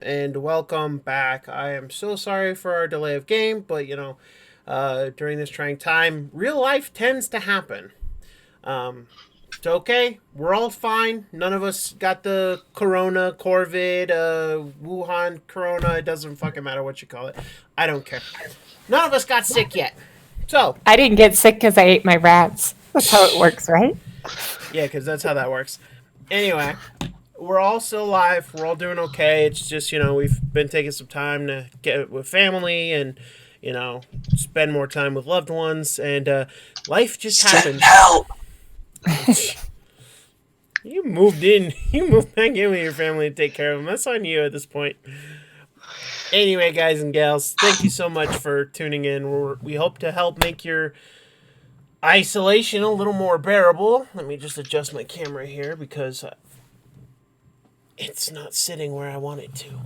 And welcome back. I am so sorry for our delay of game, but during this trying time, real life tends to happen. It's okay. We're all fine. None of us got the corona, Corvid, Wuhan corona. It doesn't fucking matter what you call it. I don't care. None of us got sick yet. So, I didn't get sick because I ate my rats. That's how it works, right? yeah, because that's how that works. Anyway, we're all still alive. We're all doing okay. It's just, we've been taking some time to get with family and, spend more time with loved ones. And life just happens. Help! You moved in. You moved back in with your family to take care of them. That's on you at this point. Anyway, guys and gals, thank you so much for tuning in. We hope to help make your isolation a little more bearable. Let me just adjust my camera here because it's not sitting where I want it to.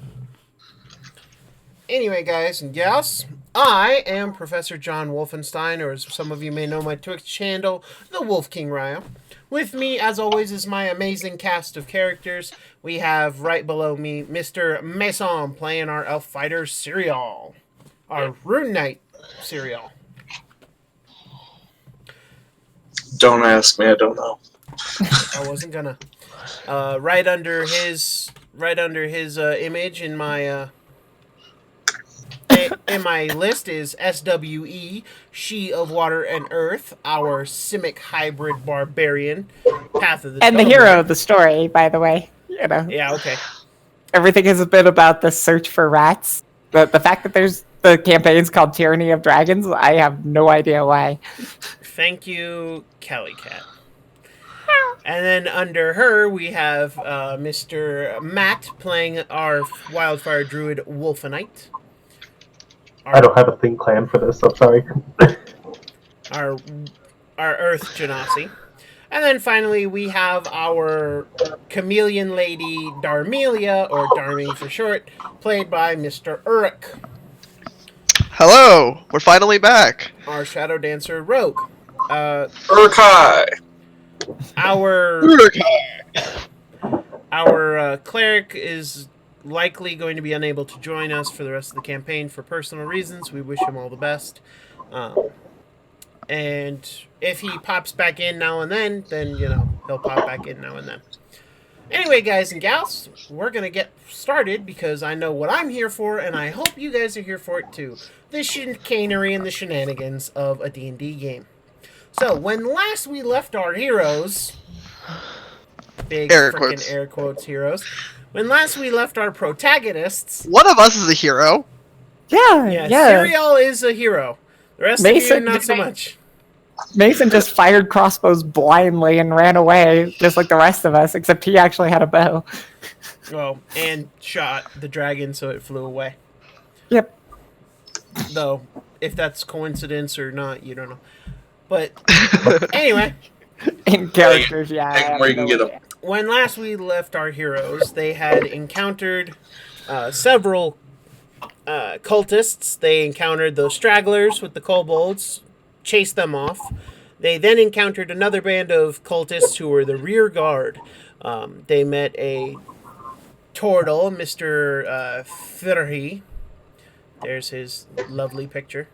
Anyway, guys and gals, I am Professor John Wolfenstein, or as some of you may know my Twitch handle, the Wolf King Ryo. With me, as always, is my amazing cast of characters. We have right below me Mr. Mason playing our Elf Fighter Serial, our Rune Knight Serial. Don't ask me, I don't know. I wasn't gonna. Right under his image in my list is SWE, She of Water and Earth, our Simic hybrid barbarian, Path of the And the Dome. hero of the story, by the way. You know, Yeah, okay. everything has been about the search for rats. The fact that there's the campaign's called Tyranny of Dragons, I have no idea why. Thank you, Kelly Cat. And then under her, we have Mr. Matt playing our Wildfire Druid Wolfenite. I don't have a thing planned for this, I'm sorry. Our Earth Genasi. And then finally, we have our chameleon lady Darmelia, or Darmy for short, played by Mr. Uruk. Hello, we're finally back. Our Shadow Dancer Rogue. Urkai! Our cleric is likely going to be unable to join us for the rest of the campaign for personal reasons. We wish him all the best. And if he pops back in now and then he'll pop back in now and then. Anyway, guys and gals, we're going to get started because I know what I'm here for, and I hope you guys are here for it too. The chicanery and the shenanigans of a D&D game. So, when last we left our heroes, big freaking air quotes heroes, when last we left our protagonists... One of us is a hero. Yeah. Serial is a hero. The rest Mason, of you, not so much. Mason just fired crossbows blindly and ran away, just like the rest of us, except he actually had a bow. Oh, and shot the dragon so it flew away. Yep. Though, if that's coincidence or not, you don't know. But, anyway. In characters, yeah. Where you can get them. When last we left our heroes, they had encountered several cultists. They encountered those stragglers with the kobolds, chased them off. They then encountered another band of cultists who were the rear guard. They met a turtle, Mr. Firhi. There's his lovely picture.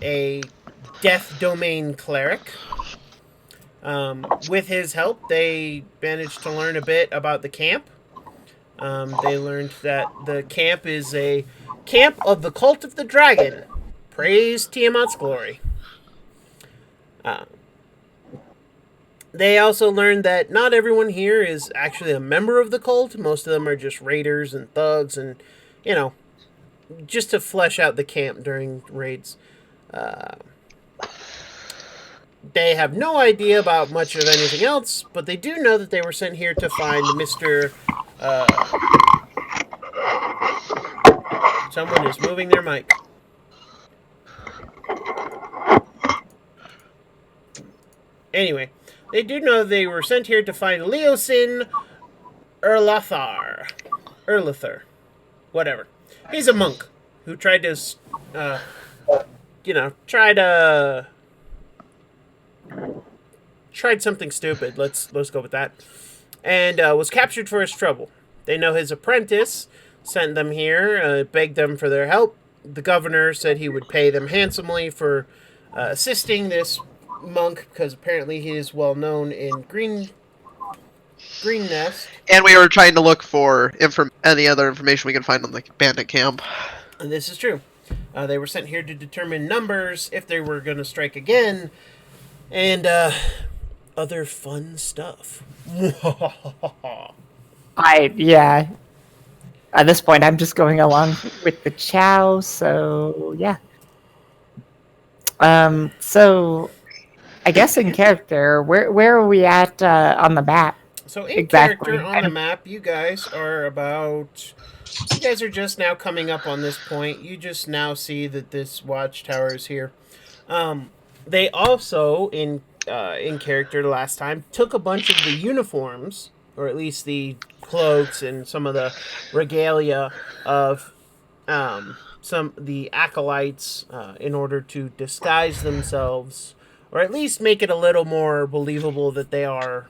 A Death Domain cleric. With his help, they managed to learn a bit about the camp. They learned that the camp is a camp of the Cult of the Dragon. Praise Tiamat's glory. They also learned that not everyone here is actually a member of the cult. Most of them are just raiders and thugs and, just to flesh out the camp during raids. They have no idea about much of anything else, but they do know that they were sent here to find Mr. Someone is moving their mic. Anyway, they do know they were sent here to find Leosin Erlathar. Whatever. He's a monk who tried to, tried something stupid. Let's go with that. And was captured for his trouble. They know his apprentice, sent them here, begged them for their help. The governor said he would pay them handsomely for assisting this monk, because apparently he is well known in Green Nest. And we were trying to look for any other information we can find on the bandit camp. And this is true. They were sent here to determine numbers, if they were going to strike again, and other fun stuff. Yeah. At this point, I'm just going along with the chow, so yeah. So I guess in character, where are we at on the map? So in Exactly. character on the map, you guys are just now coming up on this point. You just now see that this watchtower is here. They also, in character the last time, took a bunch of the uniforms, or at least the cloaks and some of the regalia of some the acolytes in order to disguise themselves, or at least make it a little more believable that they are,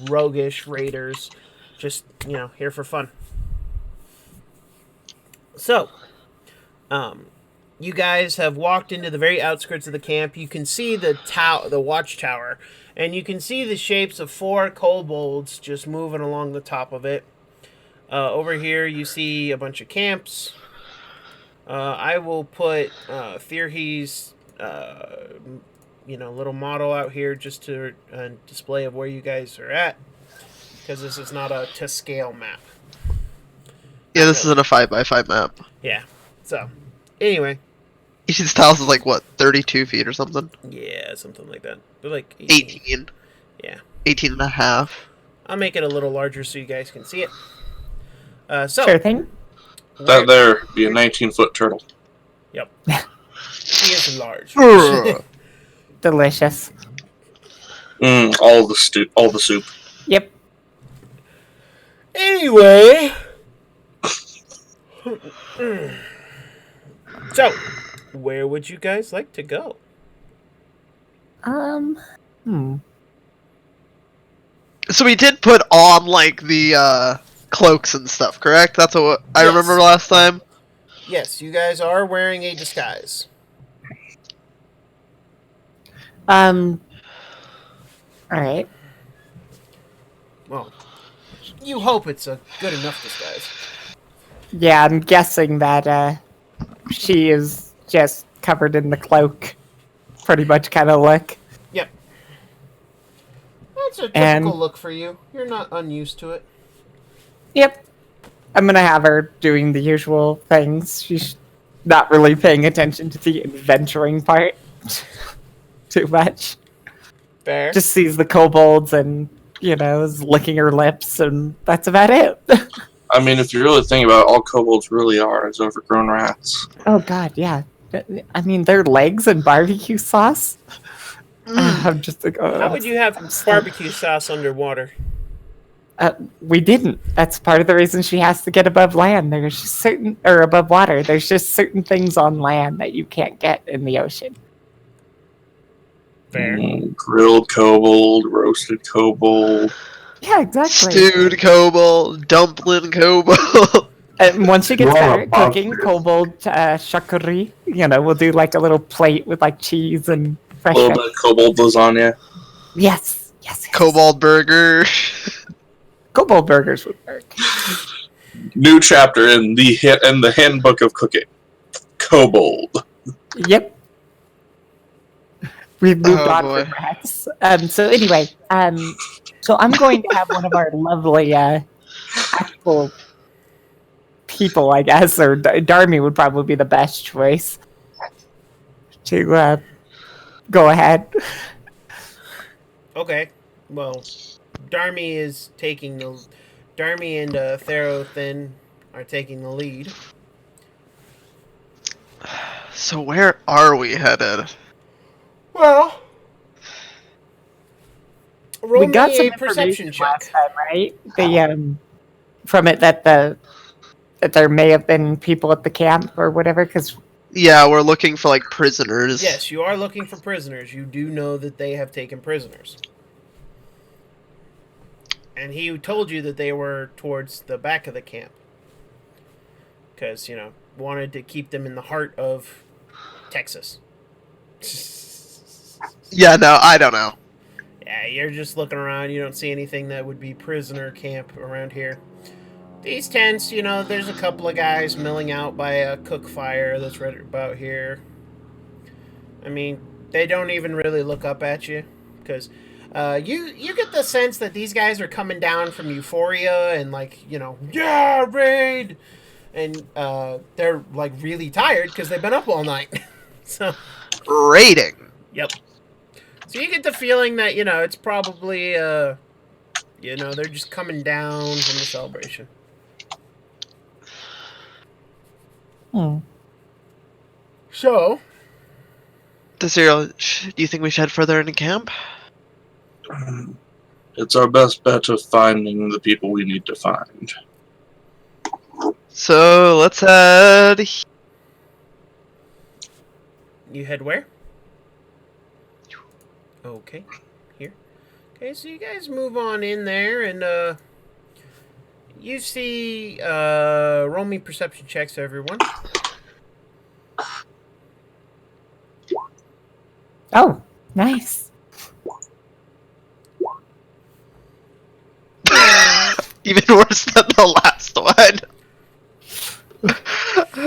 roguish raiders, just, here for fun. So, you guys have walked into the very outskirts of the camp. You can see the watchtower, and you can see the shapes of 4 kobolds just moving along the top of it. Over here, you see a bunch of camps. I will put Thierry's, little model out here just to display of where you guys are at, because this is not a to-scale map. Yeah, this isn't a 5x5 map. Yeah. So, anyway. Each of these tiles is like, what, 32 feet or something? Yeah, something like that. They're like 18. Yeah. 18 and a half. I'll make it a little larger so you guys can see it. Sure thing. That there be a 19-foot turtle. Yep. He is large. Delicious. All the soup. Yep. Anyway. So, where would you guys like to go? So we did put on, like, the, cloaks and stuff, correct? That's what I remember last time? Yes, you guys are wearing a disguise. Alright. Well, you hope it's a good enough disguise. Yeah, I'm guessing that, she is just covered in the cloak. Pretty much kind of look. Yep. That's a typical look for you. You're not unused to it. Yep. I'm gonna have her doing the usual things. She's not really paying attention to the adventuring part too much. Fair. Just sees the kobolds and, is licking her lips, and that's about it. I mean, if you really think about it, all kobolds really are is overgrown rats. Oh god, yeah. I mean, their legs and barbecue sauce. I'm just like, How would you have barbecue sauce underwater? We didn't. That's part of the reason she has to get above land. There's just above water. There's just certain things on land that you can't get in the ocean. Fair. Grilled kobold, roasted kobold. Yeah, exactly. Stewed kobold, dumpling kobold. And once she gets You are better a at cooking monster. kobold charcuterie, we'll do like a little plate with like cheese and fresh. A little bit of kobold lasagna. Yes. Kobold burger. Kobold burgers would work. New chapter in the handbook of cooking. Kobold. Yep. We've moved on boy. from rats. So anyway, so I'm going to have one of our lovely actual people, I guess, or Darmy would probably be the best choice to go ahead. Okay. Well, Darmy and Therothin are taking the lead. So where are we headed? Well, roll We got me some a perception information last check. time, right? From it that there may have been people at the camp or whatever, because Yeah, we're looking for, like, prisoners. Yes, you are looking for prisoners. You do know that they have taken prisoners. And he told you that they were towards the back of the camp. because wanted to keep them in the heart of Texas. Yeah, no, I don't know. Yeah, you're just looking around. You don't see anything that would be prisoner camp around here. These tents, there's a couple of guys milling out by a cook fire that's right about here. I mean, they don't even really look up at you because you get the sense that these guys are coming down from euphoria and yeah, raid, and they're like really tired because they've been up all night. So Raiding. Yep. So you get the feeling that it's probably they're just coming down from the celebration. So, Serial, do you think we should head further into camp? It's our best bet of finding the people we need to find. So let's head. You head where? Okay, here. Okay, so you guys move on in there, and you see. Roll me perception checks, everyone. Oh, nice. Even worse than the last one.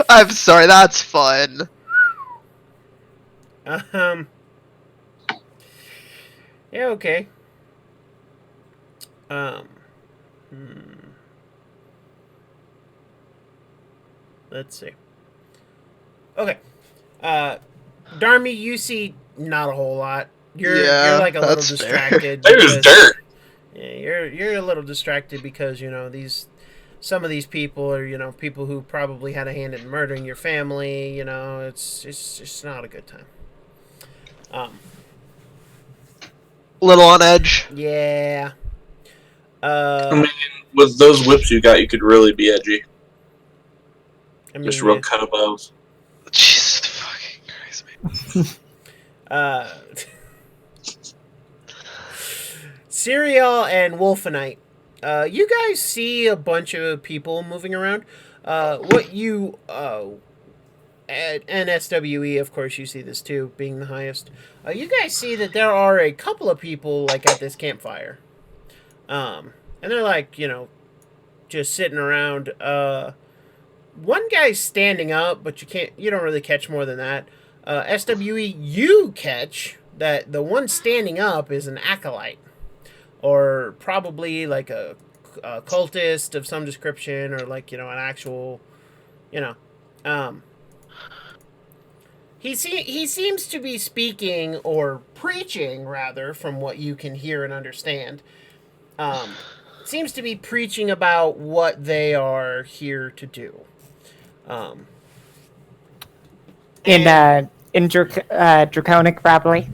I'm sorry, that's fun. Yeah, okay. Let's see. Okay. Darmy, you see not a whole lot. You're like a little that's distracted. There's dirt. Yeah, you're a little distracted because some of these people are people who probably had a hand in murdering your family. It's just not a good time. Little on edge. Yeah. I mean, with those whips you got, you could really be edgy. Just real cut above. Jesus fucking Christ, man. Cereal and Wolfenite. You guys see a bunch of people moving around. What you and SWE, of course, you see this too, being the highest. You guys see that there are a couple of people like at this campfire, and they're just sitting around. One guy's standing up, but you don't really catch more than that. SWE, you catch that the one standing up is an acolyte, or probably like a cultist of some description, or an actual, He seems to be speaking, or preaching rather, from what you can hear and understand. Seems to be preaching about what they are here to do. In Draconic, probably.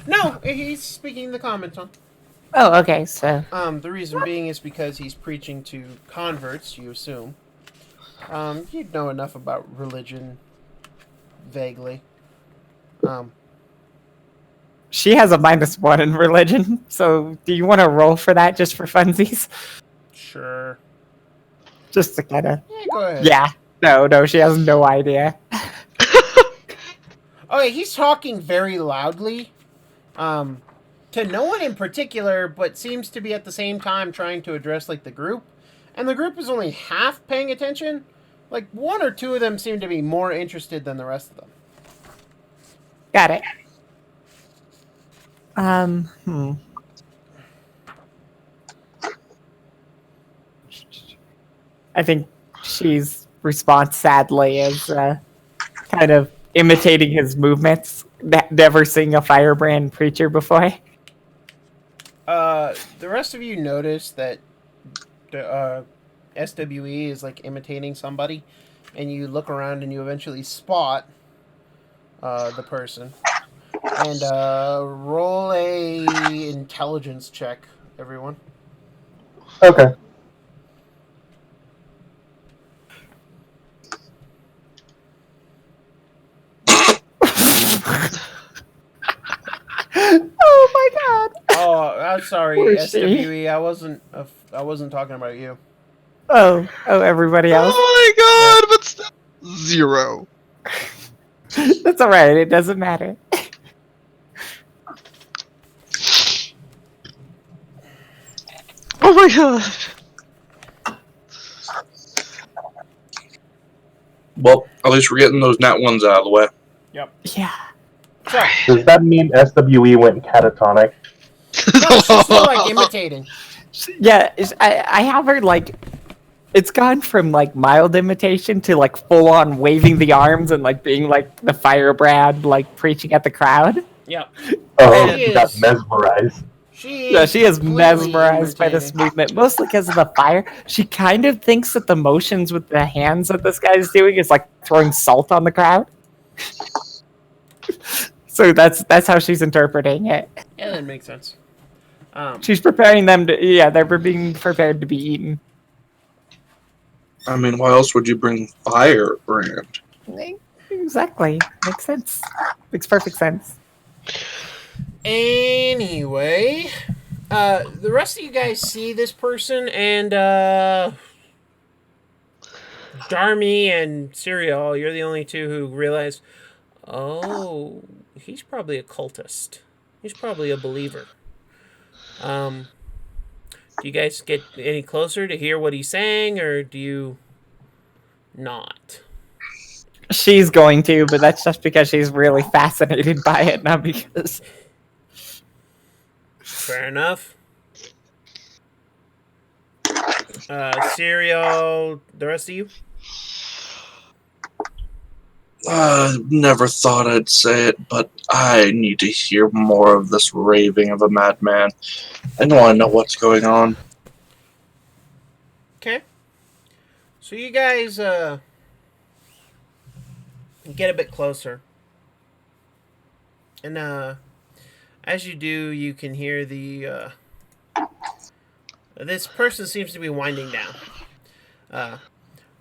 No, he's speaking the common tongue. Oh, okay. So the reason being is because he's preaching to converts. You assume. You'd know enough about religion. Vaguely. She has a -1 in religion, so do you want to roll for that just for funsies? Sure. Just to kind of... Yeah, go ahead. Yeah. No, she has no idea. Okay, he's talking very loudly. To no one in particular, but seems to be at the same time trying to address, the group. And the group is only half paying attention. One or two of them seem to be more interested than the rest of them. Got it. I think she's response, sadly, is kind of imitating his movements. Never seeing a firebrand preacher before. The rest of you notice that the SWE is imitating somebody, and you look around and you eventually spot the person. And roll a intelligence check, everyone. Okay. Oh my god! Oh, I'm sorry, Where's SWE. I wasn't talking about you. Oh, everybody else. Oh my god, but still 0. That's alright, it doesn't matter. Oh my god. Well, at least we're getting those nat ones out of the way. Yep. Yeah. So, Does that mean SWE went catatonic? no, she's still like imitating. Yeah, I have her like, it's gone from like mild imitation to like full on waving the arms and like being like the firebrand, like preaching at the crowd. Yep. Oh, She she got is- mesmerized. Yeah, she is completely mesmerized by this imitating. movement, mostly because of the fire. She kind of thinks that the motions with the hands that this guy's doing is like throwing salt on the crowd. So that's how she's interpreting it. Yeah, that makes sense. She's preparing them to, yeah, they're being prepared to be eaten. I mean, why else would you bring Firebrand? Exactly. Makes sense. Makes perfect sense. Anyway, the rest of you guys see this person, and Darmy and Serial, you're the only two who realize, oh, he's probably a cultist. He's probably a believer. Do you guys get any closer to hear what he's saying, or do you not? She's going to, but that's just because she's really fascinated by it, not because... Fair enough. Serial, the rest of you? Never thought I'd say it, but I need to hear more of this raving of a madman. I want to know what's going on. Okay. So you guys get a bit closer. And as you do, you can hear the this person seems to be winding down.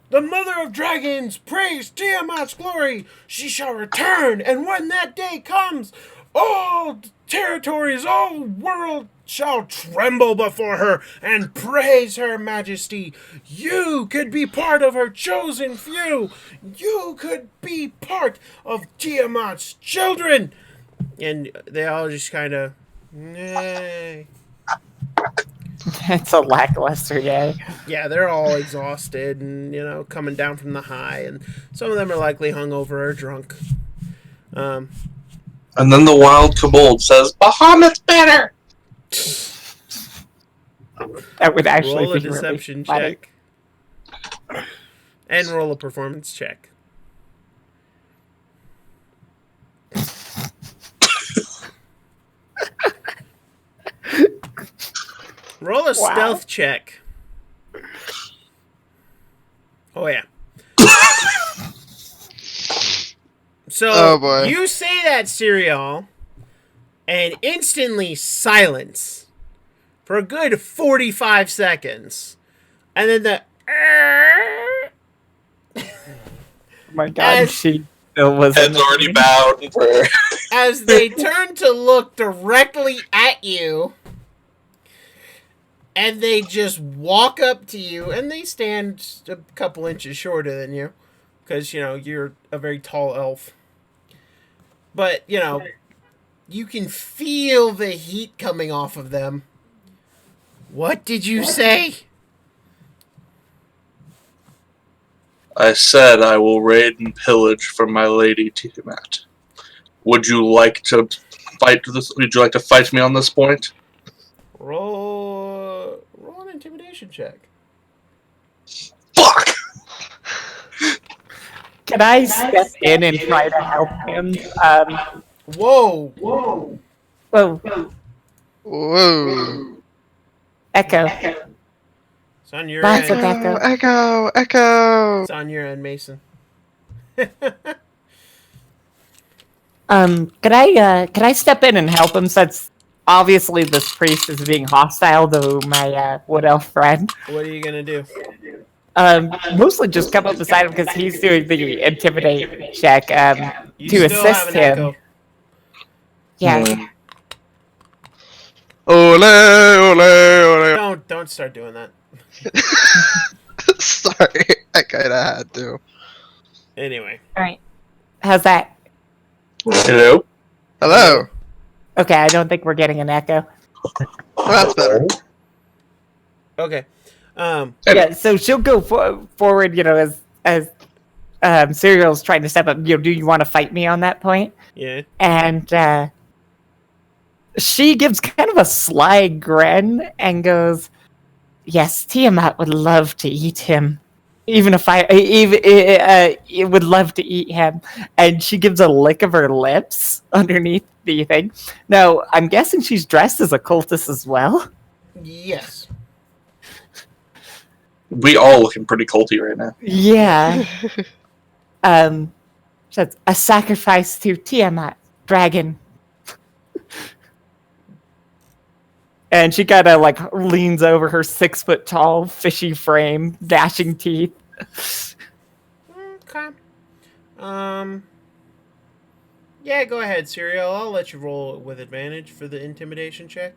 The Mother of Dragons, praise Tiamat's glory! She shall return, and when that day comes, all territories, all world shall tremble before her and praise her majesty. You could be part of her chosen few. You could be part of Tiamat's children. And they all just kind of, nay. It's a lackluster day. Yeah, they're all exhausted and, you know, coming down from the high. And some of them are likely hungover or drunk. And then the wild kobold says, Bahamut's better! That would actually roll a be really deception funny. check. And roll a performance check. Roll a stealth check. Oh, yeah. So, Oh, boy. you say that, Serial, and instantly silence for a good 45 seconds. And then the... Oh my god, As- she still was Head's already bowed in prayer. as they turn to look directly at you, and they just walk up to you, and they stand a couple inches shorter than you, because, you know, you're a very tall elf. But, you know, you can feel the heat coming off of them. What did you say? I said I will raid and pillage for my lady Tiamat. Would you like to fight this? Would you like to fight me on this point? Roll an intimidation check. Fuck! Can I step in and try to help him? Whoa! Whoa, Whoa. Echo. It's on your That's end. a- Echo. It's on your end, Mason. Can I step in and help him since obviously this priest is being hostile to my wood elf friend? What are you gonna do? Mostly just come up beside him because he's doing the intimidate check You to still have assist an him. echo. Yeah. Ole, ole, ole. Don't start doing that. Sorry, I kind of had to. Anyway. All right. How's that? Hello? Hello. Okay, I don't think we're getting an echo. Well, that's better. Okay. Yeah, so she'll go forward, as Serial's trying to step up. Do you want to fight me on that point? Yeah. And she gives kind of a sly grin and goes, "Yes, Tiamat would love to eat him. Even if would love to eat him." And she gives a lick of her lips underneath the thing. Now, I'm guessing she's dressed as a cultist as well. Yes. We all looking pretty culty right now. Yeah. So it's a sacrifice to Tiamat, dragon. And she kind of like leans over her 6 foot tall, fishy frame, gnashing teeth. Okay. Yeah, go ahead, Serial. I'll let you roll with advantage for the intimidation check.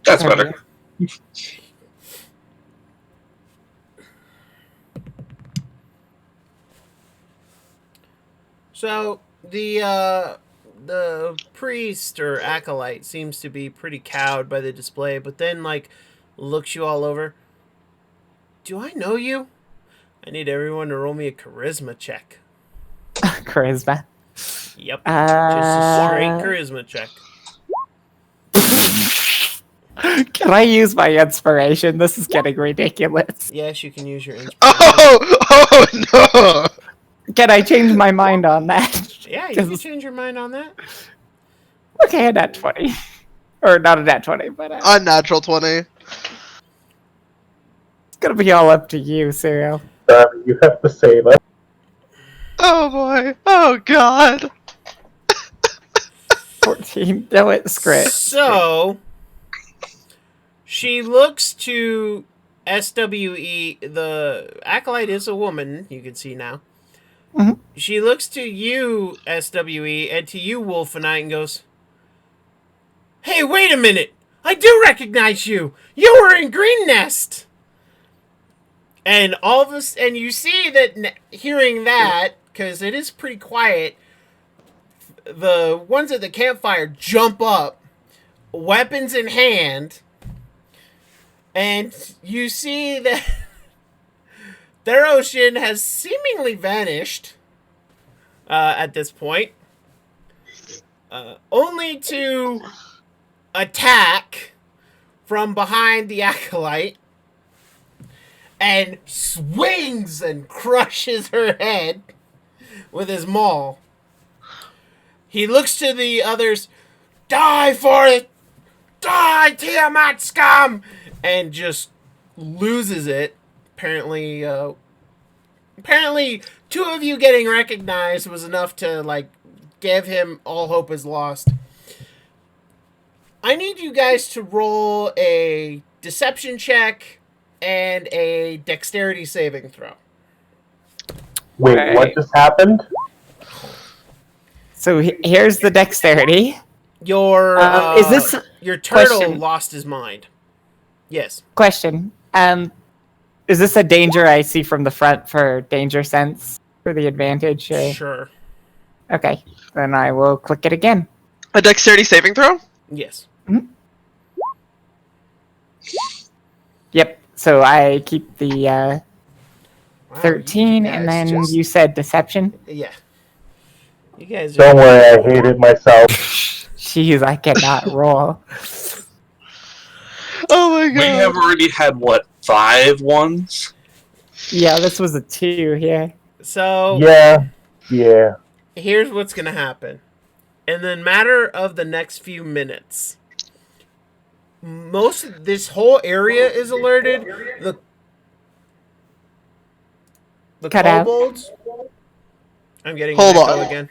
That's better. So the priest or acolyte seems to be pretty cowed by the display, but then like looks you all over. Do I know you? I need everyone to roll me a charisma check. Charisma. Yep. Just a straight charisma check. Can I use my inspiration? This is getting ridiculous. Yes, you can use your inspiration. Oh no! Can I change my mind on that? Yeah, you can change your mind on that. Okay, a nat 20. Or not a nat 20, but Unnatural 20. it's gonna be all up to you, Serial. You have to save us. Oh boy. Oh god. 14. No, it's crit. So she looks to SWE. The acolyte is a woman, you can see now. Mhm. She looks to you, SWE, and to you, Wolfenstein, and goes, "Hey, wait a minute! I do recognize you! You were in Green Nest!" And all of us, and you see that hearing that, because it is pretty quiet, the ones at the campfire jump up, weapons in hand, and you see that their ocean has seemingly vanished at this point, only to attack from behind the acolyte and swings and crushes her head with his maul. He looks to the others, "Die for it! Die, Tiamat scum!" and just loses it. Apparently, two of you getting recognized was enough to like give him all hope is lost. I need you guys to roll a deception check and a dexterity saving throw. Wait, Right. what just happened? So here's the dexterity. Your Is this your turtle question- lost his mind. Yes. question? Is this a danger I see from the front for danger sense for the advantage? Or... Sure. Okay, then I will click it again. A dexterity saving throw? Yes. Yep. So I keep the Wow, 13, you and guys then just- you said deception. Yeah. You guys Don't are... worry, I hate it myself. Jeez, I cannot roll. Oh my god. We have already had, what, 5 ones? Yeah, this was a 2 here. So Yeah. here's what's gonna happen. In the matter of the next few minutes, this whole area is alerted. The Cut out. kobolds. I'm getting Hold an echo on. again.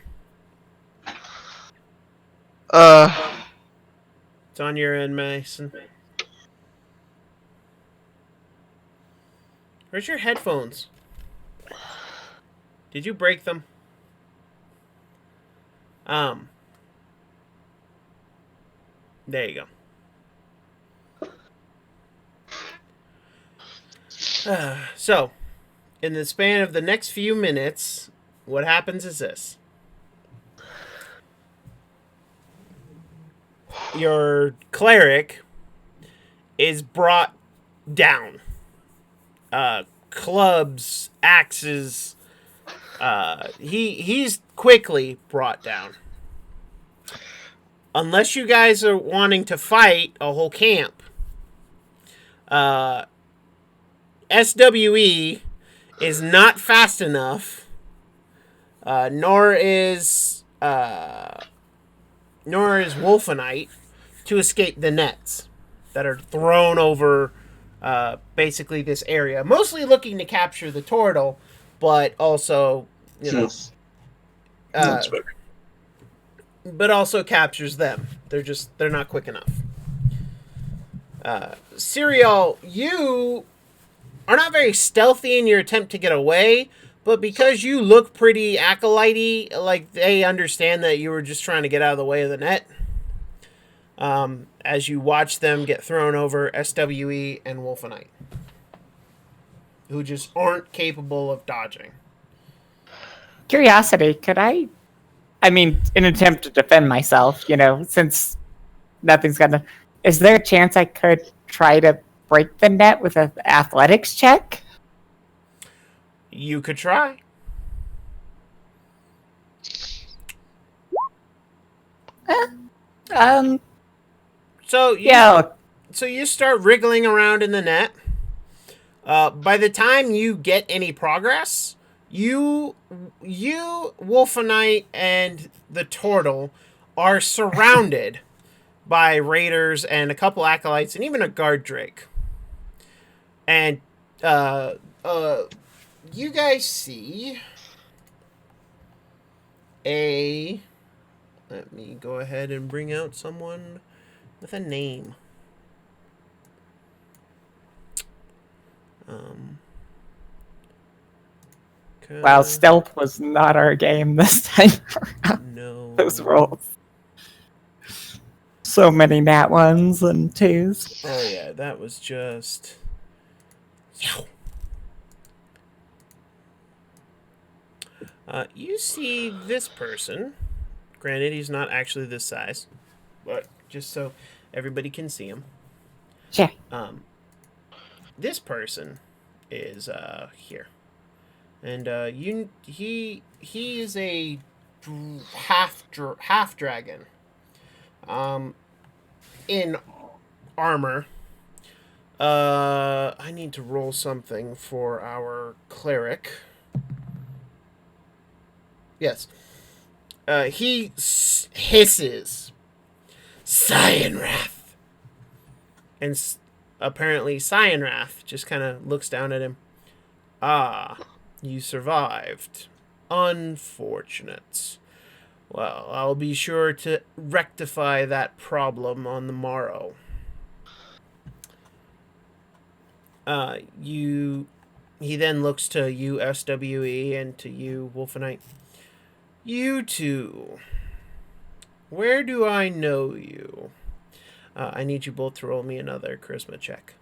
It's on your end, Mason. Where's your headphones? Did you break them? There you go. So, in the span of the next few minutes, what happens is this. Your cleric is brought down. Clubs, axes. He's quickly brought down. Unless you guys are wanting to fight a whole camp, SWE is not fast enough, nor is Wolfenite to escape the nets that are thrown over basically this area. Mostly looking to capture the turtle, but also, That's better. but also captures them. They're not quick enough. Serial, you are not very stealthy in your attempt to get away, but because you look pretty acolyte-y, like they understand that you were just trying to get out of the way of the net. As you watch them get thrown over, SWE and Wolfenite, who just aren't capable of dodging. Curiosity, could I mean, in an attempt to defend myself, since nothing's gonna... Is there a chance I could try to break the net with an athletics check? You could try. So you start wriggling around in the net. By the time you get any progress, you, Wolfenite, and the turtle are surrounded by raiders and a couple acolytes and even a guard drake. And you guys see a... Let me go ahead and bring out someone with a name. Wow, stealth was not our game this time around. No. Those rolls. So many nat ones and twos. Oh yeah, that was just... you see this person. Granted, he's not actually this size, but just so everybody can see him. Sure. This person is here, and he is a half dragon, in armor. I need to roll something for our cleric. Yes. He hisses, Cyanrath. And apparently Cyanrath just kind of looks down at him. Ah, you survived. Unfortunate. Well, I'll be sure to rectify that problem on the morrow. He then looks to you, SWE, and to you, Wolfenite. You two. Where do I know you? I need you both to roll me another charisma check.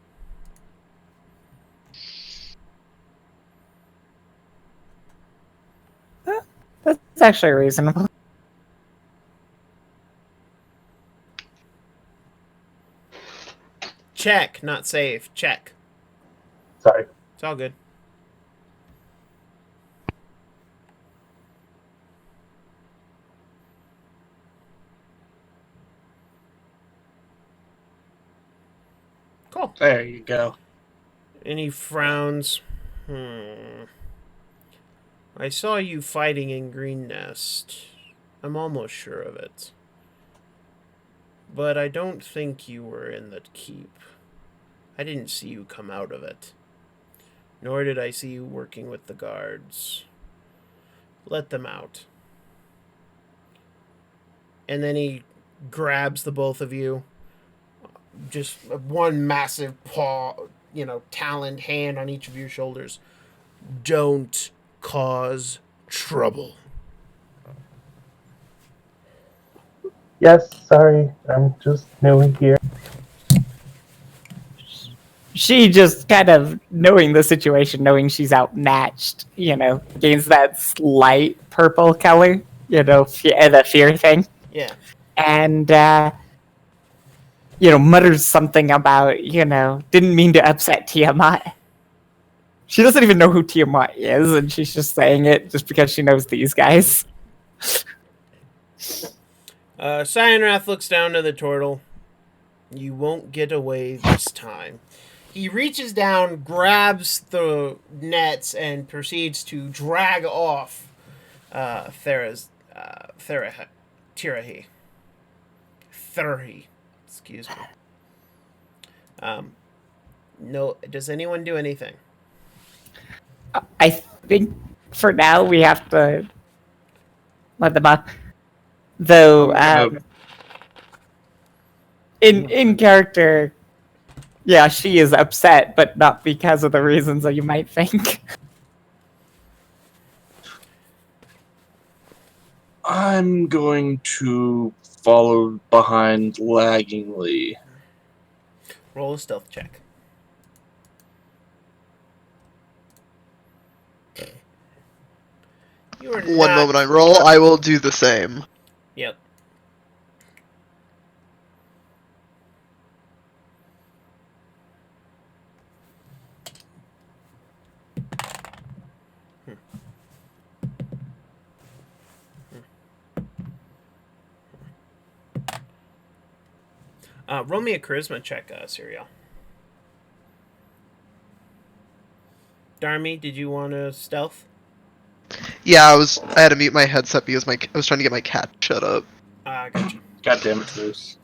That's actually reasonable. Check, not save. Check. Sorry. It's all good. Cool. There you go. And he frowns. I saw you fighting in Green Nest. I'm almost sure of it. But I don't think you were in the keep. I didn't see you come out of it. Nor did I see you working with the guards. Let them out. And then he grabs the both of you. Just one massive paw, taloned hand on each of your shoulders. Don't cause trouble. Yes, sorry. I'm just new here. she just kind of knowing the situation, knowing she's outmatched, gains that slight purple color, the fear thing, Yeah. and mutters something about, didn't mean to upset Tiamat. She doesn't even know who Tiamat is, and she's just saying it just because she knows these guys. Cyanrath looks down to the turtle. You won't get away this time. He reaches down, grabs the nets, and proceeds to drag off Tirahi. Excuse me. No, does anyone do anything? I think for now we have to let them up. Though, in character, yeah, she is upset, but not because of the reasons that you might think. I'm going to follow behind laggingly. Roll a stealth check. You are One not... moment I roll, I will do the same. Yep. Roll me a charisma check, Serial. Darmy, did you want to stealth? Yeah, I had to mute my headset because I was trying to get my cat shut up. Gotcha. God damn it, Bruce.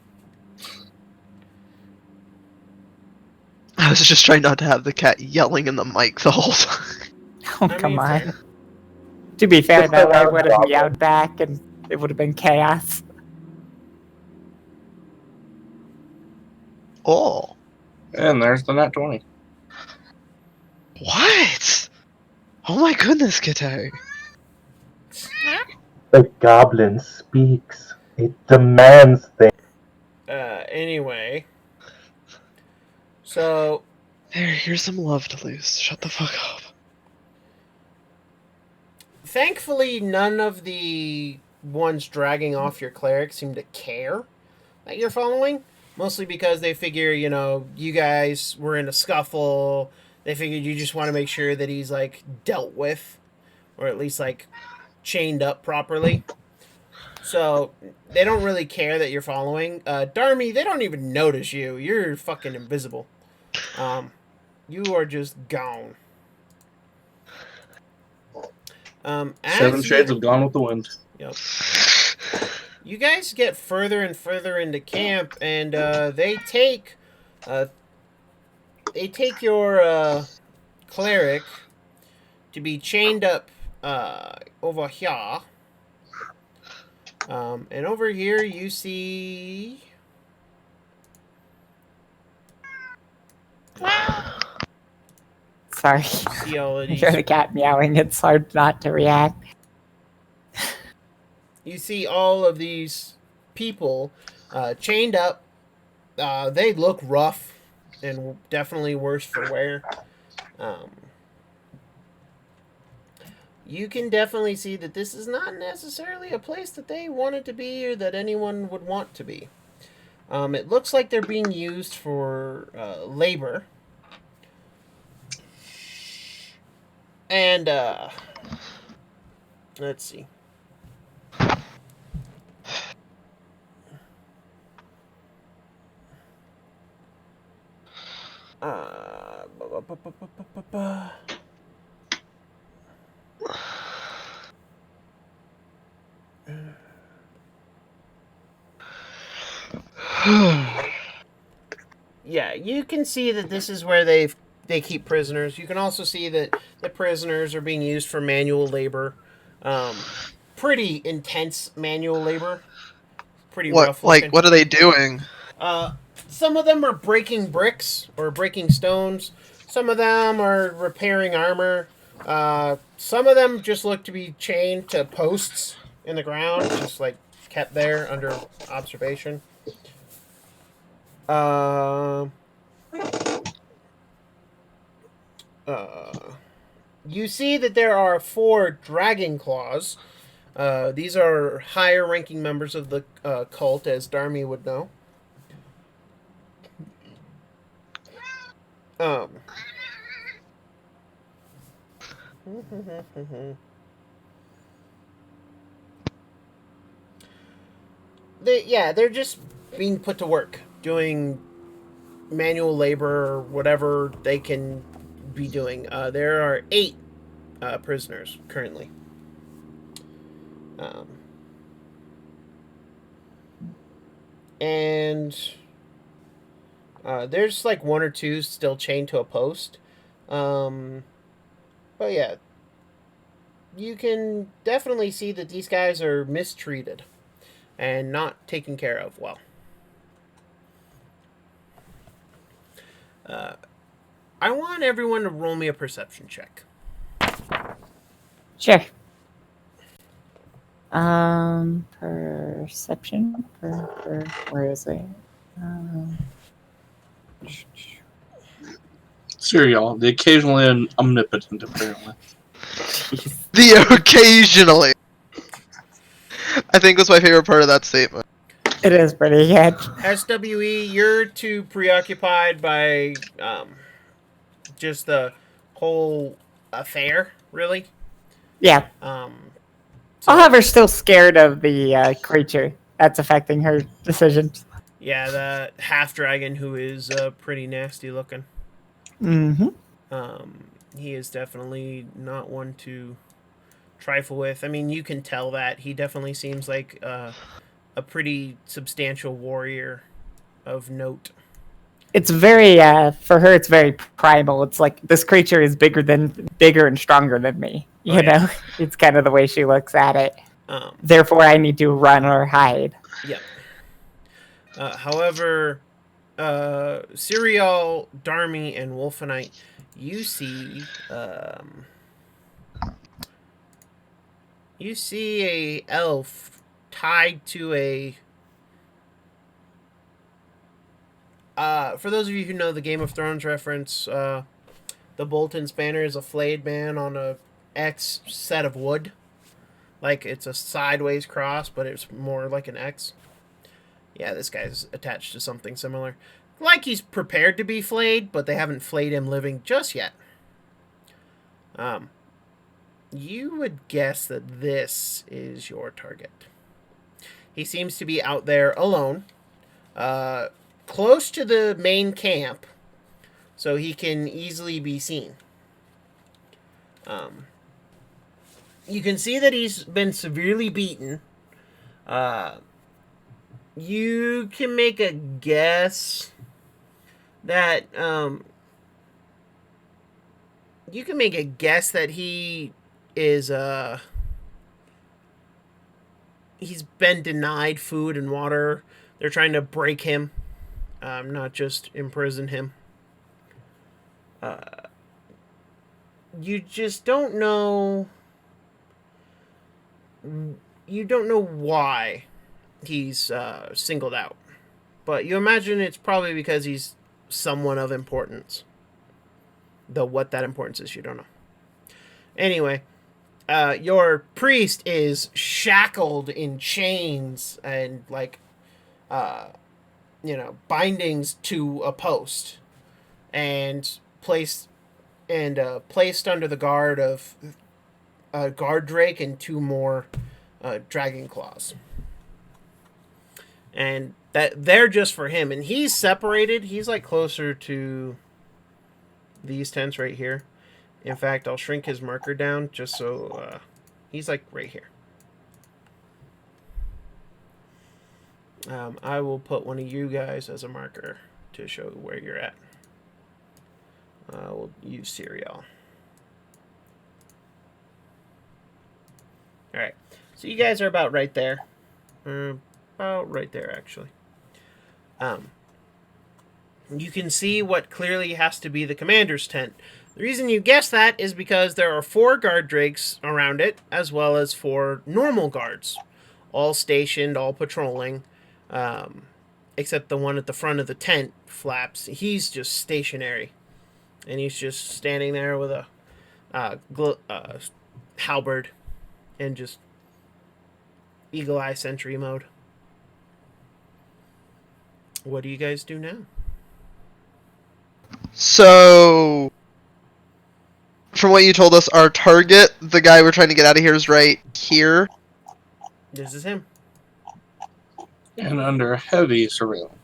I was just trying not to have the cat yelling in the mic the whole time. Oh, come on. To be fair, though, I would have meowed back and it would have been chaos. Oh. And there's the nat 20. What? Oh my goodness, Kitay. The goblin speaks. It demands things. Anyway. So... Here's some love to lose. Shut the fuck up. Thankfully, none of the ones dragging off your cleric seem to care that you're following. Mostly because they figure, you guys were in a scuffle. They figured you just want to make sure that he's, dealt with. Or at least, chained up properly. So, they don't really care that you're following. Darmy, they don't even notice you. You're fucking invisible. You are just gone. Seven shades of Gone with the Wind. Yep. You guys get further and further into camp, and they take your cleric to be chained up over here. And over here you see... Sorry. See all of You these... hear the cat meowing, it's hard not to react. You see all of these people chained up. They look rough and definitely worse for wear. You can definitely see that this is not necessarily a place that they wanted to be or that anyone would want to be. It looks like they're being used for labor. And, let's see. Yeah, you can see that this is where they keep prisoners. You can also see that the prisoners are being used for manual labor. Pretty intense manual labor. Pretty rough looking. What are they doing? Some of them are breaking bricks or breaking stones. Some of them are repairing armor. Some of them just look to be chained to posts in the ground, just kept there under observation. You see that there are 4 dragon claws. These are higher ranking members of the cult, as Darmy would know. Um, they're just being put to work, doing manual labor or whatever they can be doing. There are 8 prisoners currently. And there's like 1 or 2 still chained to a post. But yeah, you can definitely see that these guys are mistreated and not taken care of well. I want everyone to roll me a perception check. Sure. Perception. Where is it? Serial, the occasionally omnipotent, apparently. The occasionally. I think was my favorite part of that statement. It is pretty good. SWE, you're too preoccupied by just the whole affair, really. Yeah. So, I'll have her still scared of the creature. That's affecting her decisions. yeah, the half dragon who is pretty nasty looking. Mm-hmm. He is definitely not one to trifle with. I mean, you can tell that he definitely seems like a pretty substantial warrior of note. It's very for her. It's very primal. It's like this creature is bigger and stronger than me. You know, it's kind of the way she looks at it. Therefore, I need to run or hide. Yep. However, Serial, Darmy, and Wolfenite, you see a elf tied to a. For those of you who know the Game of Thrones reference, the Bolton's banner is a flayed man on a X set of wood. Like it's a sideways cross, but it's more like an X. Yeah, this guy's attached to something similar. Like he's prepared to be flayed, but they haven't flayed him living just yet. You would guess that this is your target. He seems to be out there alone, close to the main camp, so he can easily be seen. You can see that he's been severely beaten. You can make a guess that he is he's been denied food and water. They're trying to break him, not just imprison him. You just don't know. You don't know why he's singled out, but you imagine it's probably because he's someone of importance. Though what that importance is, you don't know. Anyway, your priest is shackled in chains and bindings to a post, and placed under the guard of a guard drake and 2 more dragon claws. And that they're just for him, and he's separated. He's like closer to these tents right here. In fact, I'll shrink his marker down just so he's like right here. I will put one of you guys as a marker to show where you're at. We'll use Serial. Alright, so you guys are about right there. About right there, actually. You can see what clearly has to be the commander's tent. The reason you guess that is because there are 4 guard drakes around it, as well as 4 normal guards, all stationed, all patrolling, except the one at the front of the tent flaps. He's just stationary and he's just standing there with a halberd and just eagle eye sentry mode. What do you guys do now? So, from what you told us, our target, the guy we're trying to get out of here, is right here. This is him. And under heavy surveillance.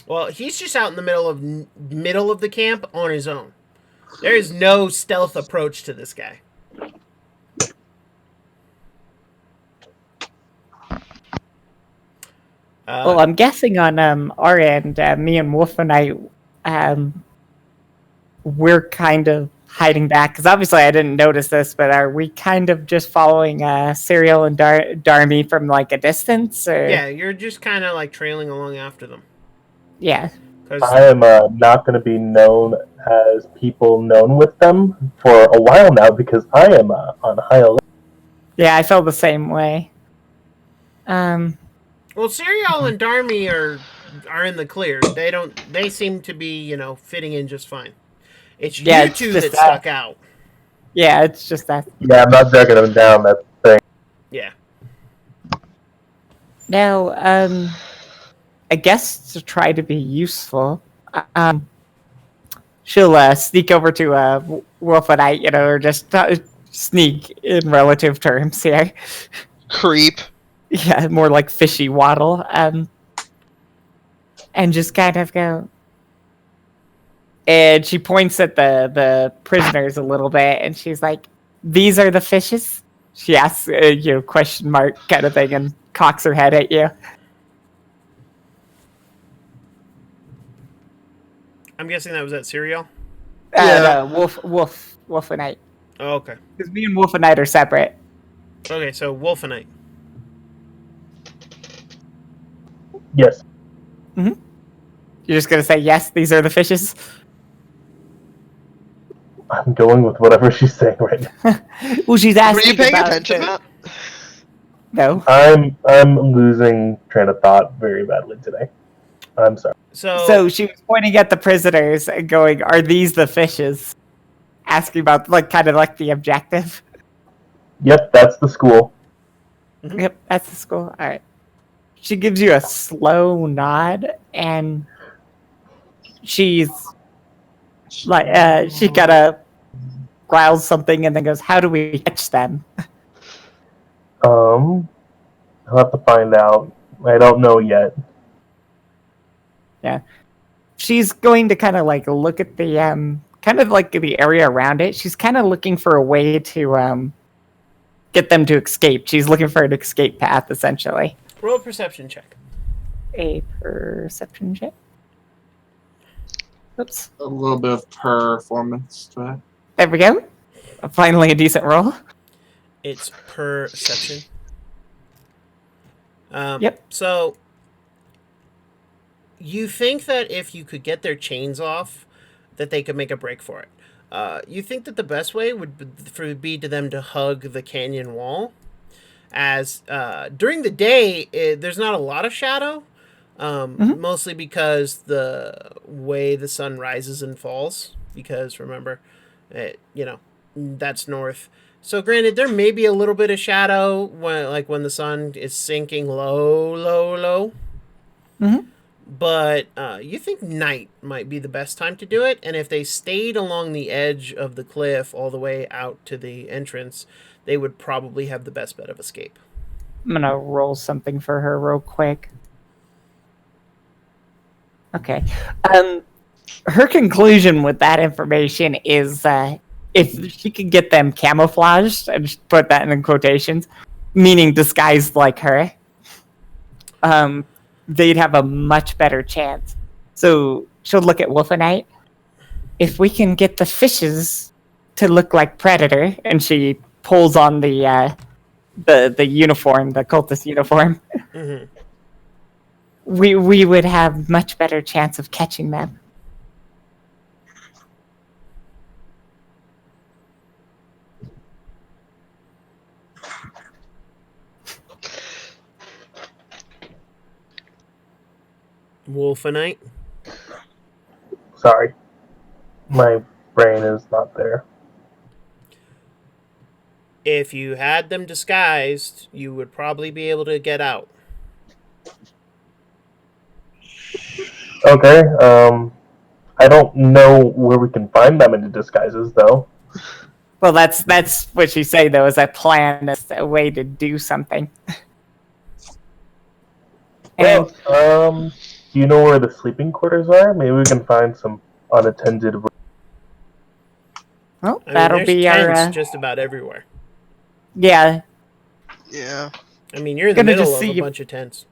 Well, he's just out in the middle of the camp on his own. There is no stealth approach to this guy. Well, I'm guessing on our end, me and Wolf and I, we're kind of hiding back because obviously I didn't notice this, but are we kind of just following Serial and Darmy from like a distance? Or? Yeah, you're just kind of like trailing along after them. Yeah. I am not going to be known as people known with them for a while now because I am on high alert. Yeah, I felt the same way. Well, Serial and Darmy are in the clear. They seem to be, fitting in just fine. It's you two that stuck out. Yeah, it's just that. Yeah, I'm not dragging them down, that's the thing. Yeah. Now, I guess to try to be useful, she'll sneak over to Wolf and I, or just sneak in relative terms here. Creep. Yeah, more like fishy waddle. And just kind of go. And she points at the prisoners a little bit, and she's like, "These are the fishes?" She asks, question mark kind of thing, and cocks her head at you. I'm guessing that was at Serial? No, Wolf and I. Oh, okay. Because me and Wolf and I are separate. Okay, so Wolfenite. Yes. Mm-hmm. You're just gonna say yes, these are the fishes? I'm going with whatever she's saying right now. Well, she's asking. Were you paying about attention, Matt? No. I'm losing train of thought very badly today. I'm sorry. So she was pointing at the prisoners and going, "Are these the fishes?" Asking about kind of like the objective. Yep, that's the school. Mm-hmm. Yep, that's the school. All right. She gives you a slow nod, and she's like, she kind of growls something and then goes, "How do we catch them?" I'll have to find out. I don't know yet. Yeah. She's going to kind of look at the kind of the area around it. She's kind of looking for a way to get them to escape. She's looking for an escape path, essentially. Roll a perception check. A perception check. Oops. A little bit of performance to that. There we go. Finally a decent roll. It's perception. Yep. So, you think that if you could get their chains off, that they could make a break for it. You think that the best way would be to them to hug the canyon wall. As during the day, there's not a lot of shadow, mostly because the way the sun rises and falls. Because remember, that's north. So granted, there may be a little bit of shadow when the sun is sinking low. Mm-hmm. But you think night might be the best time to do it, and if they stayed along the edge of the cliff all the way out to the entrance, they would probably have the best bet of escape. I'm gonna roll something for her real quick. Okay. Her conclusion with that information is if she could get them camouflaged, and just put that in quotations, meaning disguised like her, they'd have a much better chance. So she'll look at Wolfenite. If we can get the fishes to look like Predator, and she pulls on the uniform, the cultist uniform, Mm-hmm. we would have much better chance of catching them. Wolfenite. Sorry. My brain is not there. If you had them disguised, you would probably be able to get out. Okay. I don't know where we can find them in the disguises, though. Well, that's what you say though. Is a plan, is a way to do something. And Well, do you know where the sleeping quarters are? Maybe we can find some unattended. well, I mean, that'll there's be tents our just about everywhere. yeah. Yeah. I mean, you're in the Gonna middle just of see a if- bunch of tents.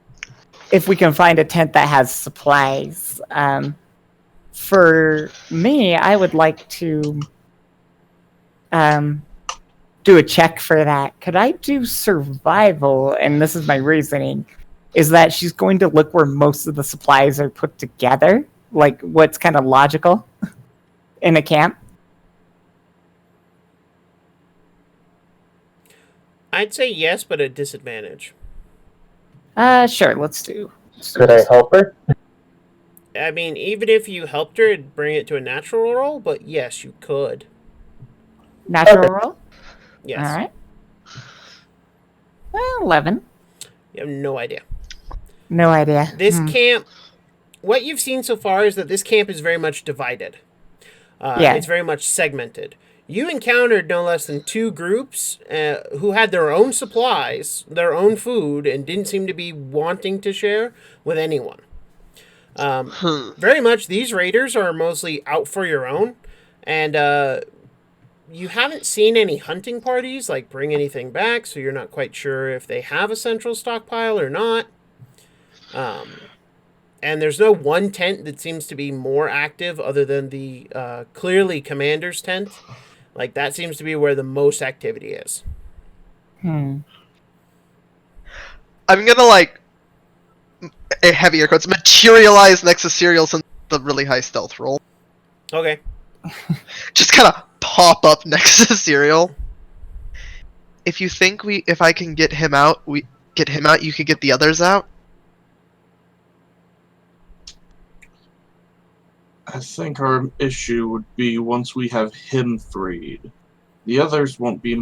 If we can find a tent that has supplies. For me, I would like to do a check for that. Could I do survival? And this is my reasoning: is that she's going to look where most of the supplies are put together, like what's kind of logical in a camp. I'd say yes, but at disadvantage. Sure. Let's do. Could I help her? I mean, even if you helped her, it'd bring it to a natural roll, but yes, you could. Natural Okay. roll. Yes. All right. Well, 11. You have no idea. No idea. This camp, what you've seen so far is that this camp is very much divided. Yeah. It's very much segmented. You encountered no less than 2 groups who had their own supplies, their own food, and didn't seem to be wanting to share with anyone. Very much, these raiders are mostly out for your own, and you haven't seen any hunting parties, like bring anything back, so you're not quite sure if they have a central stockpile or not. And there's no one tent that seems to be more active other than the clearly commander's tent. Like, that seems to be where the most activity is. I'm gonna, like, a heavier quotes, materialize next to Serial since the really high stealth roll. Okay. Just kind of pop up next to Serial. If you think if I can get him out, you can get the others out. I think our issue would be once we have him freed. The others won't be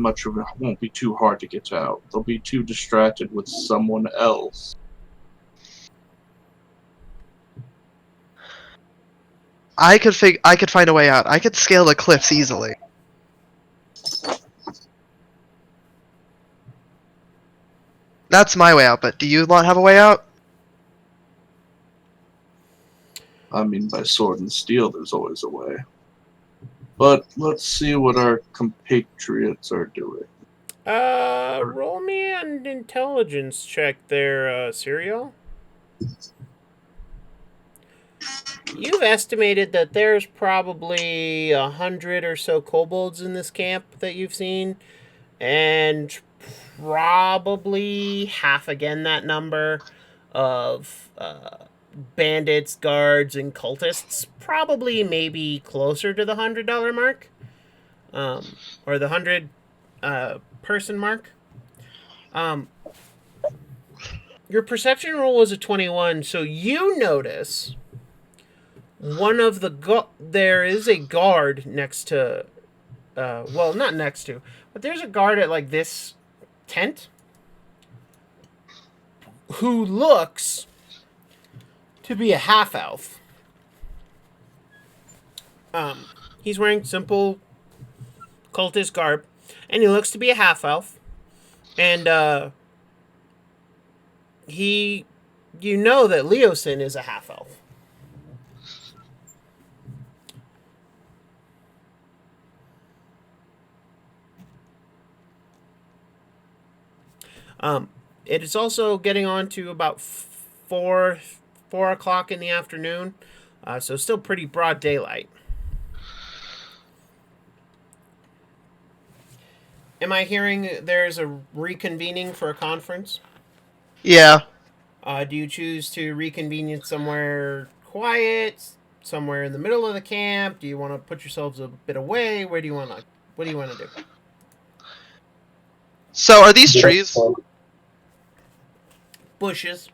too hard to get out. They'll be too distracted with someone else. I could find a way out. I could scale the cliffs easily. That's my way out, but do you not have a way out? I mean, by sword and steel, there's always a way. But let's see what our compatriots are doing. Roll me an intelligence check there, Serial. You've estimated that there's probably 100 or so kobolds in this camp that you've seen, and probably half again that number of bandits, guards, and cultists. Probably maybe closer to the $100 mark, or the 100 person mark. Your perception roll was a 21, so you notice one of the there is a guard next to, well, not next to, but there's a guard at like this tent who looks to be a half elf. He's wearing simple cultist garb, and he looks to be a half elf, and you know that Leosin is a half elf. It is also getting on to about 4 o'clock in the afternoon, so still pretty broad daylight. Am I hearing there's a reconvening for a conference? Yeah. Do you choose to reconvene somewhere quiet, somewhere in the middle of the camp? Do you want to put yourselves a bit away? What do you want to do? So are these trees? Bushes.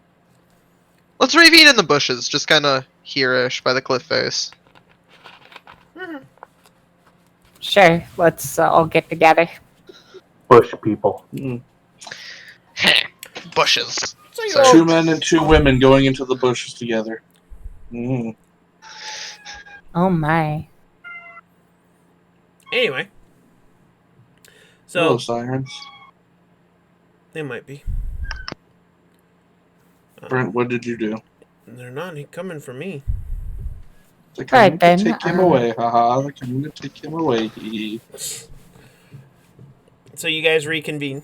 Let's reconvene in the bushes, just kind of here-ish by the cliff face. Sure, let's all get together. Bush people. Bushes. So you Sorry. all, 2 men and 2 women going into the bushes together. Mm. Oh my. anyway. Hello, So sirens. they might be. Brent, what did you do? They're not coming for me. They're coming Alright, to then, take him away. Haha, they're coming to take him away. So you guys reconvene.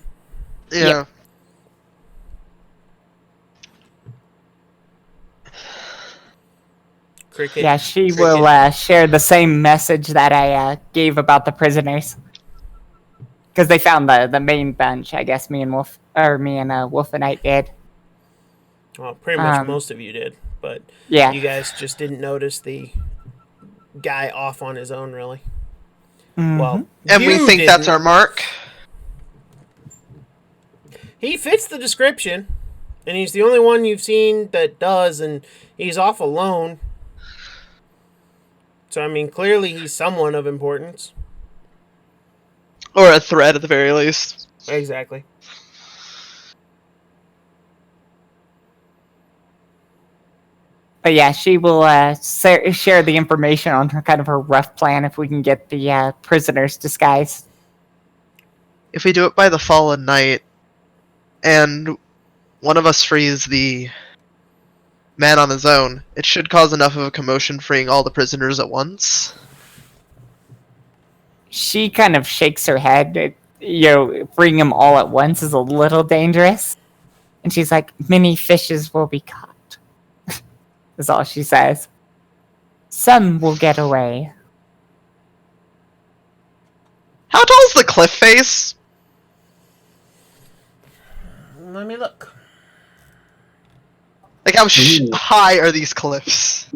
Yeah. Cricket. Yeah, she Cricket. will share the same message that I gave about the prisoners. Because they found the main bench, I guess me and Wolf and Knight did. Well, pretty much Um, most of you did, but Yeah. you guys just didn't notice the guy off on his own, really. Mhm. Well, And we you think that's didn't. our mark. He fits the description, and he's the only one you've seen that does, and he's off alone. So, I mean, clearly he's someone of importance. Or a threat at the very least. Exactly. But yeah, she will share the information on her kind of her rough plan if we can get the prisoners disguised. If we do it by the fallen night, and one of us frees the man on his own, it should cause enough of a commotion freeing all the prisoners at once. She kind of shakes her head. Freeing them all at once is a little dangerous. And she's like, many fishes will be caught. Is all she says. Some will get away. How tall is the cliff face? Let me look. Like, how Ooh. high are these cliffs?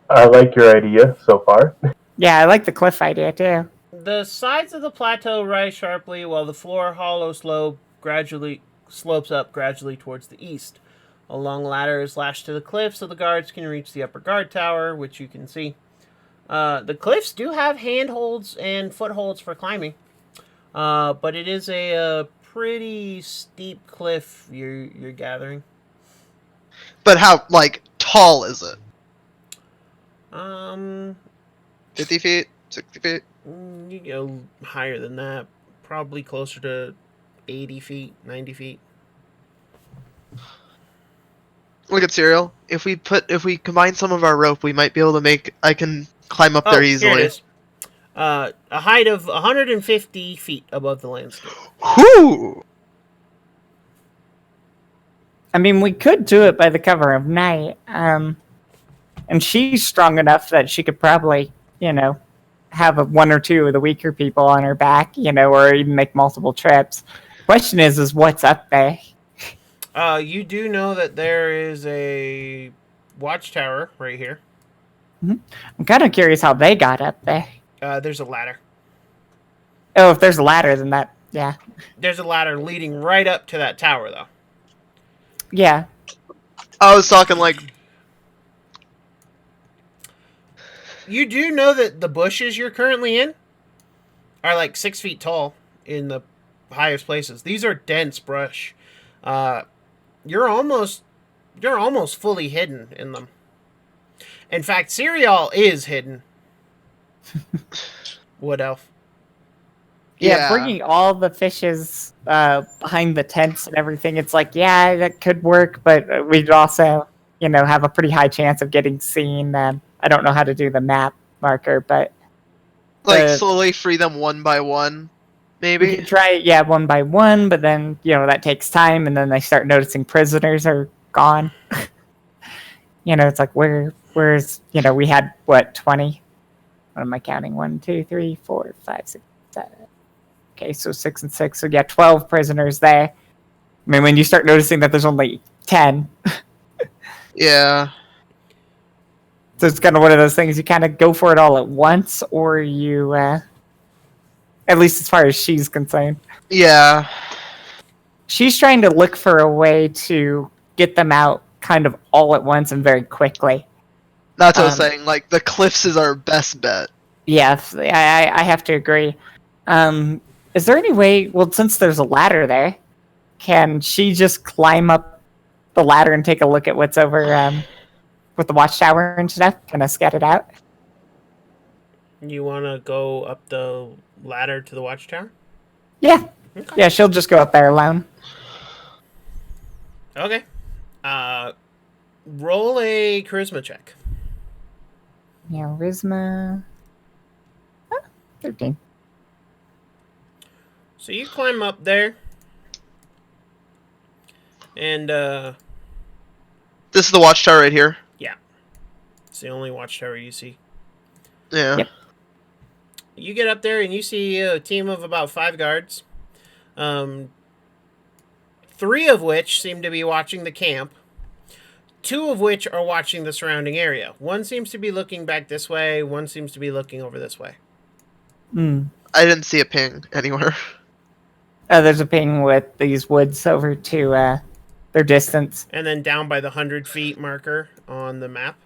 I like your idea so far. Yeah, I like the cliff idea too. The sides of the plateau rise sharply, while the floor hollow slopes up gradually towards the east. A long ladder is lashed to the cliff so the guards can reach the upper guard tower, which you can see. The cliffs do have handholds and footholds for climbing, but it is a pretty steep cliff you're gathering. But how, like, tall is it? 50 feet? 60 feet? You go higher than that, probably closer to 80 feet, 90 feet. Look at Serial. If we combine some of our rope, we might be able to I can climb up there easily. Here it is. A height of 150 feet above the landscape. Whoo! I mean, we could do it by the cover of night. And she's strong enough that she could probably, have one or two of the weaker people on her back, or even make multiple trips. Question is what's up there? You do know that there is a watchtower right here. I'm kind of curious how they got up there. There's a ladder. Oh, if there's a ladder, then that, yeah. There's a ladder leading right up to that tower, though. Yeah. I was talking like... You do know that the bushes you're currently in are like 6 feet tall in the highest places. These are dense brush. You're almost fully hidden in them. In fact, Serial is hidden. Wood Elf. Yeah, bringing all the fishes behind the tents and everything, it's like, yeah, that could work, but we'd also, have a pretty high chance of getting seen. I don't know how to do the map marker, but... Like, slowly free them one by one, maybe? We could try, one by one, but then, that takes time, and then they start noticing prisoners are gone. It's like, where's, we had, 20? What am I counting? 1, 2, 3, 4, 5, 6, 7. Okay, so 6 and 6, so 12 prisoners there. I mean, when you start noticing that there's only 10... Yeah. So it's kind of one of those things, you kind of go for it all at once, or you, at least as far as she's concerned. Yeah. She's trying to look for a way to get them out kind of all at once and very quickly. That's what I was saying, like, the cliffs is our best bet. Yes, I have to agree. Is there any way? Well, since there's a ladder there, can she just climb up the ladder and take a look at what's over with the watchtower and stuff? Kind of scout it out. You want to go up the ladder to the watchtower? Yeah, Okay. yeah. She'll just go up there alone. Okay. Roll a charisma check. Yeah, Charisma. 13. So you climb up there, and This is the watchtower right here. it's the only watchtower you see. Yeah. Yep. You get up there and you see a team of about 5 guards. 3 of which seem to be watching the camp. 2 of which are watching the surrounding area. One seems to be looking back this way. One seems to be looking over this way. Hmm. I didn't see a ping anywhere. There's a ping with these woods over to their distance. And then down by the 100 feet marker on the map,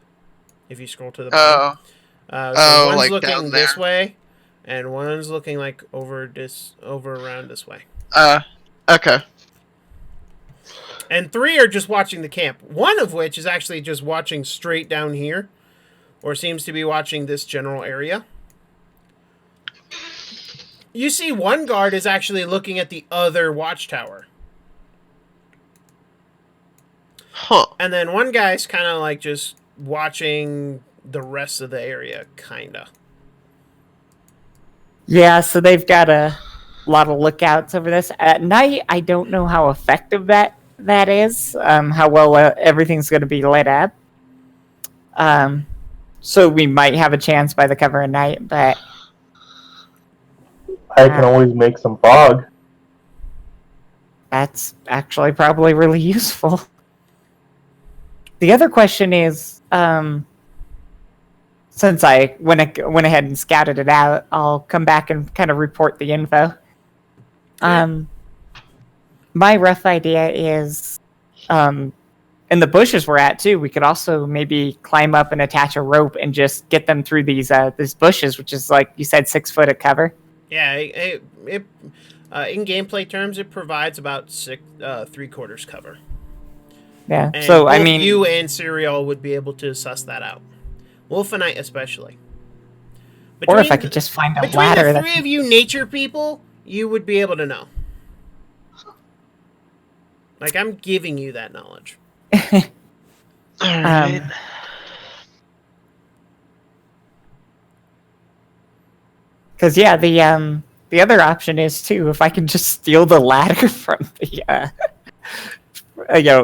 if you scroll to the bottom. So one's like looking down this there. way, and one's looking like over around this way. Okay. And 3 are just watching the camp. One of which is actually just watching straight down here, or seems to be watching this general area. You see one guard is actually looking at the other watchtower. Huh. And then one guy's kind of like just watching the rest of the area, kind of. Yeah, so they've got a lot of lookouts over this. At night, I don't know how effective that is, how well everything's going to be lit up. So we might have a chance by the cover of night, but... I can always make some fog. That's actually probably really useful. The other question is, since I went ahead and scouted it out, I'll come back and kind of report the info. My rough idea is, in the bushes we're at too, we could also maybe climb up and attach a rope and just get them through these bushes, which is, like you said, 6 foot of cover. Yeah, it in gameplay terms, it provides about 3/4 cover. Yeah, And so both I mean, you and Serial would be able to suss that out. Wolfenite especially. or if I could just find a between ladder. the 3 of you nature people, you would be able to know. Like, I'm giving you that knowledge. Alright. Because yeah, the other option is too, if I can just steal the ladder from the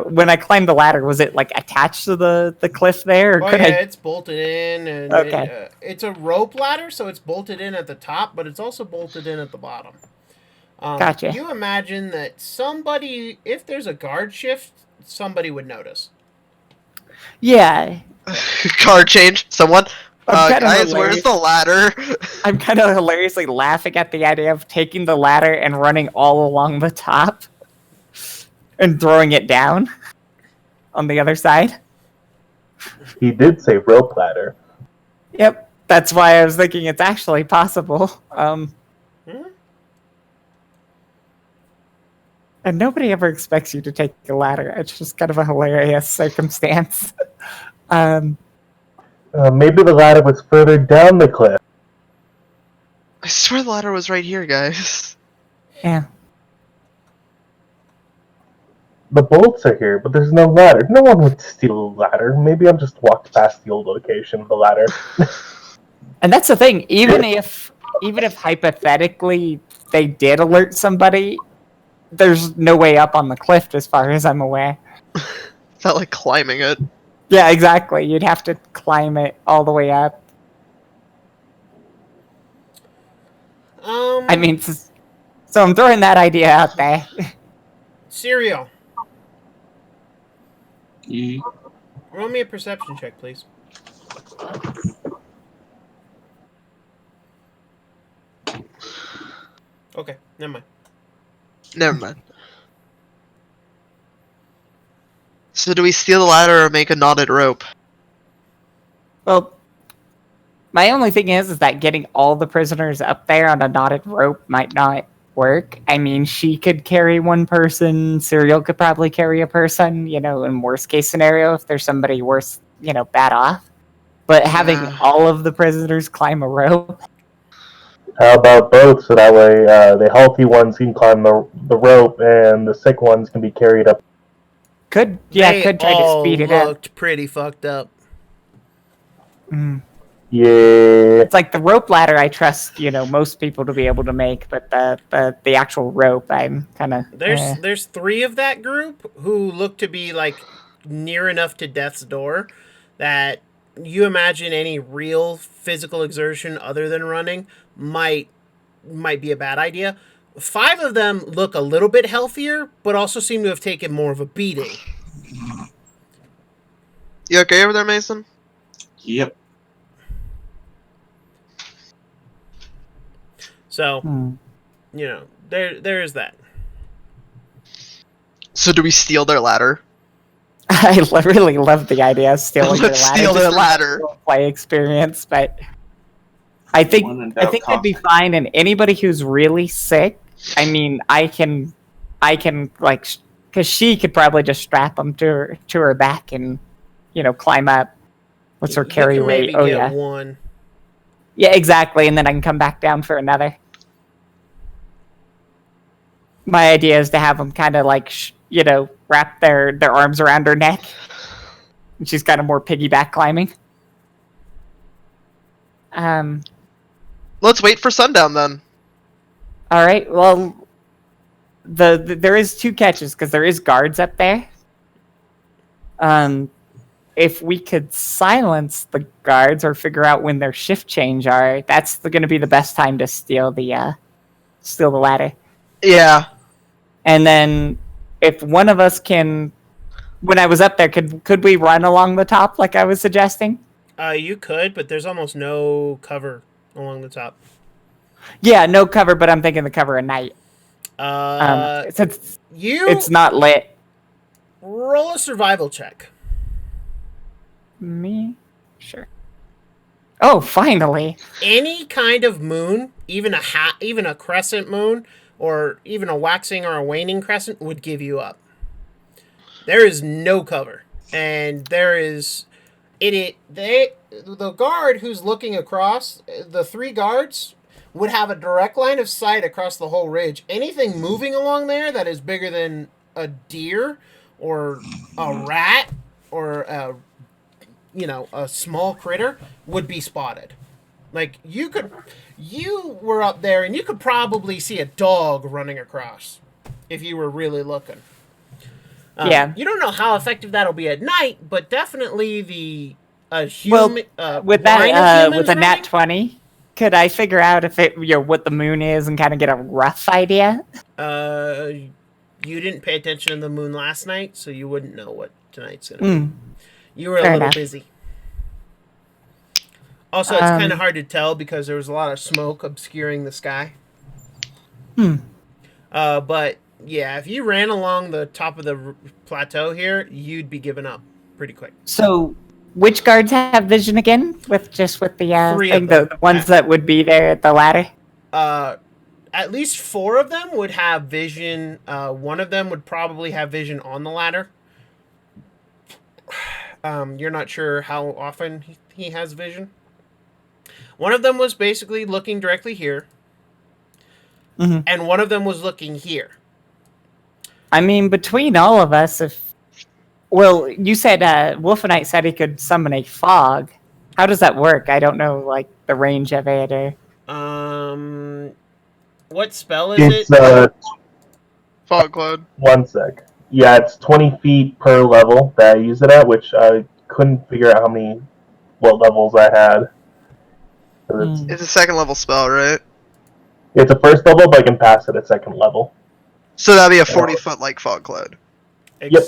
when I climbed the ladder, was it like attached to the cliff there? Or Oh could yeah, I... it's bolted in, and Okay. it's a rope ladder, so it's bolted in at the top, but it's also bolted in at the bottom. Gotcha. You imagine that somebody, if there's a guard shift, somebody would notice. Yeah, Card change. Someone. I'm kinda Guys, where's the ladder? I'm kind of hilariously laughing at the idea of taking the ladder and running all along the top and throwing it down on the other side. He did say rope ladder. Yep, that's why I was thinking it's actually possible. And nobody ever expects you to take a ladder. It's just kind of a hilarious circumstance. Maybe the ladder was further down the cliff. I swear the ladder was right here, guys. Yeah. The bolts are here, but there's no ladder. No one would steal a ladder. Maybe I'm just walked past the old location of the ladder. And that's the thing. Even if hypothetically they did alert somebody, there's no way up on the cliff as far as I'm aware. It's not like climbing it. Yeah, exactly. You'd have to climb it all the way up. I mean, so I'm throwing that idea out there. Serial. Ye- Roll me a perception check, please. Okay, never mind. Never mind. So do we steal the ladder or make a knotted rope? Well, My only thing is that getting all the prisoners up there on a knotted rope might not work. I mean, she could carry one person, Serial could probably carry a person, in worst case scenario, if there's somebody worse, bad off. But having Yeah. all of the prisoners climb a rope, How about both? So that way, the healthy ones can climb the rope, and the sick ones can be carried up. could They try to all speed it up. looked pretty fucked up. Yeah. It's like the rope ladder I trust, most people to be able to make, but the actual rope I'm kind of... There's 3 of that group who look to be like near enough to death's door that you imagine any real physical exertion other than running might be a bad idea. 5 of them look a little bit healthier, but also seem to have taken more of a beating. You okay over there, Mason? Yep. So, there is that. So do we steal their ladder? I really love the idea of stealing their Let's ladder. steal just their for ladder. the play experience, but I think When in I doubt, think that'd be caution. fine. And anybody who's really sick, I mean, I can like, because she could probably just strap them to her back and climb up. What's her You carry can weight? maybe Oh get yeah, one. yeah, exactly. And then I can come back down for another. My idea is to have them kind of like wrap their arms around her neck, and she's kind of more piggyback climbing. Let's wait for sundown then. All right. Well, there is 2 catches because there is guards up there. If we could silence the guards or figure out when their shift change are, that's going to be the best time to steal the ladder. Yeah. And then if one of us can, when I was up there, could we run along the top like I was suggesting? You could, but there's almost no cover along the top. Yeah, no cover, but I'm thinking the cover at night. Since it's not lit. Roll a survival check. Me? Sure. Oh, finally. Any kind of moon, even a crescent moon, or even a waxing or a waning crescent would give you up. There is no cover, and the guard who's looking across, the 3 guards would have a direct line of sight across the whole ridge. Anything moving along there that is bigger than a deer or a rat or a small critter would be spotted. Like you were up there and you could probably see a dog running across if you were really looking. Yeah. You don't know how effective that'll be at night, but definitely with that with a nat 20, could I figure out if it what the moon is and kind of get a rough idea? You didn't pay attention to the moon last night, so you wouldn't know what tonight's gonna be. You were a Fair little enough. busy. Also, it's kind of hard to tell because there was a lot of smoke obscuring the sky. But yeah, if you ran along the top of the plateau here, you'd be giving up pretty quick. So, which guards have vision again? With the 3 of thing, them. the ones that would be there at the ladder? At least 4 of them would have vision. 1 of them would probably have vision on the ladder. You're not sure how often he has vision. 1 of them was basically looking directly here. Mm-hmm. And 1 of them was looking here. I mean, between all of us, you said Wolfenite said he could summon a fog. How does that work? I don't know, like, the range of it, or... What spell is It's it? Fog cloud. 1 sec. Yeah, it's 20 feet per level that I use it at, which I couldn't figure out what levels I had. It's a 2nd level spell, right? It's a 1st level, but I can pass it at 2nd level. So that'd be a 40-foot like fog cloud. Yep.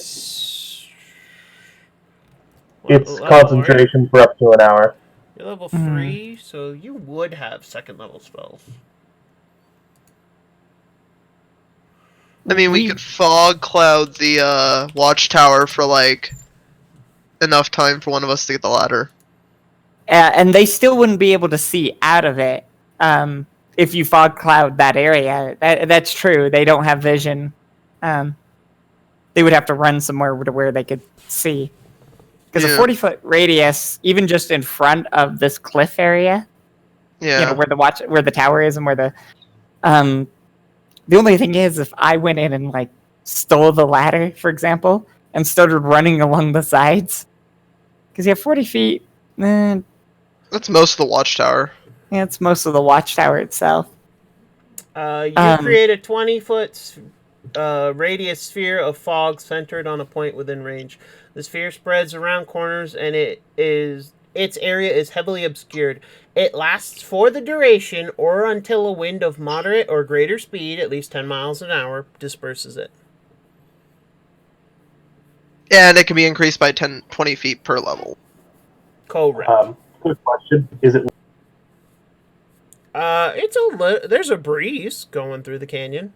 It's concentration for up to an hour. You're level 3, so you would have 2nd level spells. I mean, we could fog cloud the watchtower for like enough time for one of us to get the ladder. and they still wouldn't be able to see out of it if you fog cloud that area. That's true. They don't have vision. They would have to run somewhere to where they could see. Because a 40-foot radius, even just in front of this cliff area, where the tower is and where the only thing is, if I went in and like stole the ladder, for example, and started running along the sides, because you have 40 feet. That's most of the watchtower. Yeah, it's most of the watchtower itself. You create a 20-foot radius sphere of fog centered on a point within range. The sphere spreads around corners, and its area is heavily obscured. It lasts for the duration or until a wind of moderate or greater speed, at least 10 miles an hour, disperses it. And it can be increased by 20 feet per level. Correct. Quick question: is it? There's a breeze going through the canyon.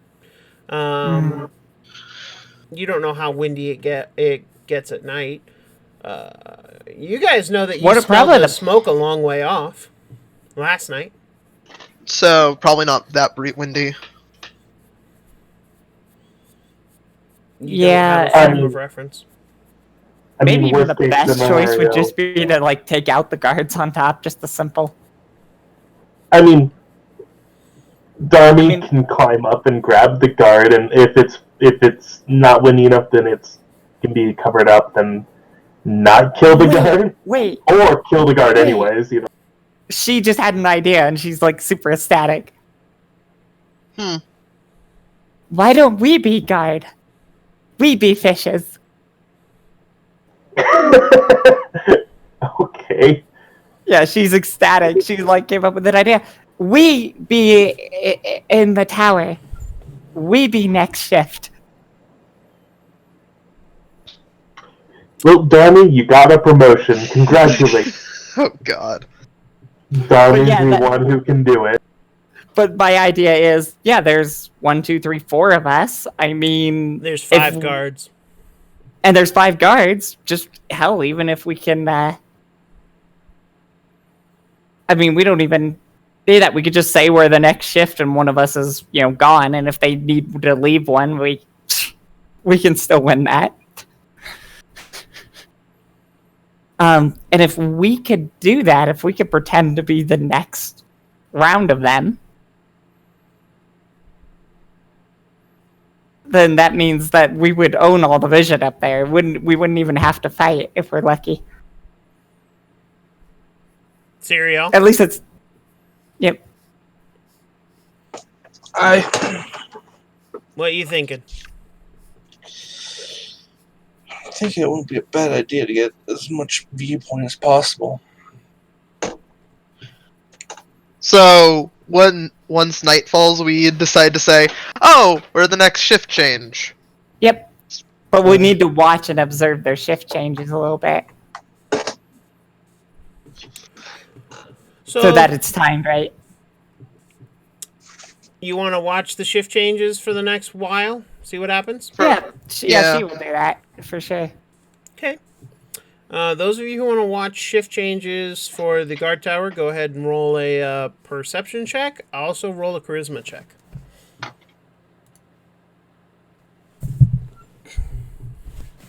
You don't know how windy it gets at night. You guys know that you smelled the smoke a long way off last night. So probably not that windy. You don't have a frame of reference. Maybe even the best choice would just be to like take out the guards on top, just the simple. I mean, Darmy can climb up and grab the guard, and if it's not windy enough, then it can be covered up, and not kill the guard. Or kill the guard anyways. You know. She just had an idea, and she's like super ecstatic. Why don't we be guard? We be fishes. Okay. Yeah, she's ecstatic. She like came up with an idea. We be in the tower. We be next shift. Well, Darmy, you got a promotion. Congratulations. Oh God. Darmy's the one who can do it. But my idea is, there's 1, 2, 3, 4 of us. I mean, there's 5 guards. And there's 5 guards. Just hell, even if we can. I mean, we don't even do that. We could just say we're the next shift, and one of us is, gone. And if they need to leave one, we can still win that. And if we could do that, if we could pretend to be the next round of them, then that means that we would own all the vision up there. We wouldn't even have to fight if we're lucky. Cereal? At least it's... Yep. What are you thinking? I think it would be a bad idea to get as much viewpoint as possible. So, once night falls, we decide to say, "Oh, we're the next shift change." Yep. But we need to watch and observe their shift changes a little bit. So that it's timed right. You want to watch the shift changes for the next while? See what happens? Yeah, she will do that, for sure. Okay. Those of you who want to watch shift changes for the guard tower, go ahead and roll a perception check. Also roll a charisma check.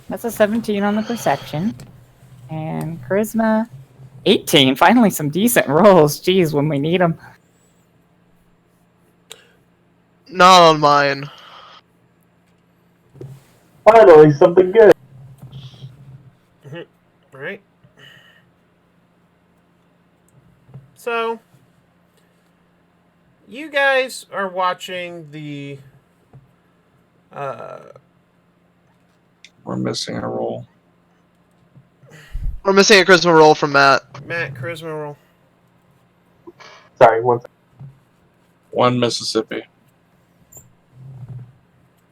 That's a 17 on the perception. And charisma, 18. Finally, some decent rolls. Jeez, when we need them. Not on mine. Finally, something good. Right. So, you guys are watching the... We're missing a roll. We're missing a charisma roll from Matt. Matt, charisma roll. Sorry, 1 second. 1 Mississippi.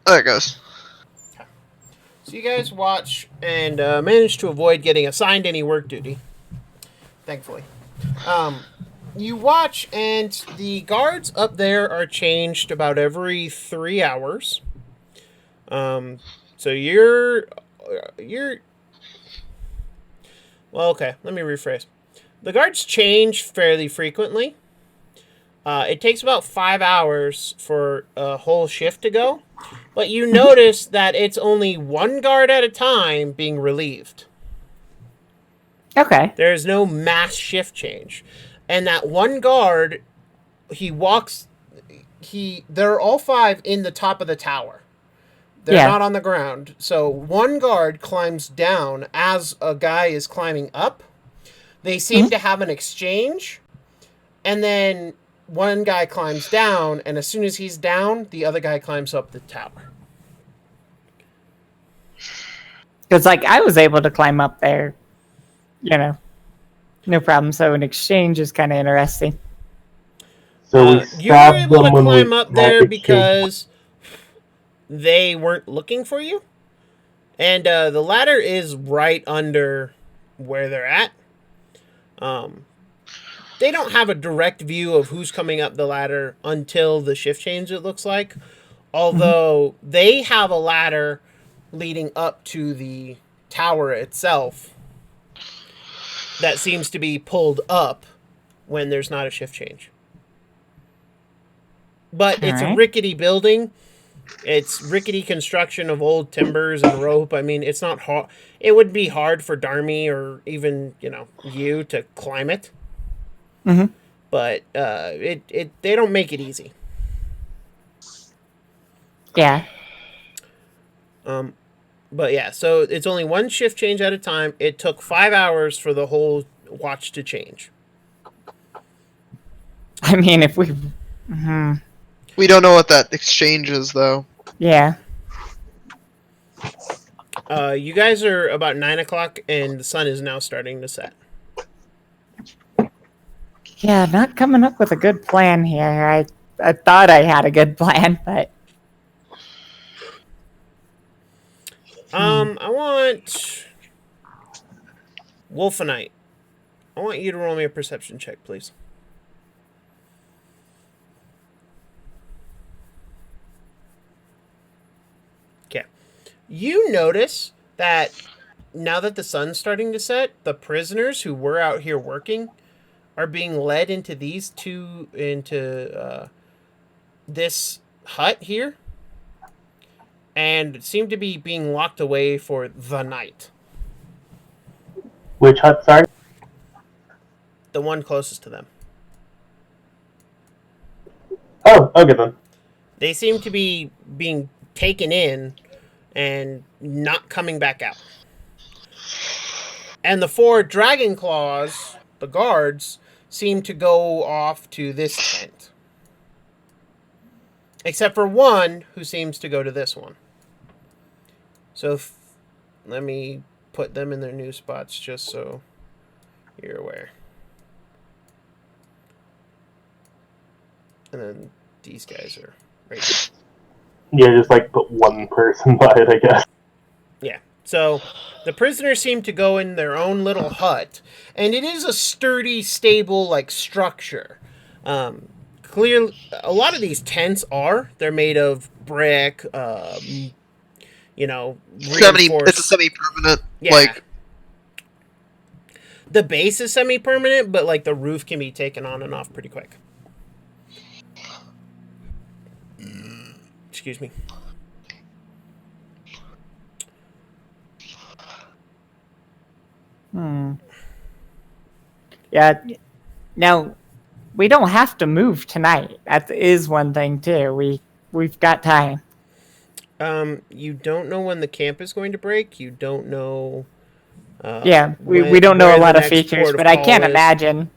There it goes. So you guys watch and manage to avoid getting assigned any work duty. Thankfully. You watch and the guards up there are changed about every 3 hours. So you're... Well, okay, let me rephrase. The guards change fairly frequently. It takes about 5 hours for a whole shift to go, but you notice that it's only one guard at a time being relieved. Okay. There is no mass shift change. And that one guard, they're all 5 in the top of the tower. They're not on the ground. So one guard climbs down as a guy is climbing up. They seem to have an exchange. And then one guy climbs down, and as soon as he's down, the other guy climbs up the tower. Because, like, I was able to climb up there, no problem. So an exchange is kind of interesting. So we you were stopped able to them when climb we up had there exchange. because they weren't looking for you. And the ladder is right under where they're at. They don't have a direct view of who's coming up the ladder until the shift change, it looks like. Although they have a ladder leading up to the tower itself that seems to be pulled up when there's not a shift change. But it's a rickety building. It's rickety construction of old timbers and rope. I mean, it's not hard. It would be hard for Darmy or even, you to climb it. Mm-hmm. But they don't make it easy. Yeah. But yeah, so it's only one shift change at a time. It took 5 hours for the whole watch to change. I mean, if we... We don't know what that exchange is, though. Yeah. You guys are about 9 o'clock, and the sun is now starting to set. Yeah, not coming up with a good plan here. I thought I had a good plan, but... I want... Wolfenite. I want you to roll me a perception check, please. Okay. You notice that now that the sun's starting to set, the prisoners who were out here working are being led into this hut here, and seem to be being locked away for the night. Which hut, sorry? The one closest to them. Oh, okay then. They seem to be being taken in and not coming back out. And the 4 dragon claws, the guards, seem to go off to this tent. Except for one who seems to go to this one. So let me put them in their new spots just so you're aware. And then these guys are right here. Yeah, just like put one person by it, I guess. Yeah. So the prisoners seem to go in their own little hut, and it is a sturdy, stable, structure. Clearly, a lot of these tents they're made of brick, It's reinforced. a semi-permanent, Yeah. The base is semi-permanent, but the roof can be taken on and off pretty quick. Excuse me. Yeah. Now, we don't have to move tonight. That is one thing, too. We've got time. You don't know when the camp is going to break. You don't know... we don't know a lot of features, but I can't imagine.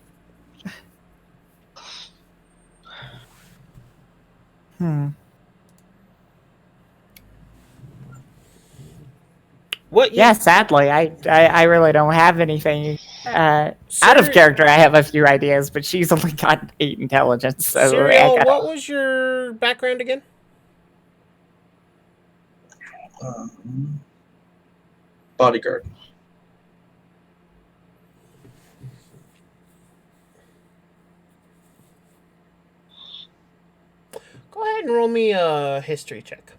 Sadly, I really don't have anything. Out of character, I have a few ideas, but she's only got 8 intelligence. So Serial, what was your background again? Bodyguard. Go ahead and roll me a history check.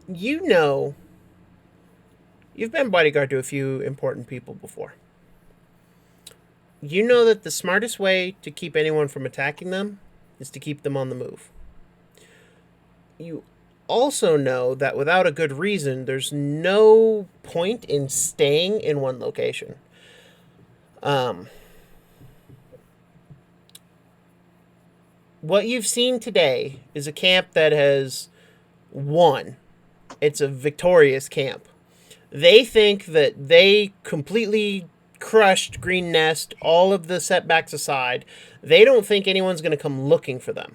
You know You've been bodyguard to a few important people before. You know that the smartest way to keep anyone from attacking them is to keep them on the move. You also know that without a good reason, there's no point in staying in one location. What you've seen today is a camp that has won. It's a victorious camp. They think that they completely crushed Green Nest, all of the setbacks aside. They don't think anyone's going to come looking for them.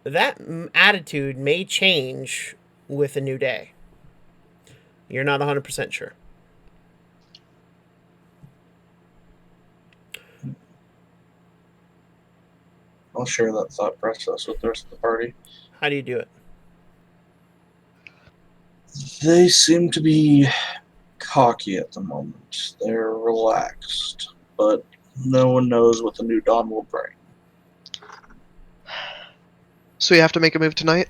That attitude may change with a new day. You're not 100% sure. I'll share that thought process with the rest of the party. How do you do it? They seem to be cocky at the moment. They're relaxed, but no one knows what the new dawn will bring. So we have to make a move tonight?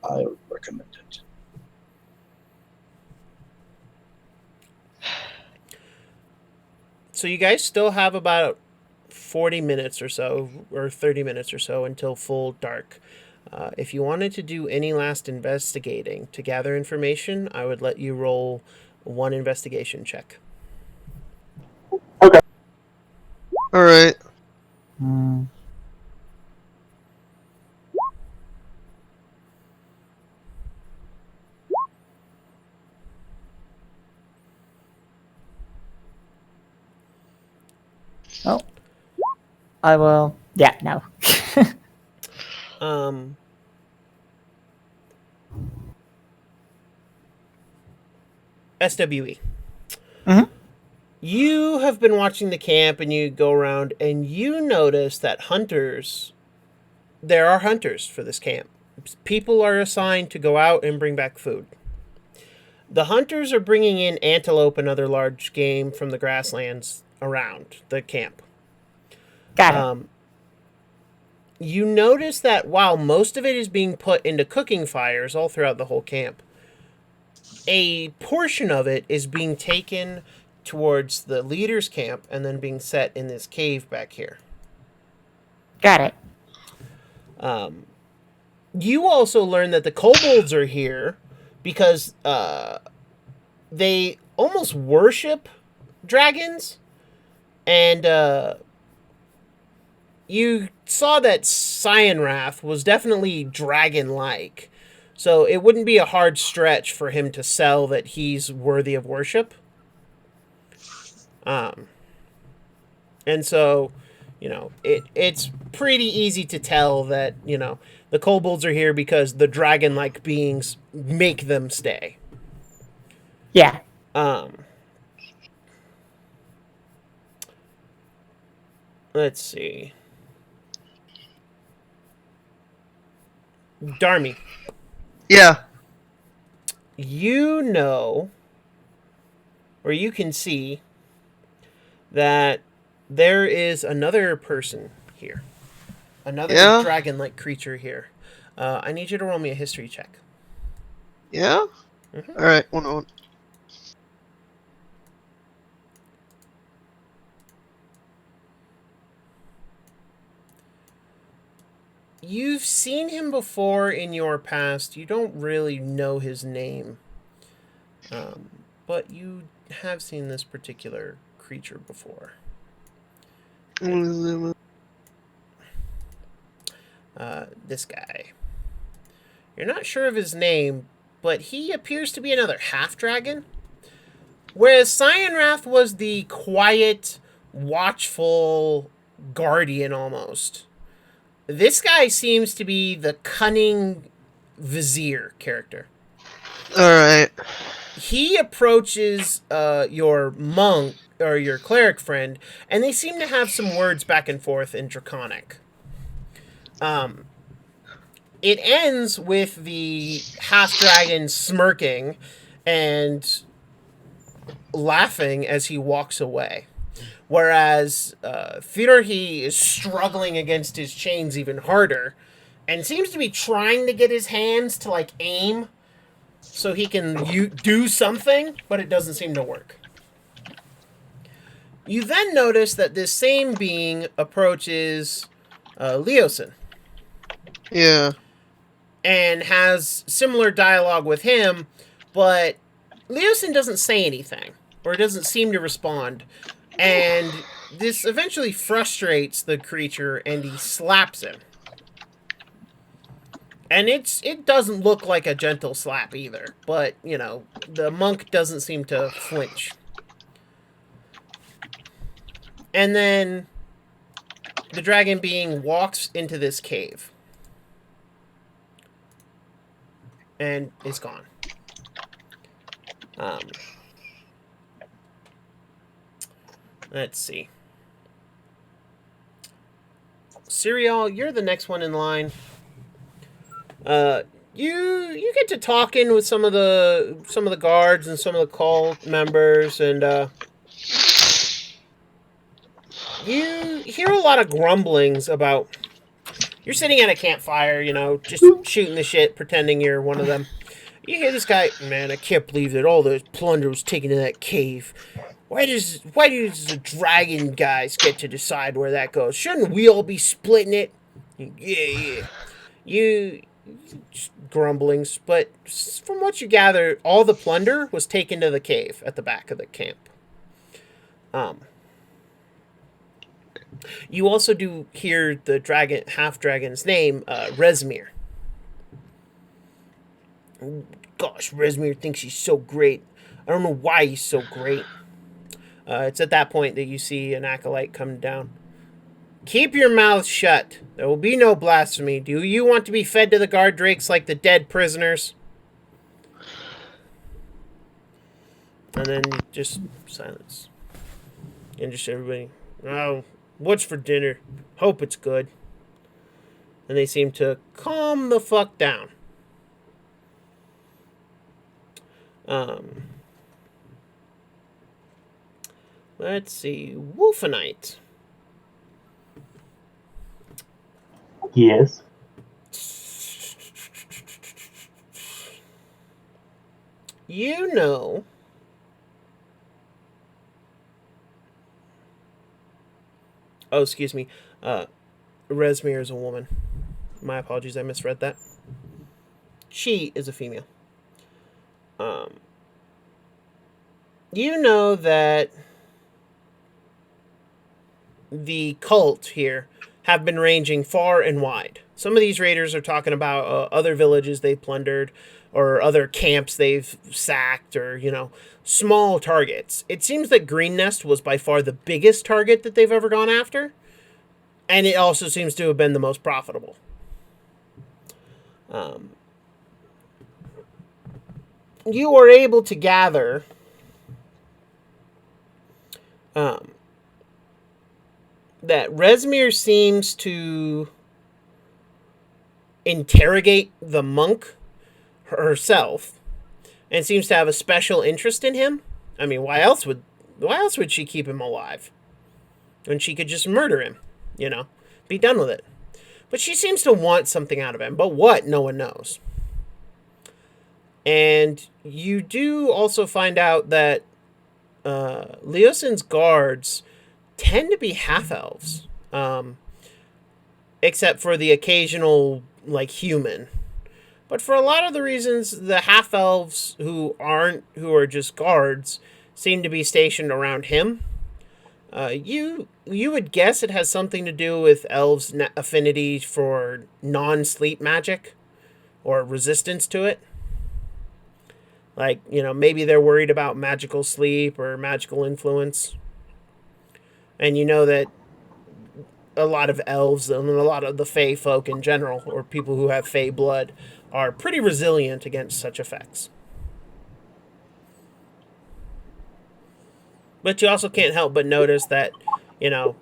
I would recommend it. So you guys still have about 40 minutes or so, or 30 minutes or so, until full dark. If you wanted to do any last investigating to gather information, I would let you roll one investigation check. Okay. Alright. Oh. I will. Yeah, no. SWE. Mhm. You have been watching the camp and you go around and you notice that there are hunters for this camp. People are assigned to go out and bring back food. The hunters are bringing in antelope and other large game from the grasslands around the camp. Got it. You notice that while most of it is being put into cooking fires all throughout the whole camp, a portion of it is being taken towards the leader's camp and then being set in this cave back here. Got it. You also learn that the kobolds are here because they almost worship dragons, and you saw that Cyanrath was definitely dragon-like. So it wouldn't be a hard stretch for him to sell that he's worthy of worship. And so, it's pretty easy to tell that, the kobolds are here because the dragon-like beings make them stay. Yeah. Let's see. Darmy. Yeah. You know, or you can see that there is another person here. Another dragon-like creature here. I need you to roll me a history check. Yeah? Mm-hmm. Alright, 1 moment. You've seen him before in your past. You don't really know his name. But you have seen this particular creature before. This guy. You're not sure of his name, but he appears to be another half-dragon. Whereas Cyanrath was the quiet, watchful guardian almost. This guy seems to be the cunning vizier character. Alright. He approaches your monk or your cleric friend, and they seem to have some words back and forth in Draconic. It ends with the half-dragon smirking and laughing as he walks away. Whereas Firhi is struggling against his chains even harder and seems to be trying to get his hands to, aim, so he can do something, but it doesn't seem to work. You then notice that this same being approaches Leosin. Yeah. And has similar dialogue with him, but Leosin doesn't say anything, or doesn't seem to respond. And this eventually frustrates the creature, and he slaps him. And it doesn't look like a gentle slap either, but, you know, the monk doesn't seem to flinch. And then the dragon being walks into this cave. And is gone. Let's see. Serial, you're the next one in line. You get to talking with some of the guards and some of the cult members, and you hear a lot of grumblings about. You're sitting at a campfire, you know, just shooting the shit, pretending you're one of them. You hear this guy, man, I can't believe that all the plunder was taken to that cave. Why does the dragon guys get to decide where that goes? Shouldn't we all be splitting it? Yeah. You grumblings, but from what you gather, all the plunder was taken to the cave at the back of the camp. You also do hear the half dragon's name, Rezmir. Gosh, Rezmir thinks he's so great. I don't know why he's so great. It's at that point that you see an acolyte come down. Keep your mouth shut. There will be no blasphemy. Do you want to be fed to the guard drakes like the dead prisoners? And then just silence. And just everybody, oh, what's for dinner? Hope it's good. And they seem to calm the fuck down. Let's see. Wolfenite. Yes. You know. Oh, excuse me. Rezmir is a woman. My apologies, I misread that. She is a female. You know that the cult here have been ranging far and wide. Some of these raiders are talking about other villages they've plundered or other camps they've sacked or, you know, small targets. It seems that Green Nest was by far the biggest target that they've ever gone after, and it also seems to have been the most profitable. You are able to gather that Rezmir seems to interrogate the monk herself and seems to have a special interest in him. I mean, why else would she keep him alive? When she could just murder him, you know, be done with it. But she seems to want something out of him, but what, no one knows. And you do also find out that Leosin's guards tend to be half-elves, except for the occasional, like, human. But for a lot of the reasons, the half-elves who are just guards seem to be stationed around him. You would guess it has something to do with elves' affinity for non-sleep magic or resistance to it. Like, you know, maybe they're worried about magical sleep or magical influence. And you know that a lot of elves and a lot of the Fey folk in general, or people who have Fey blood, are pretty resilient against such effects. But you also can't help but notice that, you know,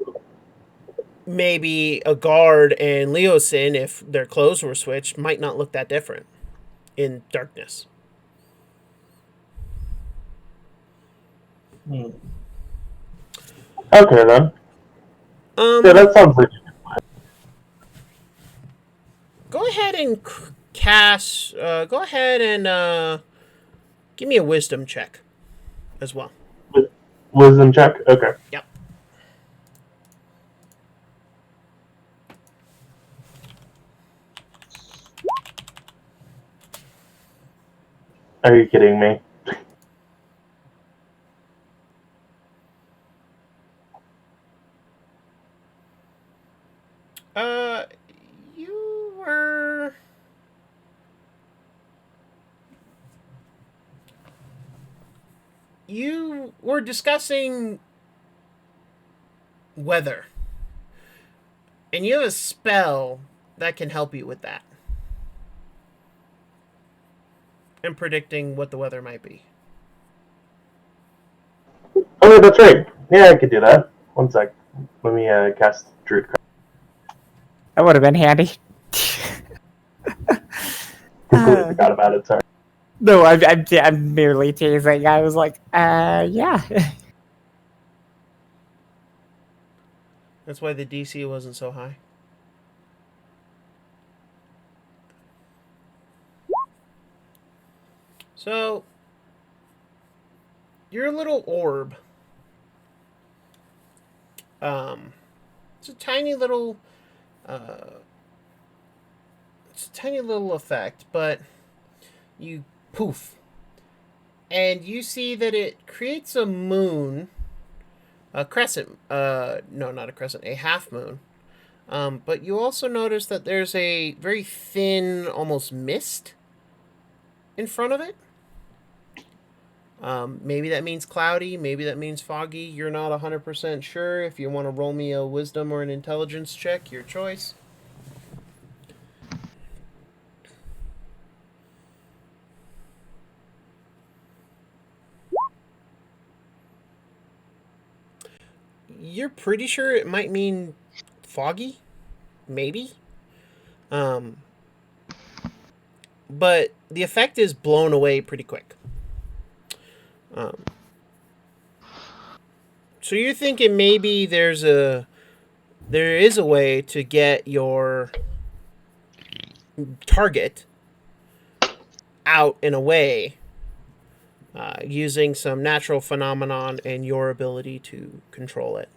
maybe a guard and Leosin, if their clothes were switched, might not look that different in darkness. Okay then. Yeah, that sounds like. Go ahead and cast. Go ahead and Give me a wisdom check as well. Wisdom check? Okay. Yep. Are you kidding me? You were... You were discussing weather. And you have a spell that can help you with that. And predicting what the weather might be. Oh, that's right. Yeah, I could do that. One sec. Let me cast Druid card. That would have been handy. Completely forgot about it, sorry. No, I'm merely teasing. I was like, yeah. That's why the DC wasn't so high. So, your little orb. It's a tiny little. It's a tiny little effect, but you poof, and you see that it creates a moon, a crescent. No, not a crescent, a half moon. But you also notice that there's a very thin, almost mist in front of it. Maybe that means cloudy, maybe that means foggy. You're not 100% sure. If you want to roll me a wisdom or an intelligence check, your choice. You're pretty sure it might mean foggy? Maybe? But the effect is blown away pretty quick. So you're thinking maybe there is a way to get your target out and away using some natural phenomenon and your ability to control it.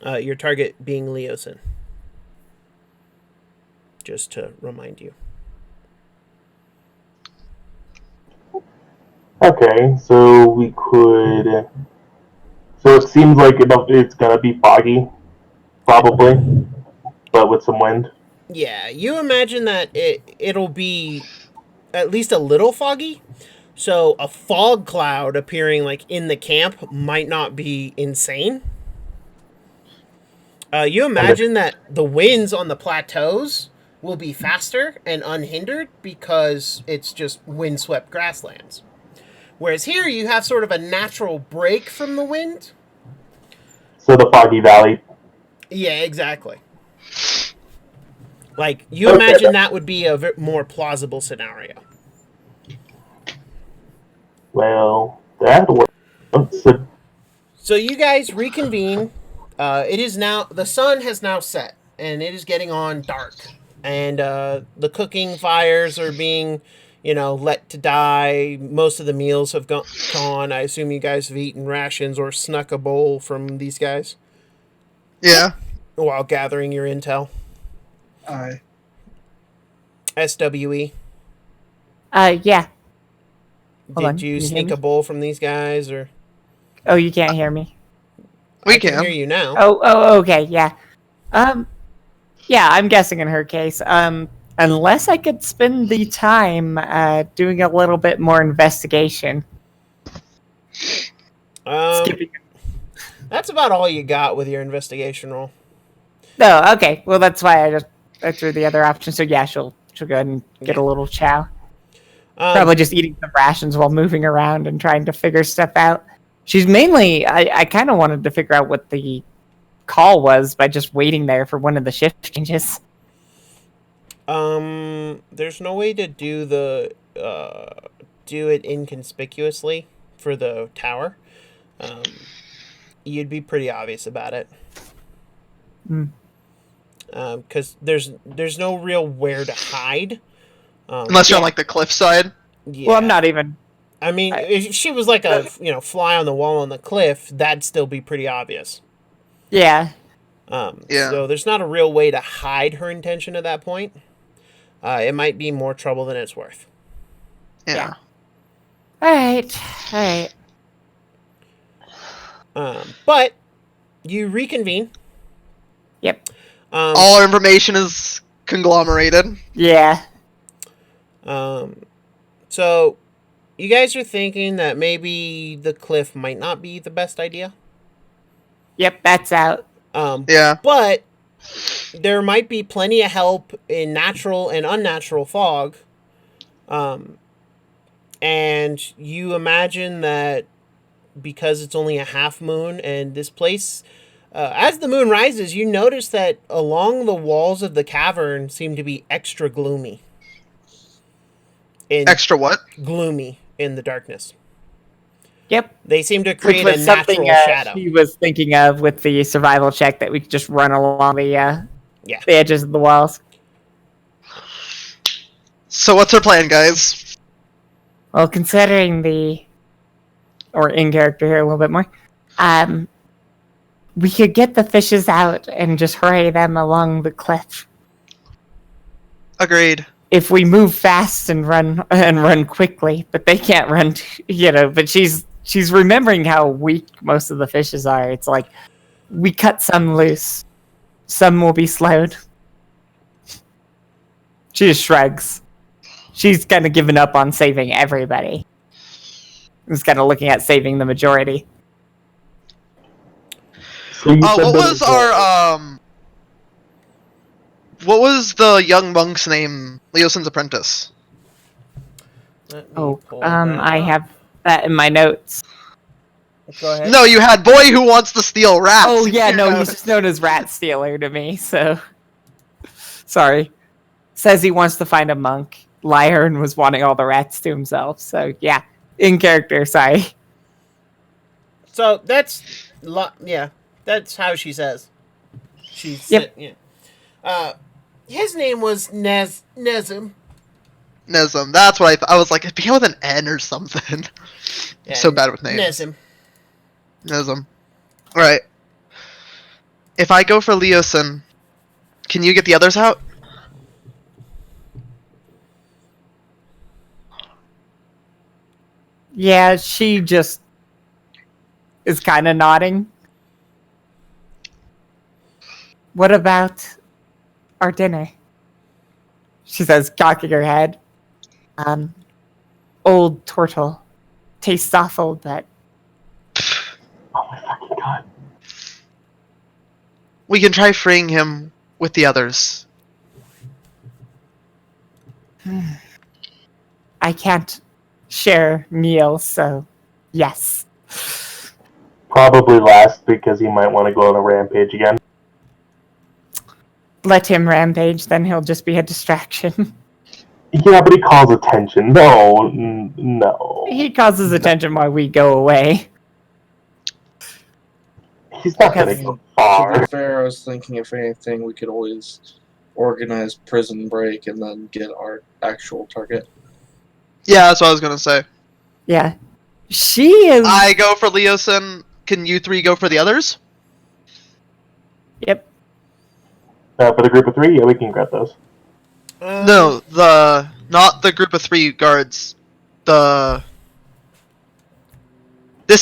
Your target being Leosin. Just to remind you. Okay, so we could... So it seems like it's gonna be foggy, probably, but with some wind. Yeah, you imagine that it'll be at least a little foggy. So a fog cloud appearing like in the camp might not be insane. You imagine that the winds on the plateaus will be faster and unhindered because it's just windswept grasslands. Whereas here you have sort of a natural break from the wind. So the foggy valley. Yeah, exactly. Like, you imagine that would be a more plausible scenario. Well, that works. So you guys reconvene. It is now, the sun has now set, and it is getting on dark. And the cooking fires are being, let to die. Most of the meals have gone. I assume you guys have eaten rations or snuck a bowl from these guys. Yeah. While gathering your intel. Aye. SWE. Yeah. Did you sneak a bowl from these guys, or? Oh, you can't hear me? We I can hear you now. Oh, okay, yeah. Yeah, I'm guessing in her case. Unless I could spend the time doing a little bit more investigation. Skipping. That's about all you got with your investigation roll. No, okay. Well, that's why I threw the other option. So yeah, she'll go ahead and get a little chow. Probably just eating some rations while moving around and trying to figure stuff out. She's mainly, I kind of wanted to figure out what the call was by just waiting there for one of the shift changes. There's no way to do do it inconspicuously for the tower. You'd be pretty obvious about it. Because there's no real where to hide Unless you're on like the cliffside. Yeah. Well, I'm not even. I mean, if she was like a fly on the wall on the cliff, that'd still be pretty obvious. Yeah. So there's not a real way to hide her intention at that point. It might be more trouble than it's worth. Yeah. All right. But you reconvene. Yep. All our information is conglomerated. Yeah. So you guys are thinking that maybe the cliff might not be the best idea. Yep, that's out. Yeah. But there might be plenty of help in natural and unnatural fog. And you imagine that because it's only a half moon and this place, as the moon rises, you notice that along the walls of the cavern seem to be extra gloomy. Extra what? Gloomy in the darkness. Yep. They seem to Which create was a something natural shadow. he was thinking of with the survival check that we could just run along the edges of the walls. So what's our plan, guys? Well, considering in character here a little bit more, we could get the fishes out and just hurry them along the cliff. Agreed. If we move fast and run quickly, but they can't run, but she's remembering how weak most of the fishes are. It's like, we cut some loose. Some will be slowed. She just shrugs. She's kind of given up on saving everybody. She's kind of looking at saving the majority. So what was the young monk's name? Leosin's apprentice. I have that in my notes. Go ahead. No, you had boy who wants to steal rats. Oh yeah, no, he's just known as Rat Stealer to me. So sorry. Says he wants to find a monk. Lyron was wanting all the rats to himself. So yeah, in character. Sorry. So that's how she says. Yep. His name was Nezim. Nezim. That's what I thought. I was like, it began with an N or something. Yeah, So bad with names. Nezim. Alright. If I go for Leosin, can you get the others out? Yeah, she just is kind of nodding. What about our dinner? She says, cocking her head. Old turtle. Tastes awful, but... Oh my fucking god. We can try freeing him with the others. I can't share meals, so yes. Probably last because he might want to go on a rampage again. Let him rampage, then he'll just be a distraction. Yeah, but he calls attention. No. He causes attention while we go away. He's not going to go To far. be fair, I was thinking if anything, we could always organize prison break and then get our actual target. Yeah, that's what I was gonna say. Yeah. She is... I go for Leosin. Can you three go for the others? Yep. For the group of three, yeah, we can grab those. No, not the group of 3 guards. This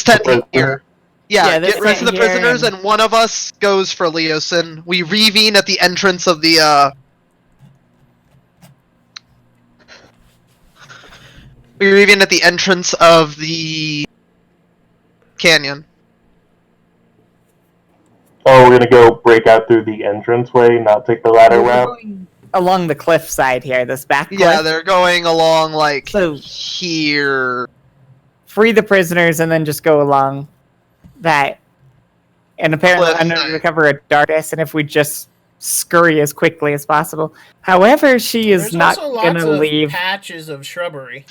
tent here. Yeah, this get rest of the tent here prisoners, and one of us goes for Leosin. We reconvene at the entrance of the, We reconvene at the entrance of the canyon. Oh, we're going to go break out through the entranceway, not take the ladder route? Along the cliff side here, this back cliff. Yeah, they're going along, like, So- here. Free the prisoners and then just go along that. And apparently Cliff under side. the cover of darkness, and if we just scurry as quickly as possible. However, she is There's not also going lots to of leave. patches of shrubbery.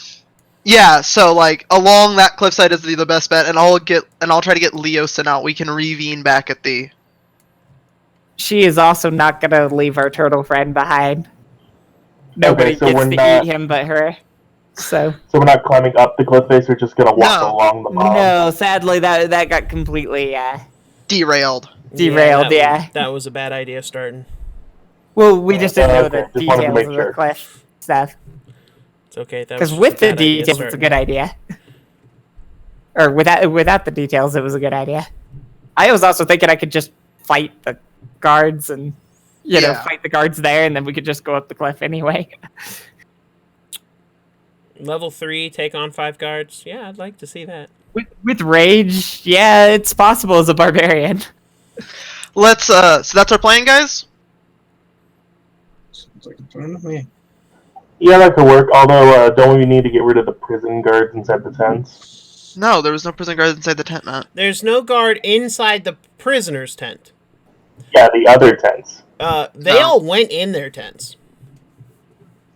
Yeah, so like along that cliffside is the best bet, and I'll try to get Leosin out. We can reconvene back at the. She is also not going to leave our turtle friend behind. nobody so gets we're to not- eat him but her. So So we're not climbing up the cliff face. We're just gonna walk No. along the bottom. no, sadly that got completely Derailed. derailed. That was a bad idea starting. Well, we just didn't know okay. the Just wanted to details make of sure. the cliff stuff. It's okay. That Because was with just a the bad idea details, it's a starting. good idea. Or without the details, it was a good idea. I was also thinking I could just fight the guards and Yeah. fight the guards there, and then we could just go up the cliff anyway. Level 3, take on 5 guards. Yeah, I'd like to see that. With rage, yeah, it's possible as a barbarian. Let's so that's our plan, guys? Sounds like a plan to me. Yeah, that could work. Although, don't we need to get rid of the prison guards inside the tents? No, there was no prison guards inside the tent, Matt. There's no guard inside the prisoner's tent. Yeah, the other tents. They No. all went in their tents.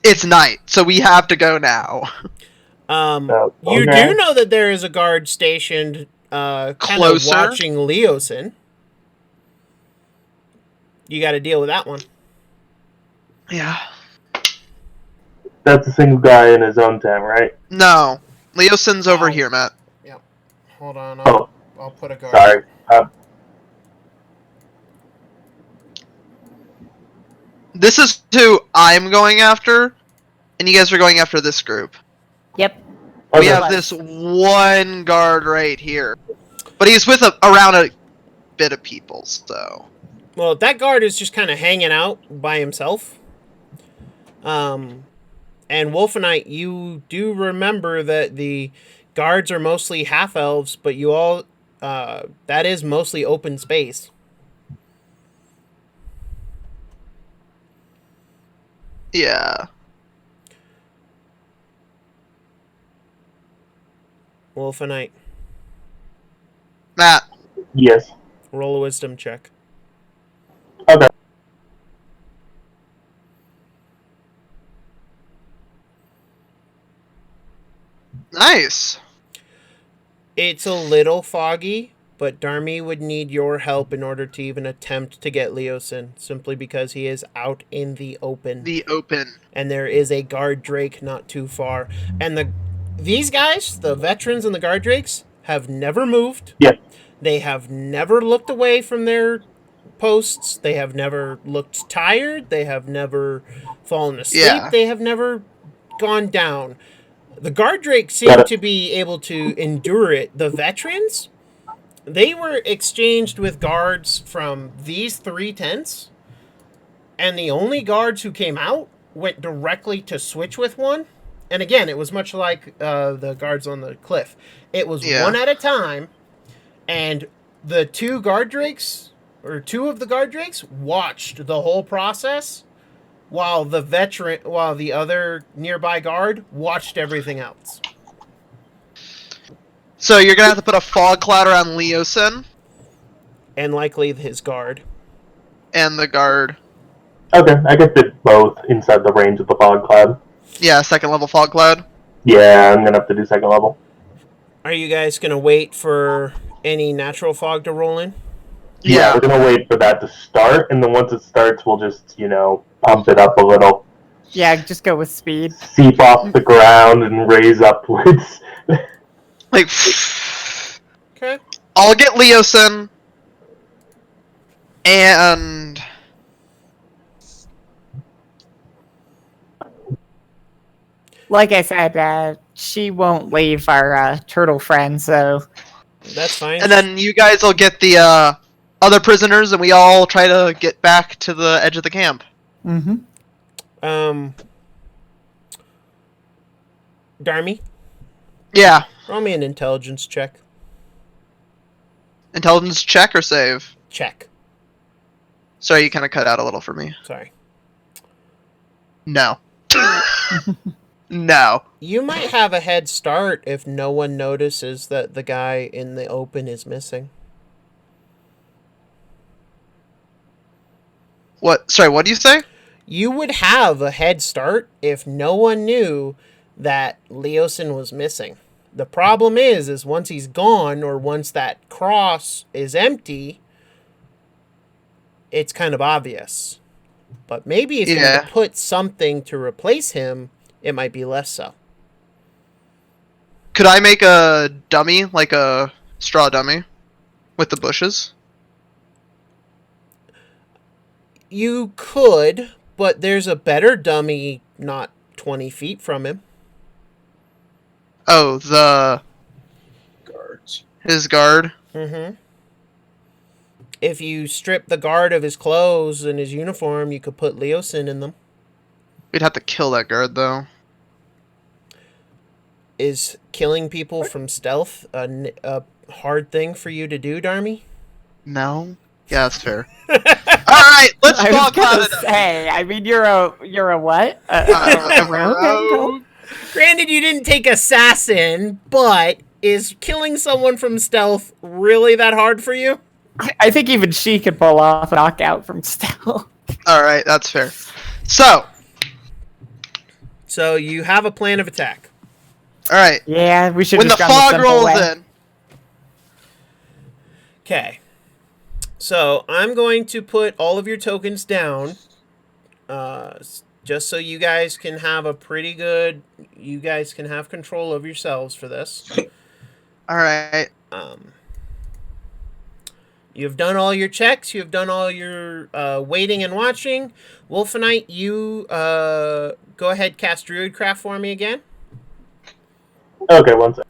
It's night, so we have to go now. You Okay. do know that there is a guard stationed kind of Closer? watching Leosin. You got to deal with that one. Yeah. That's a single guy in his own tent, right? No. Leosin's over Ow. here, Matt. Hold on, Oh, I'll put a guard. sorry. This is who I'm going after, and you guys are going after this group. Yep. We Okay. have this one guard right here. But he's with around a bit of people, so... Well, that guard is just kind of hanging out by himself. And Wolfenite, you do remember that the guards are mostly half-elves, but you all... that is mostly open space. Yeah. Wolfenite, Matt. Yes. roll a wisdom check. Okay. Nice. It's a little foggy, but Darmy would need your help in order to even attempt to get Leosin, simply because he is out in the open. The open. And there is a guard drake not too far. And these guys, the veterans and the guard drakes, have never moved. Yeah. They have never looked away from their posts. They have never looked tired. They have never fallen asleep. Yeah. They have never gone down. The guard drakes Got seem it. to be able to endure it. The veterans, they were exchanged with guards from these 3 tents, and the only guards who came out went directly to switch with one. And again, it was much like the guards on the cliff. It was one at a time, and the 2 guard drakes, or 2 of the guard drakes, watched the whole process, while the other nearby guard watched everything else. So you're gonna have to put a fog cloud around Leosin And likely his guard. and the guard. Okay, I can fit both inside the range of the fog cloud. Yeah, second level fog cloud. Yeah, I'm gonna have to do second level. Are you guys going to wait for any natural fog to roll in? Yeah. We're gonna wait for that to start, and then once it starts, we'll just, pump it up a little. Yeah, just go with speed. Seep off the ground and raise upwards. Like, Okay. I'll get Leosin, and Like I said, she won't leave our turtle friend, so That's fine. then you guys will get the other prisoners, and we all try to get back to the edge of the camp. Darmy, Yeah. roll me an intelligence check. Intelligence check or save? Check. Sorry, you kind of cut out a little for me. Sorry. No. No. You might have a head start if no one notices that the guy in the open is missing. What? Sorry, what do you say? You would have a head start if no one knew that Leosin was missing. The problem is once he's gone, or once that cross is empty, it's kind of obvious. But maybe if you were Yeah. to put something to replace him, it might be less so. Could I make a dummy, like a straw dummy, with the bushes? You could, but there's a better dummy not 20 feet from him. Oh, Guards. his guard. Mm-hmm. If you strip the guard of his clothes and his uniform, you could put Leosin in them. We'd have to kill that guard though. Is killing people from stealth a hard thing for you to do, Darmy? No. Yeah, that's fair. All right, let's I was talk gonna about it. say. I mean, you're a what? A rogue? Granted, you didn't take assassin, but is killing someone from stealth really that hard for you? I think even she could pull off a knockout from stealth. All right, that's fair. So you have a plan of attack. All right. Yeah, we should. When the have gone fog simple rolls way. in, Okay. So I'm going to put all of your tokens down, just so you guys can have a pretty good. You guys can have control of yourselves for this. all right. You've done all your checks. You've done all your waiting and watching. Wolfenite, you go ahead, cast Druidcraft for me again. Okay, one second.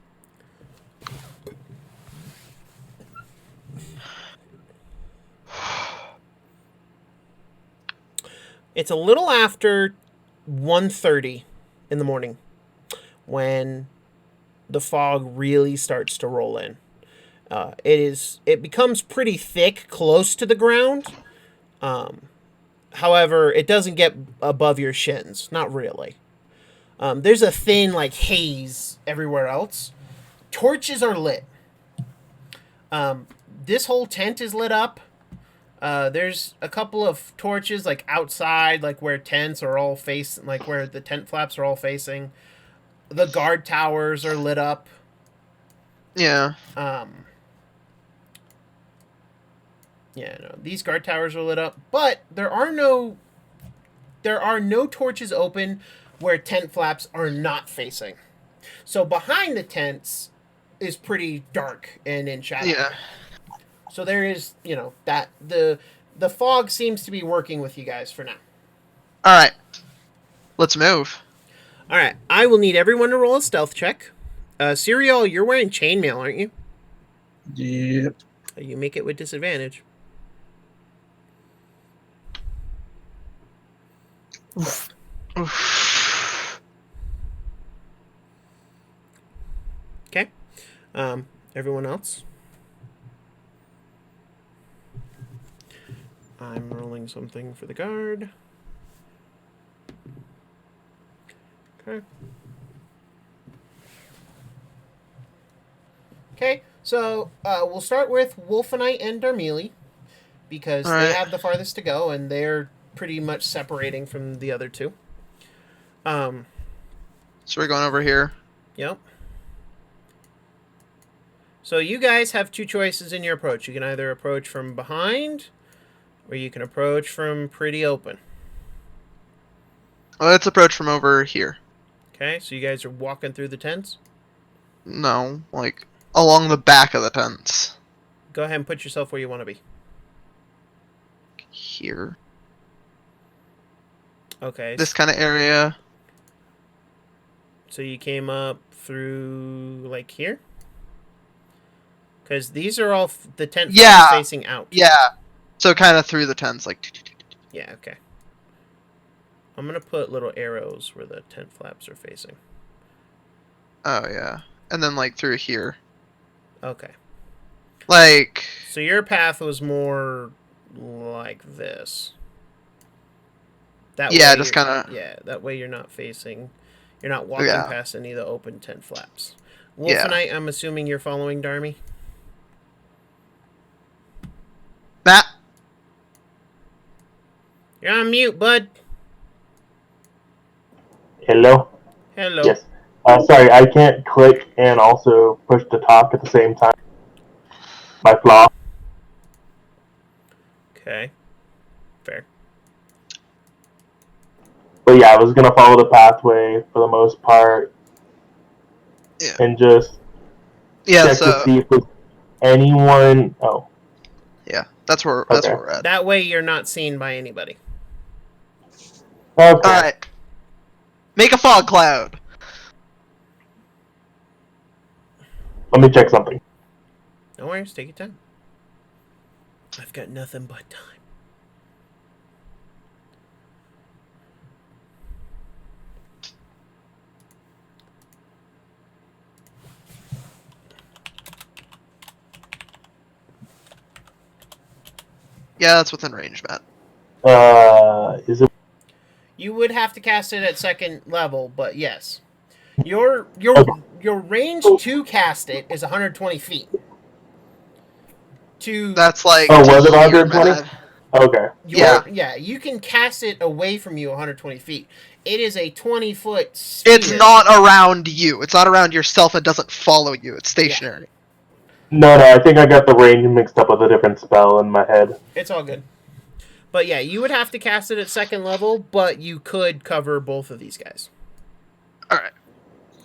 It's a little after 1:30 in the morning when the fog really starts to roll in. It becomes pretty thick close to the ground. However, it doesn't get above your shins. Not really. There's a thin, like, haze everywhere else. Torches are lit. This whole tent is lit up. There's a couple of torches, like, outside, like, where tents are all facing, like, where the tent flaps are all facing. The guard towers are lit up. Yeah. Yeah, no, these guard towers are lit up, but there are no torches open where tent flaps are not facing. So behind the tents is pretty dark and in shadow. Yeah. So there is, that the fog seems to be working with you guys for now. All right. Let's move. All right, I will need everyone to roll a stealth check. Serial, you're wearing chainmail, aren't you? Yep. You make it with disadvantage. Okay. Everyone else? I'm rolling something for the guard. Okay. Okay, so we'll start with Wolfenite and Darmili because All right. they have the farthest to go and they're pretty much separating from the other two. So we're going over here. Yep. So you guys have two choices in your approach. You can either approach from behind or you can approach from pretty open. Let's approach from over here. Okay, so you guys are walking through the tents. No, like along the back of the tents. Go ahead and put yourself where you want to be. Here. Okay. This kind of area. So you came up through, like, here? Because these are all the tent Yeah. facing out. Yeah. So kind of through the tents, like. Yeah, okay. I'm going to put little arrows where the tent flaps are facing. Oh yeah. And then like through here. Okay. Like. So your path was more like this. That Yeah, way just you're- kinda- Yeah, that way you're not facing... You're not walking Yeah. past any of the open tent flaps. Yeah. Wolfenite, I'm assuming you're following Darmy? That. You're on mute, bud. Hello? Hello. Yes. Sorry, I can't click and also push to talk at the same time. My flaw. Okay. Fair. But yeah, I was gonna follow the pathway for the most part, Yeah. and just Yeah, check to so see if there's anyone. Oh, yeah, that's where okay. we're at. That way you're not seen by anybody. Okay. Alright. Make a fog cloud. Let me check something. No worries, take your time. I've got nothing but time. Yeah, that's within range, Matt. Is it? You would have to cast it at second level, but yes. Your range to cast it is 120 feet. That's like Oh, to was it here, 120? Matt. Okay. Yeah, you can cast it away from you 120 feet. It is a 20-foot sphere. It's not around you. It's not around yourself. It doesn't follow you. It's stationary. No, I think I got the range mixed up with a different spell in my head. It's all good. But yeah, you would have to cast it at second level, but you could cover both of these guys. Alright.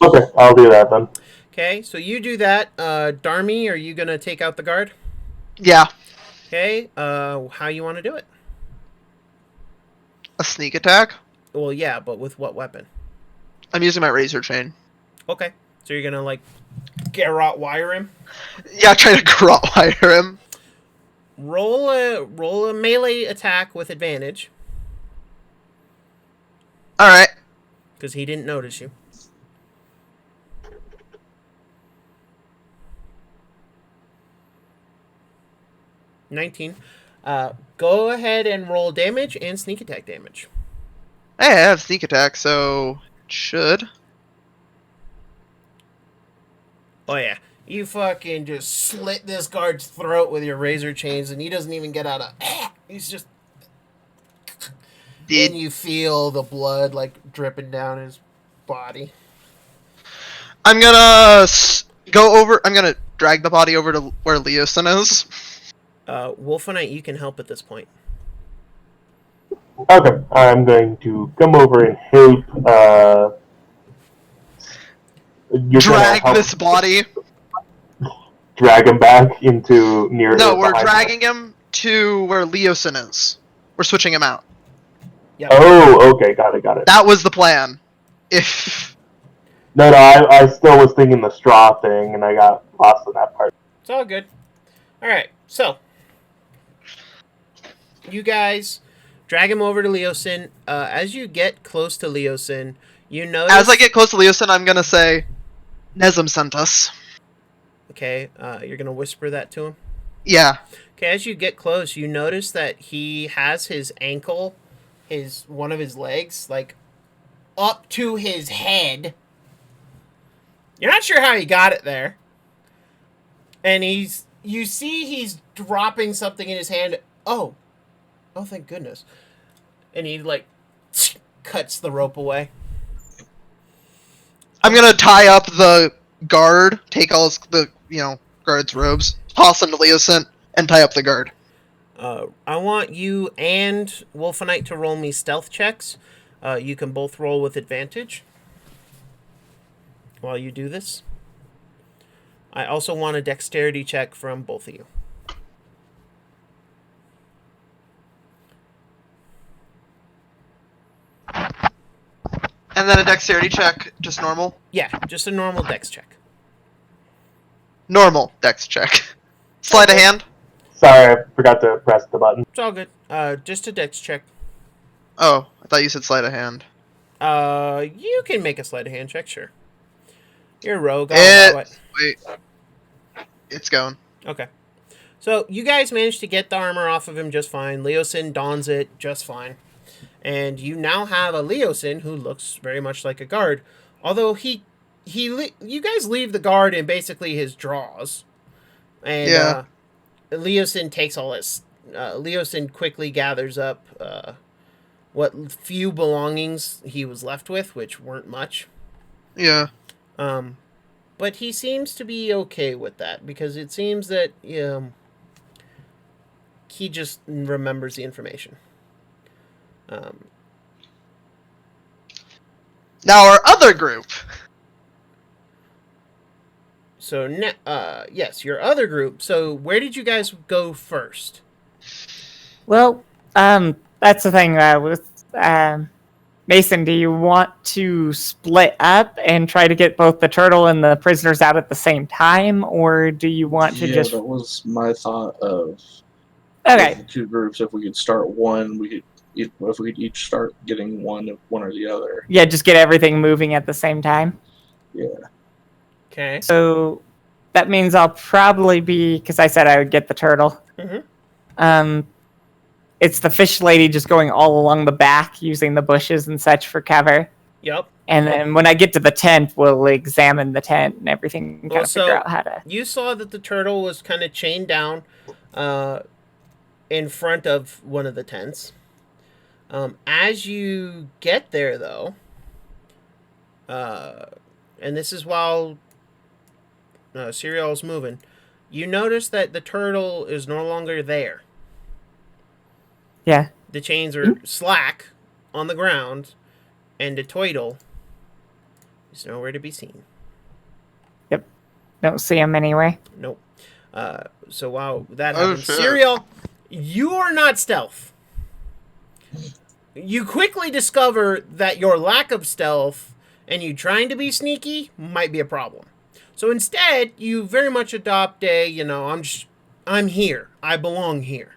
Okay, I'll do that then. Okay, so you do that. Darmy, are you going to take out the guard? Yeah. Okay, how you want to do it? A sneak attack? Well, yeah, but with what weapon? I'm using my razor chain. Okay, so you're going to, like, garrote wire him? Yeah, try to garrote wire him. Roll a melee attack with advantage. Alright. Because he didn't notice you. $19. Go ahead and roll damage and sneak attack damage. Hey, I have sneak attack, so it should. Oh yeah, you fucking just slit this guard's throat with your razor chains, and he doesn't even get out of. He's just. And you feel the blood like dripping down his body. I'm gonna go over. I'm gonna drag the body over to where Leosin is. Wolfenite, you can help at this point. Okay, I'm going to come over and help. Drag this body. Drag him back into near. No, we're dragging him to where Leosin is. We're switching him out. Yep. Oh, okay, got it. That was the plan. If No, I still was thinking the straw thing, and I got lost in that part. It's all good. All right, so you guys drag him over to Leosin. As you get close to Leosin, you notice. As I get close to Leosin, I'm gonna say, Nezem sent us. Okay, you're gonna whisper that to him. Yeah. Okay, as you get close, you notice that he has his ankle, one of his legs, like up to his head. You're not sure how he got it there. And you see he's dropping something in his hand. Oh, thank goodness. And he like cuts the rope away. I'm gonna tie up the guard, take all the guard's robes, toss him to Leosin, and tie up the guard. I want you and Wolfenite to roll me stealth checks. You can both roll with advantage while you do this. I also want a dexterity check from both of you. And then a dexterity check, just normal? Yeah, just a normal dex check. Normal dex check. Sleight of hand? Sorry, I forgot to press the button. It's all good. Just a dex check. Oh, I thought you said sleight of hand. You can make a sleight of hand check, sure. You're a rogue. I'll allow it. Wait. It's going. Okay. So, you guys managed to get the armor off of him just fine. Leosin dons it just fine. And you now have a Leosin who looks very much like a guard. Although you guys leave the guard in basically his drawers. And Yeah. Leosin takes all this. Leosin quickly gathers up what few belongings he was left with, which weren't much. Yeah. But he seems to be okay with that, because it seems that he just remembers the information. Now our other group. So, yes, your other group. So, where did you guys go first? Well, that's the thing with Mason. Do you want to split up and try to get both the turtle and the prisoners out at the same time, or do you want to just? That was my thought of Okay. the two groups. If we could start one, if we could each start getting one or the other. Yeah, just get everything moving at the same time. Yeah. Okay. So that means I'll probably be, because I said I would get the turtle. Mm-hmm. It's the fish lady just going all along the back, using the bushes and such for cover. Yep. And then when I get to the tent, we'll examine the tent and everything and kind of figure out how to... You saw that the turtle was kind of chained down in front of one of the tents. As you get there, though, and this is while Serial's moving, you notice that the turtle is no longer there. Yeah. The chains are slack on the ground, and the turtle is nowhere to be seen. Yep. Don't see him anyway. Nope. So while that Oh, happens, shit. Serial, you are not stealth. You quickly discover that your lack of stealth and you trying to be sneaky might be a problem. So instead, you very much adopt I'm here. I belong here.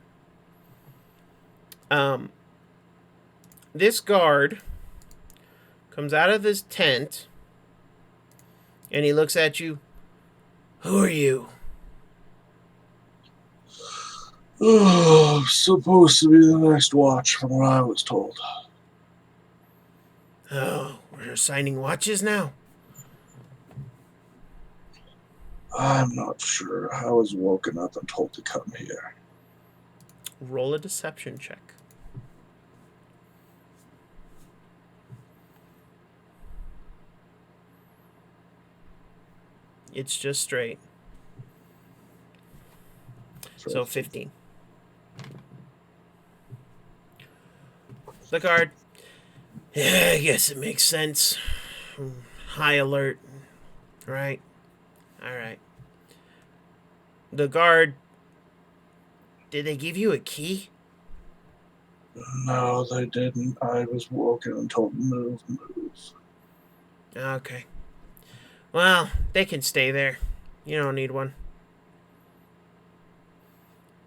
This guard comes out of his tent and he looks at you. Who are you? Oh, supposed to be the next watch from what I was told. Oh, we're assigning watches now. I'm not sure. I was woken up and told to come here. Roll a deception check. It's just straight. So 15. The guard. Yeah, I guess it makes sense. High alert. Right. Alright. The guard. Did they give you a key? No, they didn't. I was woken and told move. Okay. Well, they can stay there. You don't need one.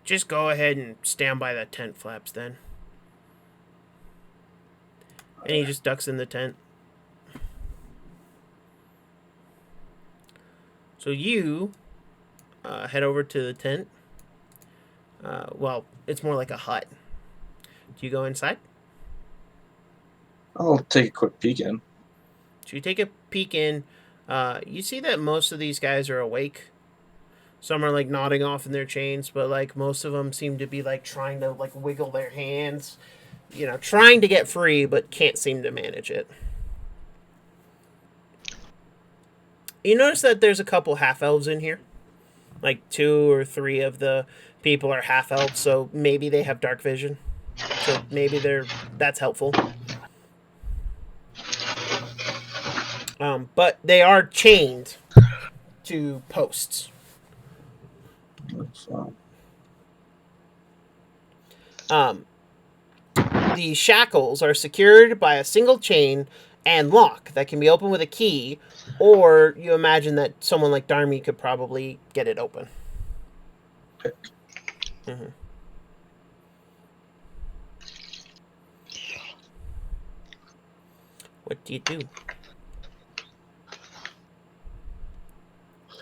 Just go ahead and stand by the tent flaps then. And he just ducks in the tent. So you head over to the tent. Well, it's more like a hut. Do you go inside? I'll take a quick peek in. So you take a peek in. You see that most of these guys are awake. Some are like nodding off in their chains, but like most of them seem to be like trying to like wiggle their hands, trying to get free, but can't seem to manage it. You notice that there's a couple half elves in here, like 2 or 3 of the people are half elves, so maybe they have dark vision. So maybe that's helpful. But they are chained to posts. That's fine. The shackles are secured by a single chain and lock that can be opened with a key, or you imagine that someone like Darmy could probably get it open. Mm-hmm. What do you do?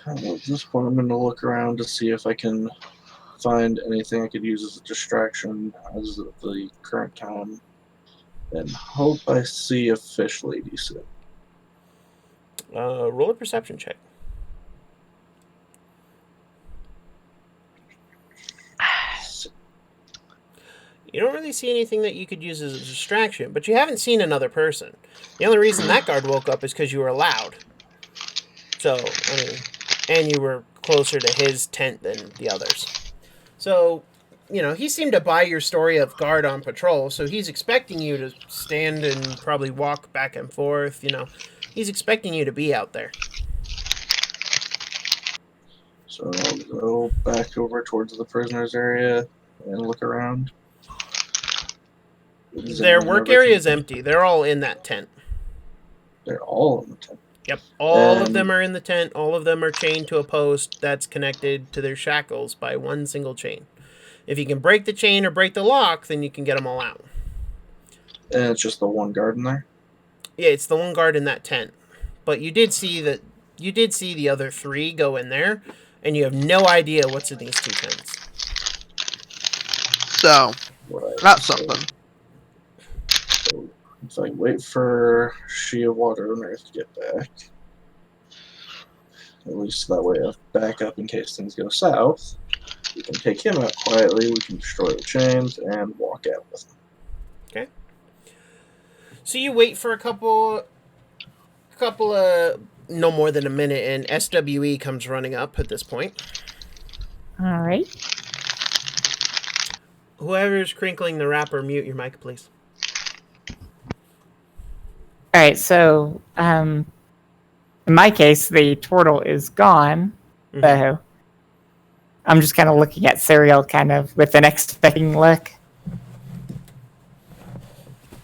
At this point, I'm going to look around to see if I can find anything I could use as a distraction as of the current time, and hope I see a fish lady soon. Roll a perception check. You don't really see anything that you could use as a distraction, but you haven't seen another person. The only reason that guard woke up is because you were loud. So, and you were closer to his tent than the others. So, he seemed to buy your story of guard on patrol, so he's expecting you to stand and probably walk back and forth. He's expecting you to be out there. So I'll go back over towards the prisoners area and look around. Their work area is empty. They're all in that tent. They're all in the tent. Yep, all of them are in the tent. All of them are chained to a post that's connected to their shackles by one single chain. If you can break the chain or break the lock, then you can get them all out. And it's just the one guard in there? Yeah, it's the one guard in that tent. But you did see the other 3 go in there, and you have no idea what's in these 2 tents. So, Right. that's something. So if I wait for She of Water and Earth to get back, at least that way I back up in case things go south. We can take him out quietly, we can destroy the chains, and walk out with him. Okay. So you wait for a couple of, no more than a minute, and SWE comes running up at this point. All right. Whoever's crinkling the wrapper, mute your mic, please. All right. So, in my case, the turtle is gone. Mm-hmm. So, I'm just kind of looking at Serial, kind of with an expecting look.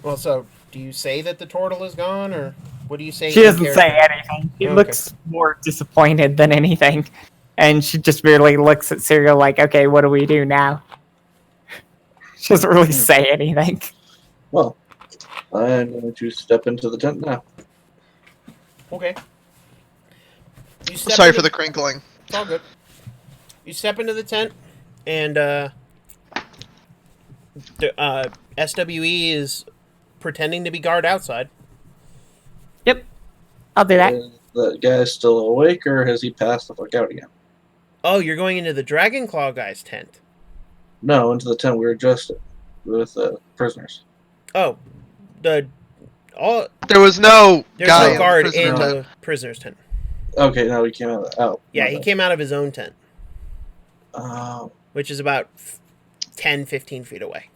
Well, so do you say that the turtle is gone, or what do you say? She doesn't say anything. She looks more disappointed than anything, and she just merely looks at Serial like, "Okay, what do we do now?" She doesn't really say anything. Well, I'm going to step into the tent now. Okay. Sorry for the crinkling. It's all good. You step into the tent, and SWE is pretending to be guard outside. Yep. I'll do that. Is the guy still awake, or has he passed the fuck out again? Oh, you're going into the Dragonclaw guy's tent. No, into the tent we were just with the prisoners. Oh, there was no there's guy no guard in in the the prisoner's tent. Okay, no, he came out. Yeah, he came out of his own tent, Oh, which is about 10, 15 feet away.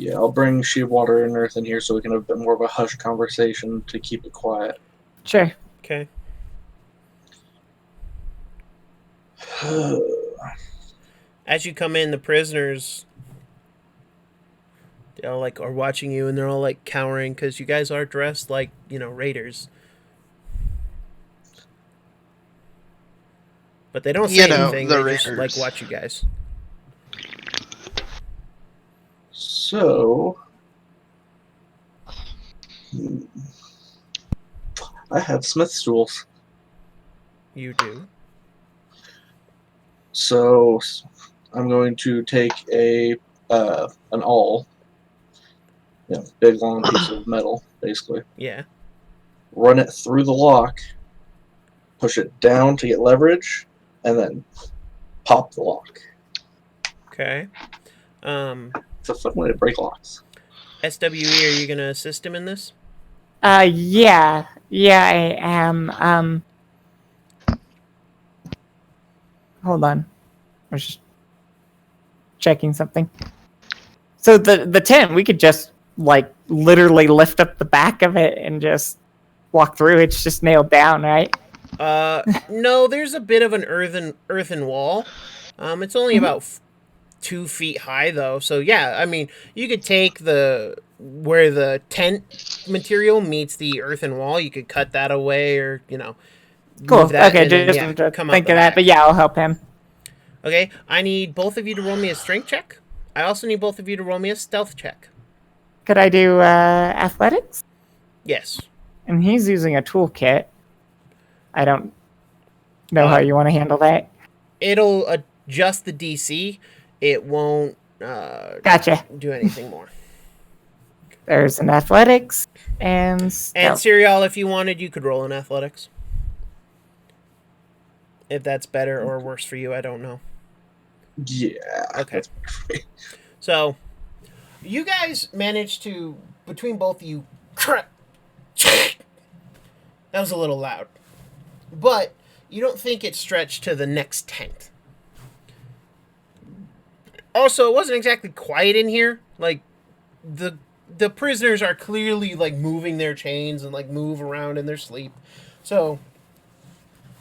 yeah, I'll bring She of Water and Earth in here so we can have a bit more of a hush conversation to keep it quiet. Sure. Okay. As you come in, the prisoners, they all are watching you, and they're all cowering because you guys are dressed like raiders. But they don't say anything. The They just raiders. watch you guys. So, I have smith stools. You do. So, I'm going to take an awl, big long piece of metal, basically. Yeah. Run it through the lock, push it down to get leverage, and then pop the lock. Okay. It's a fun way to break locks. SWE, are you gonna assist him in this? Yeah, I am. Hold on, I was just checking something. So the tent, we could just literally lift up the back of it and just walk through. It's just nailed down, right? No, there's a bit of an earthen wall. It's only about 2 feet high, though. So yeah, I mean, you could take where the tent material meets the earthen wall. You could cut that away, or Cool. move that Okay, and then, just yeah, to come think out of the that. back. But yeah, I'll help him. Okay, I need both of you to roll me a strength check. I also need both of you to roll me a stealth check. Could I do athletics? Yes. And he's using a toolkit. I don't know how you want to handle that. It'll adjust the DC. It won't Gotcha. do anything more. There's an athletics and And stealth. Serial, if you wanted, you could roll in athletics. If that's better or worse for you, I don't know. Yeah. Okay. So, you guys managed to, between both of you, that was a little loud. But you don't think it stretched to the next tent. Also, it wasn't exactly quiet in here. Like, the prisoners are clearly, like, moving their chains and, like, move around in their sleep. So,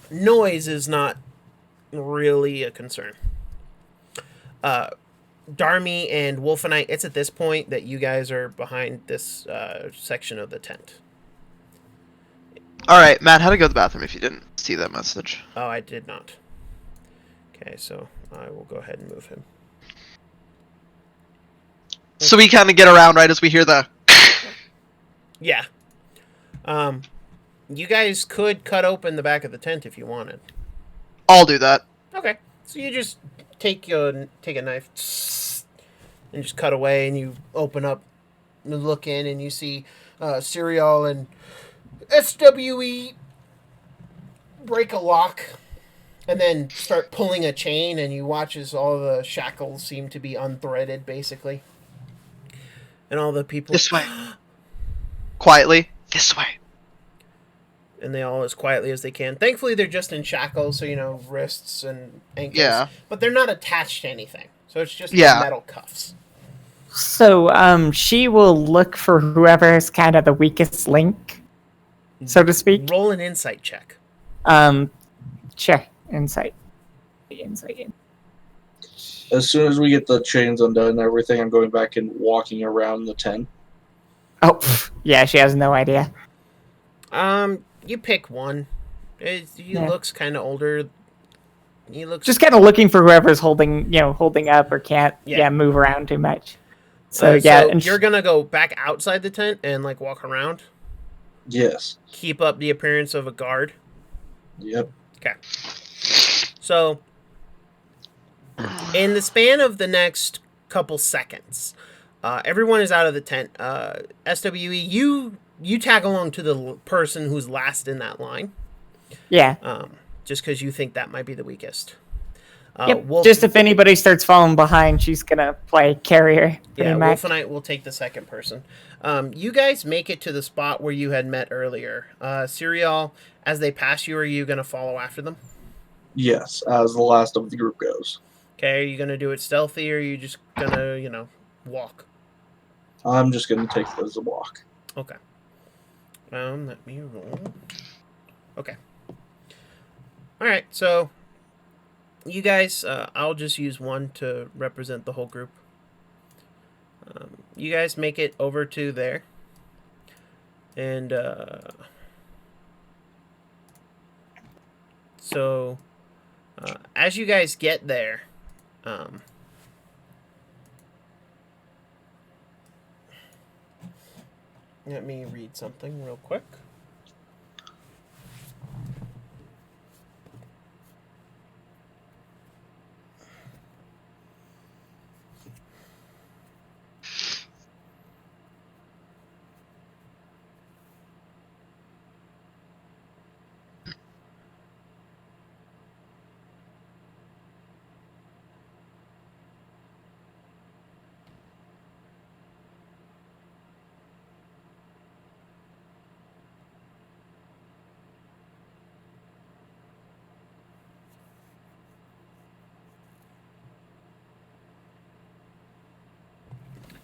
noise is not really a concern. Darmy and Wolfenite, it's at this point that you guys are behind this section of the tent. Alright, Matt, how to go to the bathroom if you didn't see that message? Oh, I did not. Okay, so I will go ahead and move him. So we kind of get around right as we hear the... Yeah. You guys could cut open the back of the tent if you wanted. I'll do that. Okay. So you just take a knife and just cut away, and you open up and look in, and you see Cereal and SWE break a lock and then start pulling a chain, and you watch as all the shackles seem to be unthreaded, basically. And all the people... This way. Quietly. This way. And they all as quietly as they can. Thankfully, they're just in shackles, so, you know, wrists and ankles. Yeah. But they're not attached to anything. So it's just metal cuffs. So, she will look for whoever's kind of the weakest link, so to speak. Roll an insight check. Sure. Insight. Insight. As soon as we get the chains undone and everything, I'm going back and walking around the tent. Oh, yeah, she has no idea. You pick one. He looks kind of older. He looks just kind of looking for whoever's holding up or can't move around too much. So and you're gonna go back outside the tent and like walk around. Yes. Keep up the appearance of a guard. Yep. Okay. So, in the span of the next couple seconds, everyone is out of the tent. SWE, you tag along to the person who's last in that line. Yeah. Just because you think that might be the weakest. Just if anybody starts falling behind, she's gonna play carrier. Yeah, Wolfenite will take the second person. You guys make it to the spot where you had met earlier. Cereal, as they pass you, are you gonna follow after them? Yes, as the last of the group goes. Okay, are you gonna do it stealthy, or are you just gonna, walk? I'm just gonna take it as a walk. Okay. Let me roll. Okay. Alright, so you guys, I'll just use one to represent the whole group. You guys make it over to there. And, so, as you guys get there, let me read something real quick.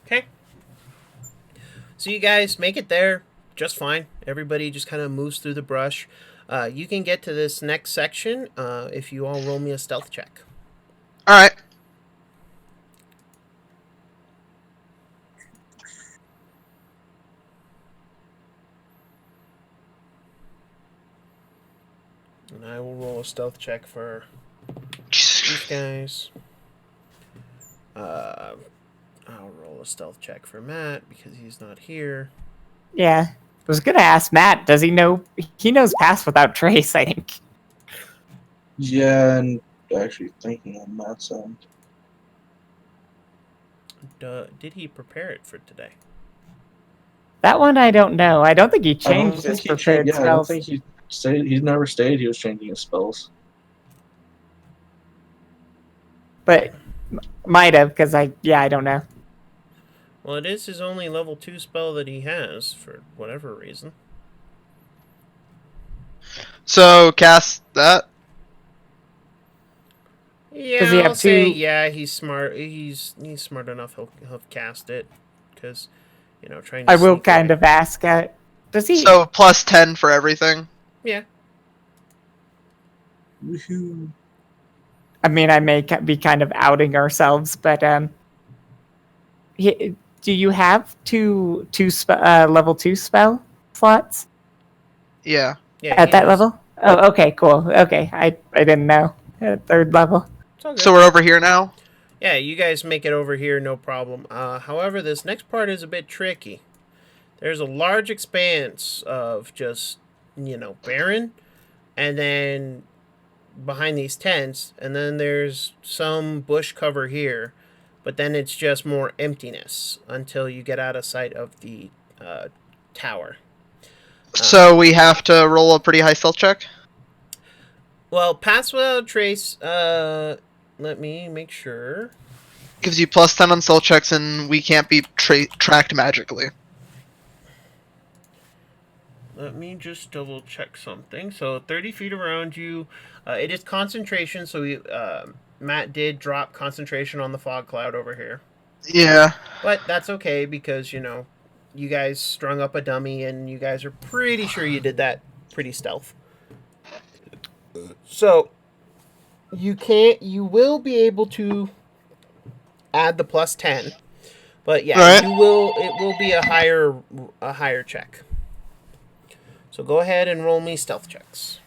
Okay. So you guys make it there just fine. Everybody just kind of moves through the brush. You can get to this next section if you all roll me a stealth check. Alright. And I will roll a stealth check for these guys. I'll roll a stealth check for Matt because he's not here. Yeah. I was gonna ask Matt, does he know? He knows Pass Without Trace, I think. Yeah, and actually thinking on Matt's end. Did he prepare it for today? That one I don't know. I don't think he I don't changed think his he prepared changed, I don't spells. think he's never stated he was changing his spells. But might have, because I don't know. Well, it is his only level 2 spell that he has, for whatever reason. So, cast that. Yeah, Does he have I'll say two? yeah. He's smart. He's smart enough. He'll cast it because trying to I will sneak kind away. of ask. Does he? So plus 10 for everything. Yeah. Woohoo! I mean, I may be kind of outing ourselves, but do you have level 2 spell slots Yeah. Yeah. at He that does. level? Oh, okay, cool. Okay, I didn't know. At 3rd level. It's all good. So we're over here now? Yeah, you guys make it over here, no problem. However, this next part is a bit tricky. There's a large expanse of just, barren, and then behind these tents, and then there's some bush cover here, but then it's just more emptiness until you get out of sight of the tower. So we have to roll a pretty high stealth check? Well, pass without trace, let me make sure. Gives you plus 10 on stealth checks, and we can't be tracked magically. Let me just double check something. So 30 feet around you, it is concentration. So Matt did drop concentration on the fog cloud over here, Yeah. but that's okay because you guys strung up a dummy and you guys are pretty sure you did that pretty stealth. So you will be able to add the plus 10, but yeah, Right. it will be a higher check. So go ahead and roll me stealth checks.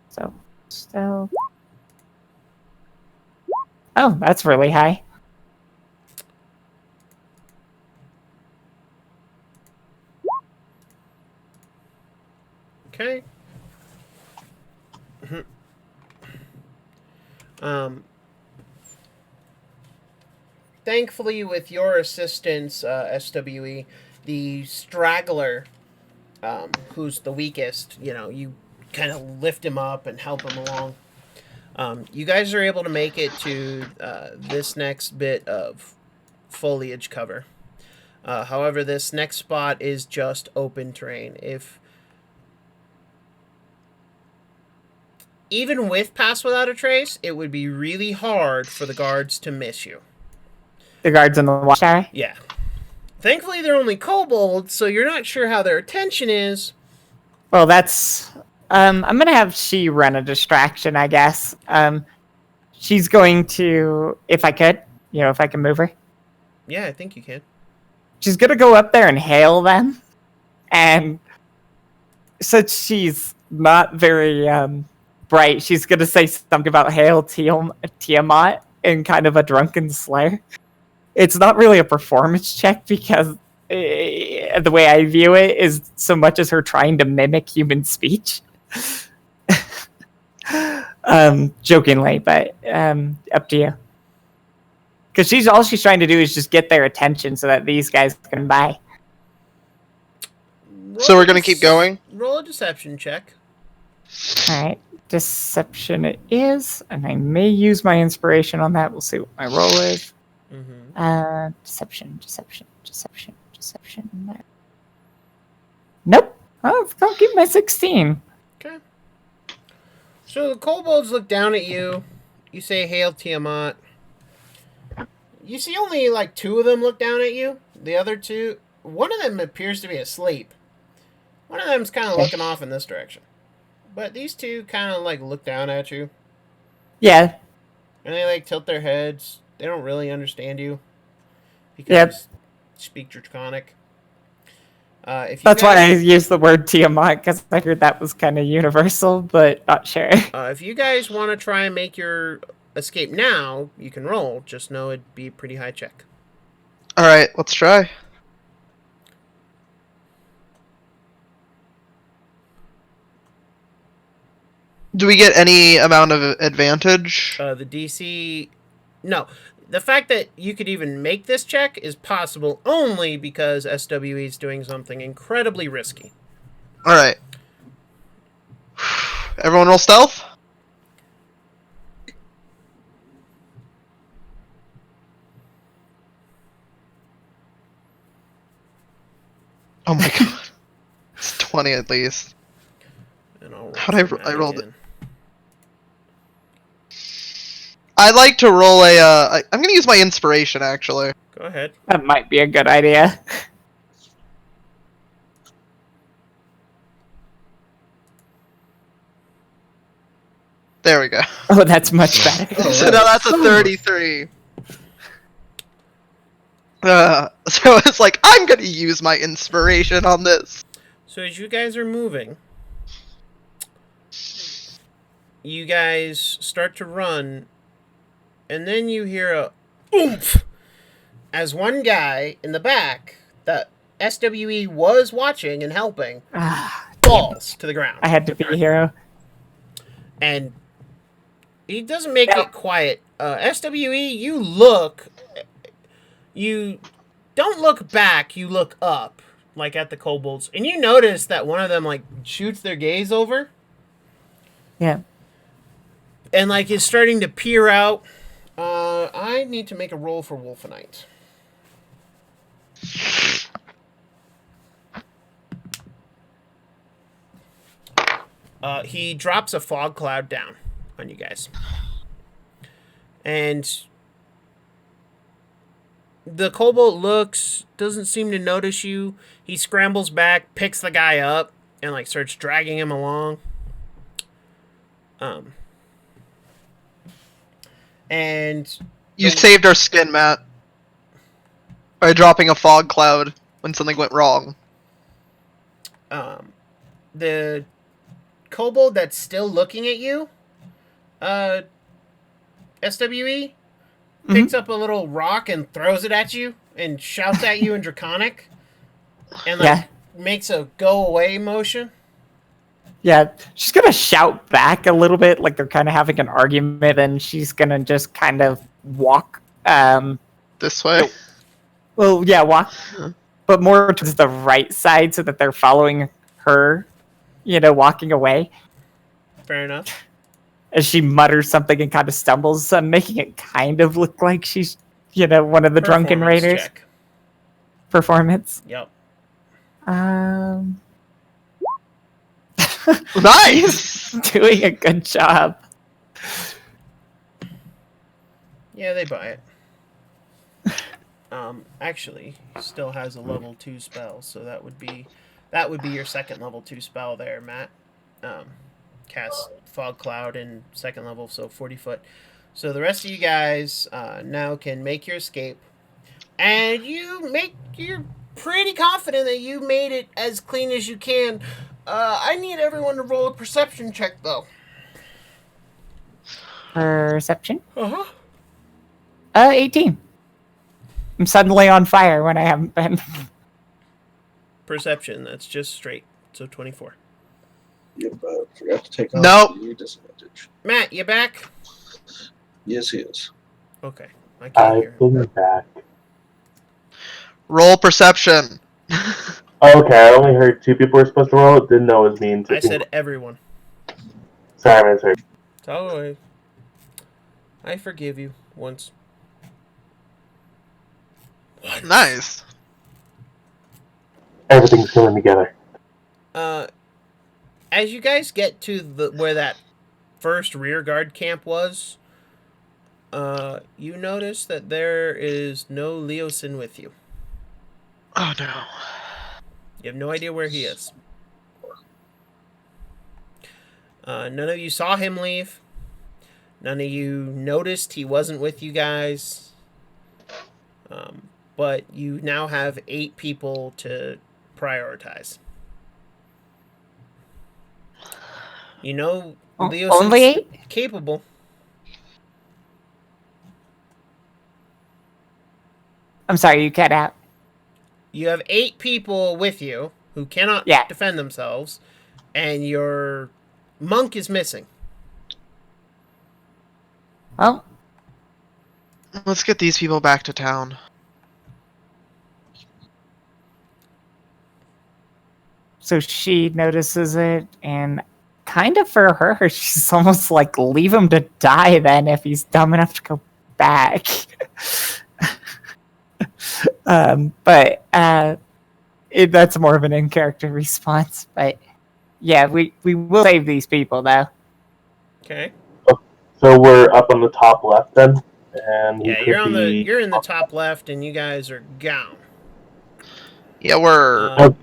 So. Oh, that's really high. Okay. Thankfully, with your assistance, SWE, the straggler, who's the weakest, you kind of lift him up and help him along. You guys are able to make it to this next bit of foliage cover. However, this next spot is just open terrain. Even with Pass Without a Trace, it would be really hard for the guards to miss you. The guards in the watchtower? Yeah. Thankfully, they're only kobolds, so you're not sure how their attention is. Well, that's... I'm going to have she run a distraction, I guess. She's going to... If I could, if I can move her. Yeah, I think you can. She's going to go up there and hail them. And since she's not very bright, she's going to say something about hail Tiamat in kind of a drunken slur. It's not really a performance check because the way I view it is so much as her trying to mimic human speech. Jokingly, but up to you. Because all she's trying to do is just get their attention so that these guys can buy. So we're gonna keep going? Roll a deception check. Alright, deception it is, and I may use my inspiration on that. We'll see what my roll is. Mm-hmm. Deception. Nope. Oh, I'll keep my 16. Okay. So the kobolds look down at you. You say, "Hail Tiamat." You see only like 2 of them look down at you. The other 2, one of them appears to be asleep. One of them's kind of looking off in this direction. But these 2 kind of like look down at you. Yeah. And they like tilt their heads. They don't really understand you. Because you speak Draconic. That's why I used the word Tiamat, because I heard that was kind of universal, but not sure. If you guys want to try and make your escape now, you can roll. Just know it'd be a pretty high check. Alright, let's try. Do we get any amount of advantage? The DC... No. The fact that you could even make this check is possible only because SWE is doing something incredibly risky. Alright. Everyone roll stealth? Oh my god. It's 20 at least. And I'll roll How'd I Matt rolled it. again. I'd like to roll I'm gonna use my inspiration, actually. Go ahead. That might be a good idea. There we go. Oh, that's much better. So now that's a 33. So it's like, I'm gonna use my inspiration on this. So as you guys are moving, you guys start to run, and then you hear a oomph as one guy in the back that SWE was watching and helping falls to the ground. I had to be a hero. And he doesn't make it quiet. SWE, you don't look back, you look up, like at the kobolds, and you notice that one of them like shoots their gaze over. Yeah. And like is starting to peer out. I need to make a roll for Wolfenite. He drops a fog cloud down on you guys. And the kobold doesn't seem to notice you. He scrambles back, picks the guy up, and like starts dragging him along. And You saved our skin, Matt. By dropping a fog cloud when something went wrong. The kobold that's still looking at you, SWE, picks up a little rock and throws it at you and shouts at you in Draconic and like makes a go away motion. Yeah, she's gonna shout back a little bit, like they're kind of having an argument, and she's gonna just kind of walk. This way? Well, yeah, walk, but more towards the right side so that they're following her, walking away. Fair enough. As she mutters something and kind of stumbles, making it kind of look like she's, one of the drunken Performance raiders. check. Performance. Yep. Nice! Doing a good job. Yeah, they buy it. Actually, he still has a level 2 spell, so that would be your second level 2 spell there, Matt. Cast Fog Cloud in second level, so 40 foot. So the rest of you guys now can make your escape, and you're pretty confident that you made it as clean as you can. I need everyone to roll a perception check, though. Perception? Uh-huh. 18. I'm suddenly on fire when I haven't been. Perception, that's just straight, so 24. Yep, forgot to take off Nope. the disadvantage. Matt, you back? Yes, he is. Okay, I can't hear I've him. been back. Roll perception. Okay, I only heard 2 people were supposed to roll it. Didn't know it was me and 2 I said everyone. Sorry, man. Sorry. So I forgive you once. Nice. Everything's coming together. As you guys get to where that first rear guard camp was, you notice that there is no Leosin with you. Oh no. You have no idea where he is. None of you saw him leave. None of you noticed he wasn't with you guys. But you now have 8 people to prioritize. You know, Leo's Only 8? capable. I'm sorry, you cut out. You have 8 people with you who cannot defend themselves, and your monk is missing. Well, Let's get these people back to town. so she notices it, and kind of for her, she's almost like, leave him to die then if he's dumb enough to go back. But that's more of an in-character response. But Yeah, we will save these people, though. Okay. So we're up on the top left then, and Yeah, you're in the top left, and you guys are gone. Yeah, we're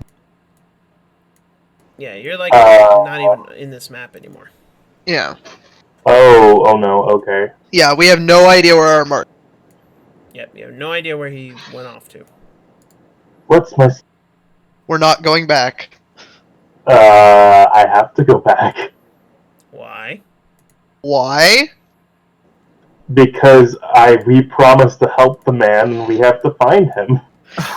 Yeah, you're like not even in this map anymore. yeah. Oh no. Okay. Yeah, we have no idea where our mark. Yep, you have no idea where he went off to. What's my? We're not going back. I have to go back Why? Why? because we promised to help the man, and we have to find him.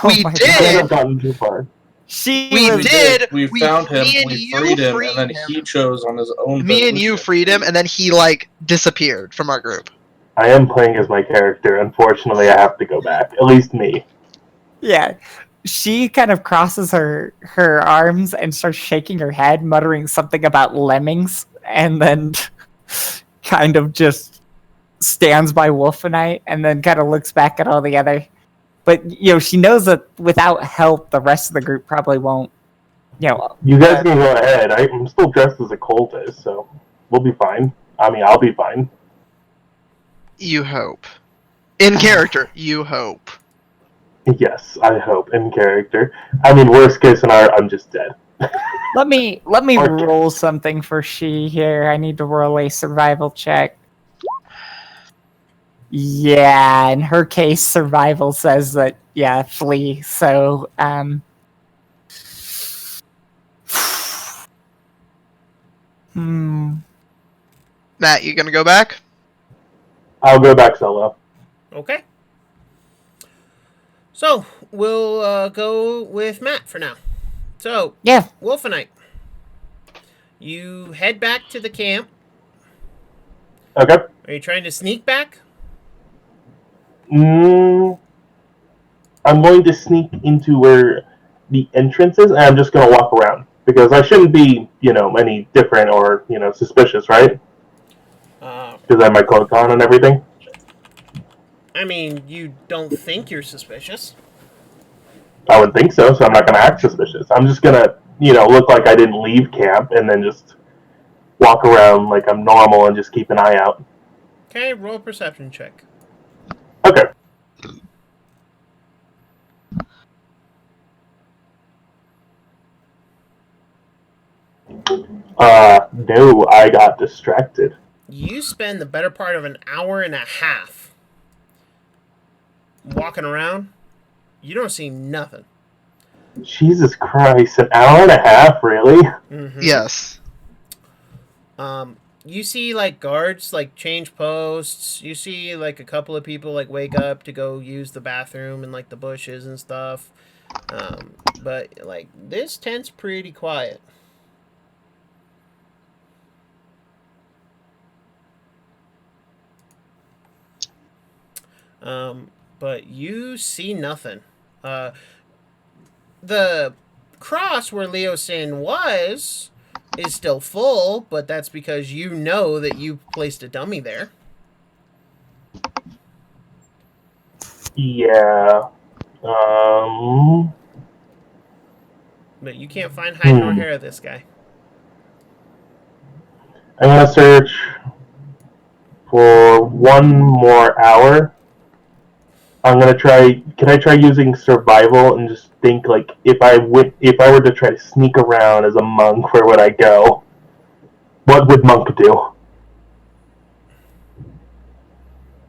We my did! We God. haven't gotten too far. She We was did! We found him. me and We you freed him, freed and then him. he chose on his own. Me and you volition. freed him, and then he, like, disappeared from our group. I am playing as my character. Unfortunately, I have to go back. At least me. Yeah. She kind of crosses her arms and starts shaking her head, muttering something about lemmings, and then kind of just stands by Wolfenite and then kind of looks back at all the other. But, she knows that without help, the rest of the group probably won't, You guys can go ahead. I'm still dressed as a cultist, so we'll be fine. I mean, I'll be fine. You hope. In character, you hope. Yes, I hope in character. I mean, worst case scenario, I'm just dead. Let me Okay. roll something for she here. I need to roll a survival check. Yeah, in her case, survival says that flee. So, Matt, you gonna go back? I'll go back solo. Okay. So we'll go with Matt for now. So yeah. Wolfenite, you head back to the camp. Okay. Are you trying to sneak back? I'm going to sneak into where the entrance is, and I'm just going to walk around. Because I shouldn't be, any different or, suspicious, right? Because I have my cloak on and everything. I mean, you don't think you're suspicious. I would think so, so I'm not going to act suspicious. I'm just going to, look like I didn't leave camp and then just walk around like I'm normal and just keep an eye out. Okay, roll a perception check. Okay. No, I got distracted. You spend the better part of an hour and a half walking around. You don't see nothing. Jesus Christ, an hour and a half, really? Mm-hmm. Yes. You see, guards, change posts. You see, a couple of people, wake up to go use the bathroom in, the bushes and stuff. But, this tent's pretty quiet. But you see nothing. The cross where Leosin was is still full, but that's because you know that you placed a dummy there. Yeah. But you can't find hide nor hair of this guy. I'm gonna search for one more hour. I'm gonna try. Can I try using survival and just think if I were to try to sneak around as a monk, where would I go? What would monk do?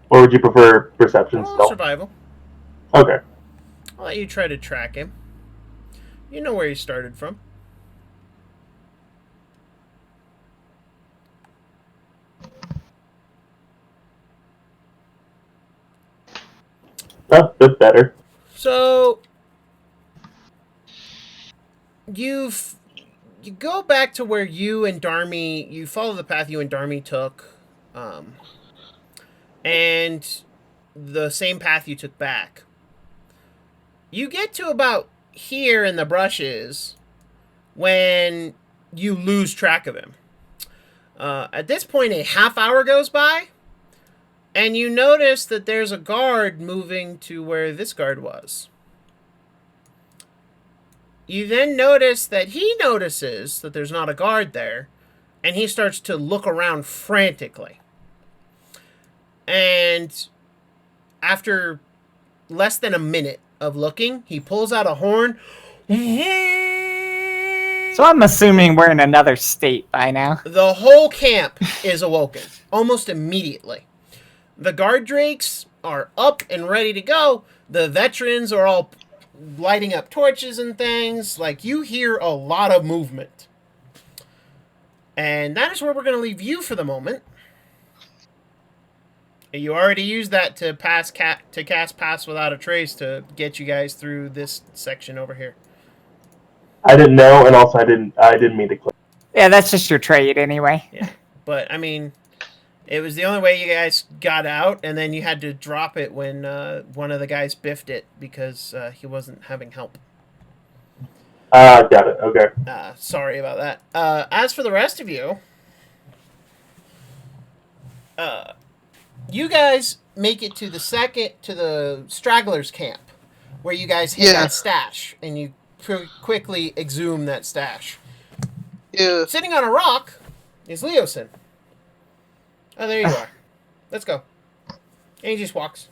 Or would you prefer perception still? Survival. Okay. I'll let you try to track him. You know where he started from. A bit better. So you go back to where you follow the path you and Darmy took, and the same path you took back. You get to about here in the brushes when you lose track of him. At this point, a half hour goes by, and you notice that there's a guard moving to where this guard was. You then notice that he notices that there's not a guard there, and he starts to look around frantically. And after less than a minute of looking, he pulls out a horn. So I'm assuming we're in another state by now. The whole camp is awoken almost immediately. The guard drakes are up and ready to go. The veterans are all lighting up torches and things. Like, you hear a lot of movement. And that is where we're going to leave you for the moment. You already used that to cast Pass Without a Trace to get you guys through this section over here. I didn't know, and also I didn't mean to click. Yeah, that's just your trade anyway. Yeah, but I mean, it was the only way you guys got out, and then you had to drop it when one of the guys biffed it because he wasn't having help. Got it. Okay. Sorry about that. As for the rest of you, you guys make it to the stragglers camp, where you guys hit that stash, and you quickly exhume that stash. Yeah. Sitting on a rock is Leosin. Oh, there you are. Let's go. And he just walks.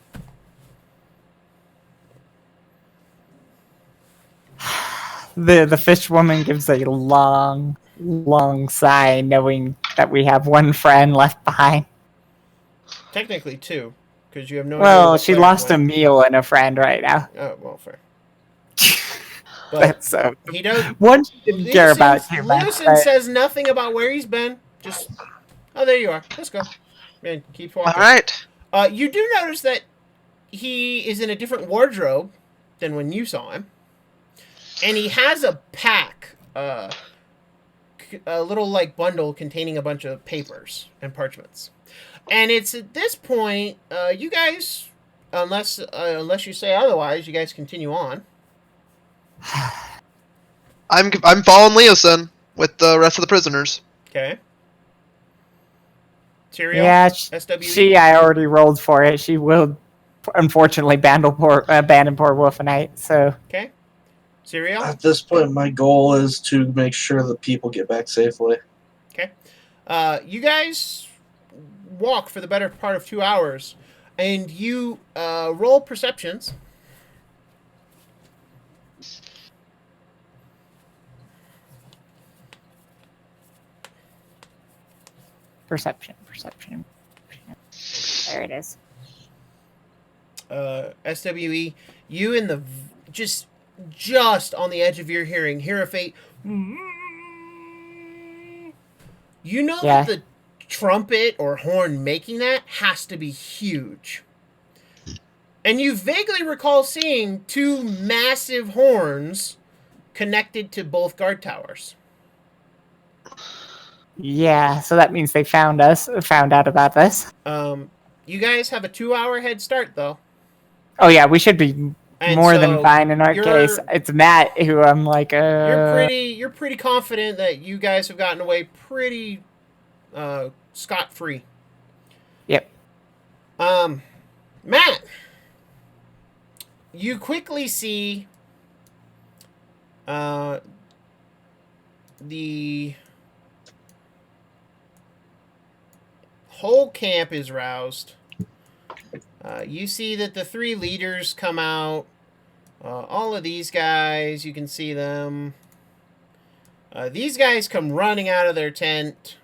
The fish woman gives a long, long sigh, knowing that we have one friend left behind. Technically two, because you have no idea. Well, she lost a meal and a friend right now. Oh, well, fair. But That's he does. one she didn't care about too much. Leosin says nothing about where he's been. Just, oh, there you are. Let's go. Man, keep walking. All right. You do notice that he is in a different wardrobe than when you saw him, and he has a pack, a little like bundle containing a bunch of papers and parchments. And it's at this point, you guys, unless you say otherwise, you guys continue on. I'm following Leosin with the rest of the prisoners. Okay. Tyrion? Yeah, SWE? I already rolled for it. She will, unfortunately, abandon poor Wolfenite. So. Okay. Serial? At this point, my goal is to make sure that people get back safely. Okay. You guys walk for the better part of 2 hours, and you roll perceptions. Perception. There it is. SWE, you in the just on the edge of your hearing hear a faint. You know that the trumpet or horn making that has to be huge. And you vaguely recall seeing two massive horns connected to both guard towers. Yeah, so that means they found out about this. You guys have a 2-hour head start, though. Oh yeah, we should be And more so than fine in our case. It's Matt who I'm like, You're pretty confident that you guys have gotten away pretty scot-free. Yep. Matt, you quickly see the whole camp is roused. You see that the 3 leaders come out. All of these guys, you can see them. These guys come running out of their tents.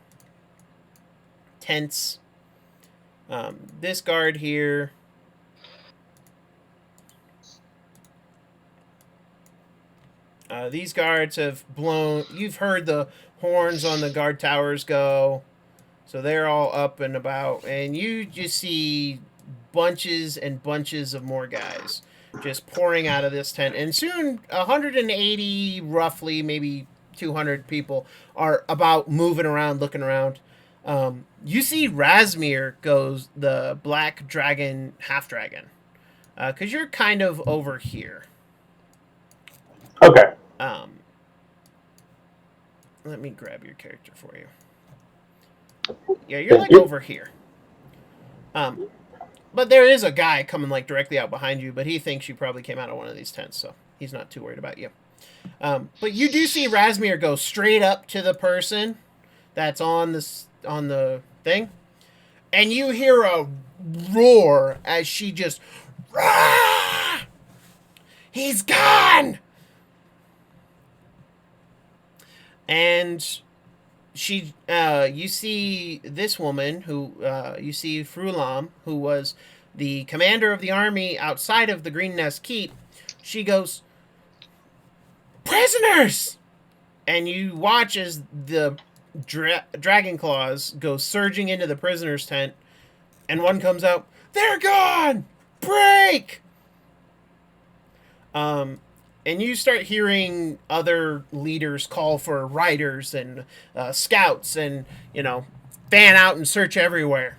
This guard here. These guards have blown. You've heard the horns on the guard towers go. So they're all up and about. And you just see bunches and bunches of more guys just pouring out of this tent. And soon, 180, roughly, maybe 200 people are about moving around, looking around. You see Razmir goes the black dragon, half dragon. Because you're kind of over here. Okay. Let me grab your character for you. Yeah, you're like over here. But there is a guy coming like directly out behind you, but he thinks you probably came out of one of these tents, so he's not too worried about you. But you do see Razmir go straight up to the person that's on the thing, and you hear a roar as she just, Rah! He's gone! And she, you see this woman who, you see Frulam, who was the commander of the army outside of the Green Nest Keep. She goes, prisoners! And you watch as the dragon claws go surging into the prisoners' tent, and one comes out, they're gone! Break! And you start hearing other leaders call for riders and scouts and, fan out and search everywhere.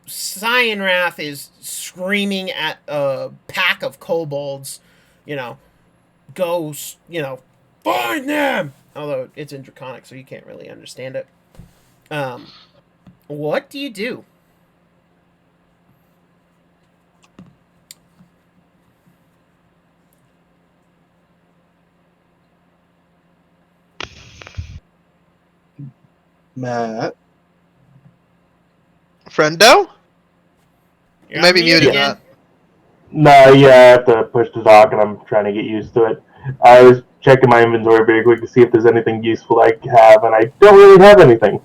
Cyanrath is screaming at a pack of kobolds, go, find them! Although it's in Draconic, so you can't really understand it. What do you do? Matt. Friendo? You're You might be on mute muted. again. No, yeah, I have to push to talk, and I'm trying to get used to it. I was checking my inventory very quick to see if there's anything useful I have, and I don't really have anything.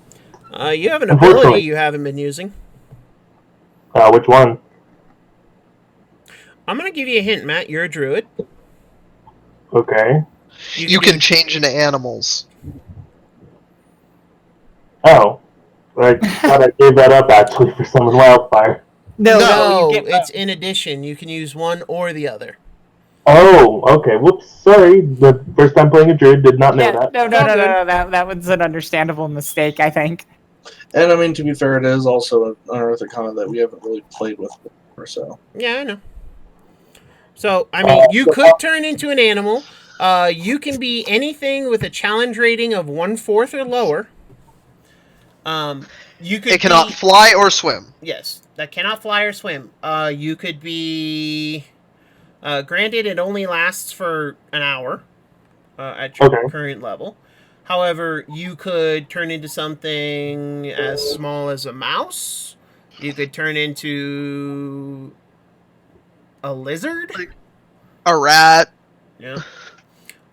You have an ability you haven't been using. Which one? I'm going to give you a hint, Matt. You're a druid. Okay. You can change into animals. Oh. I thought I gave that up, actually, for Summon Wildfire. No, you get it's in addition. You can use one or the other. Oh, okay. Whoops, sorry. The first time playing a druid, did not know that. No. That was an understandable mistake, I think. And I mean, to be fair, it is also an unearthed comment that we haven't really played with before, so. Yeah, I know. So, I mean, you could turn into an animal. You can be anything with a challenge rating of 1/4 or lower. You could. It cannot fly or swim. Yes, that cannot fly or swim. You could be. Granted, it only lasts for an hour at your current level. However, you could turn into something as small as a mouse. You could turn into a lizard. Like a rat. Yeah.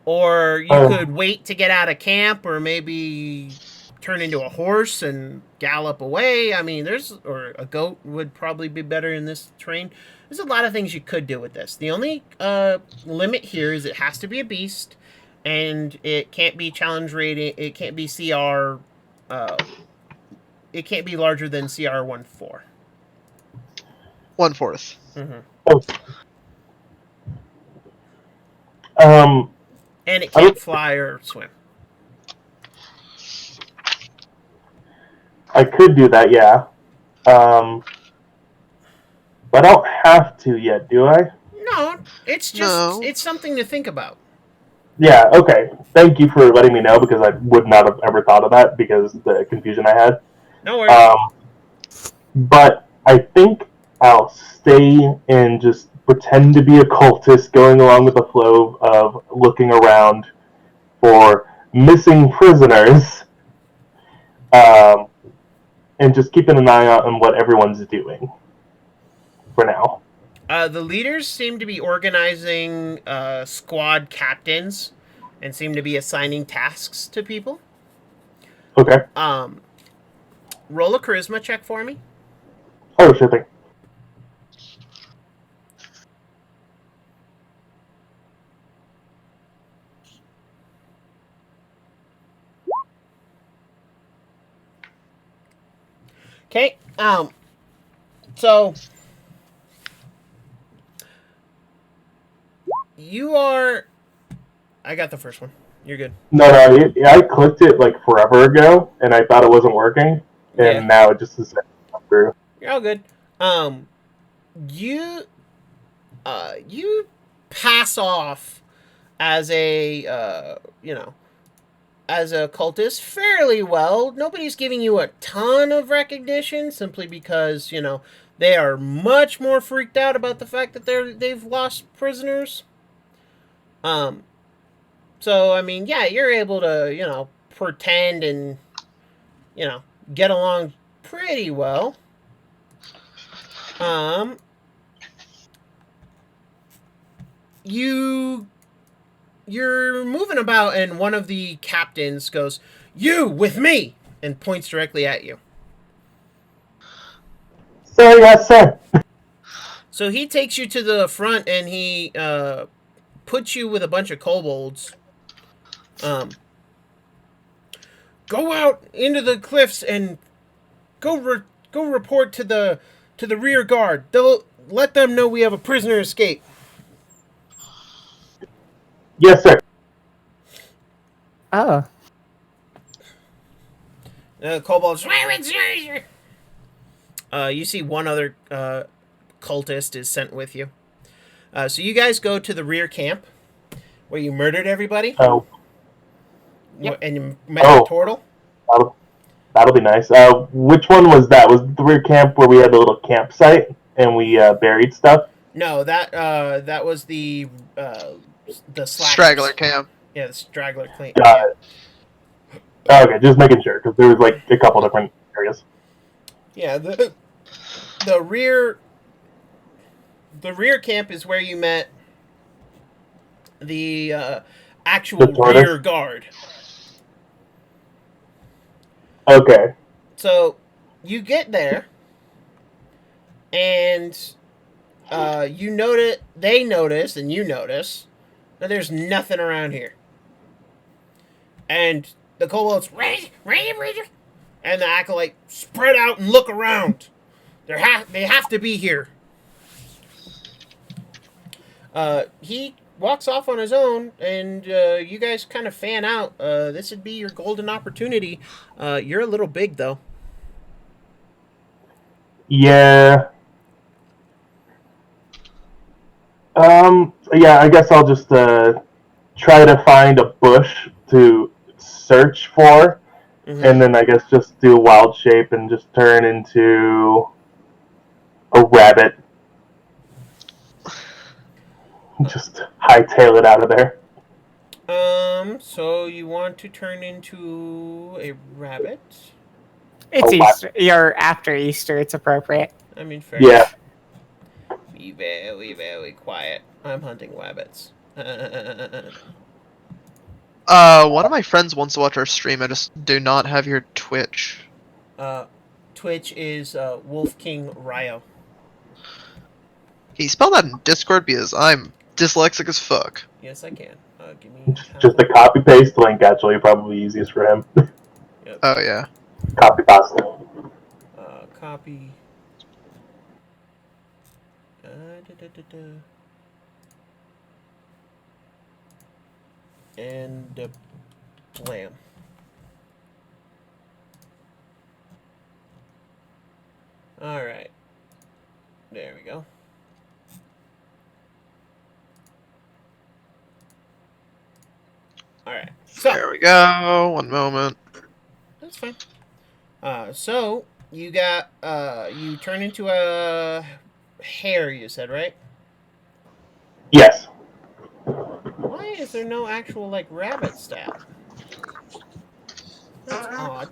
Or you could wait to get out of camp, or maybe turn into a horse and gallop away. I mean, or a goat would probably be better in this terrain. There's a lot of things you could do with this. The only limit here is it has to be a beast, and it can't be challenge rating. It can't be CR. It can't be larger than CR 1/4. 1/4. Mm-hmm. And it can't fly or swim. I could do that, yeah. But I don't have to yet, do I? No, it's just it's something to think about. Yeah, okay. Thank you for letting me know, because I would not have ever thought of that because of the confusion I had. No worries. But I think I'll stay and just pretend to be a cultist, going along with the flow of looking around for missing prisoners, and just keeping an eye on what everyone's doing for now. The leaders seem to be organizing squad captains and seem to be assigning tasks to people. Okay. Roll a charisma check for me. Oh, sure thing. Okay. So you are. I got the first one. You're good. No, I clicked it like forever ago, and I thought it wasn't working, and now it just is through. You're all good. You pass off as a as a cultist fairly well. Nobody's giving you a ton of recognition simply because They are much more freaked out about the fact that they've lost prisoners. So I mean, yeah, you're able to pretend and get along pretty well. You're moving about, and one of the captains goes, "You with me," and points directly at you. Sir, yes, sir. So he takes you to the front, and he puts you with a bunch of kobolds. Go out into the cliffs and go report to the rear guard. They'll let them know we have a prisoner escape. Yes, sir. Oh. Kobolds. You see one other cultist is sent with you. So you guys go to the rear camp where you murdered everybody. Oh. Yep. And you met the turtle. That'll be nice. Which one was that? Was the rear camp where we had the little campsite and we buried stuff? No, that was the Straggler camp. Yeah, the straggler camp. Got it. Okay, just making sure because there was like a couple different areas. Yeah, the rear camp is where you met the actual rear guard. Okay. So you get there, and they notice, and you notice that there's nothing around here. And the kobolds, and the acolyte spread out and look around. They have to be here. He walks off on his own, and you guys kind of fan out. This would be your golden opportunity. You're a little big, though. Yeah. Yeah, I guess I'll just try to find a bush to search for, and then I guess just do a wild shape and just turn into a rabbit. Just hightail it out of there. So you want to turn into a rabbit? It's Easter. You're after Easter. It's appropriate. I mean, fair. Yeah. Be very, very quiet. I'm hunting rabbits. One of my friends wants to watch our stream. I just do not have your Twitch. Twitch is Wolf King Ryo. Can you spell that in Discord because I'm dyslexic as fuck? Yes, I can. Give me just a copy paste link. Actually, probably easiest for him. Yep. Oh yeah. Copy pasta. Copy. And blam. All right. There we go. All right. So there we go. One moment. That's fine. So you got you turn into a hare. You said, right? Yes. Why is there no actual rabbit stat? That's odd.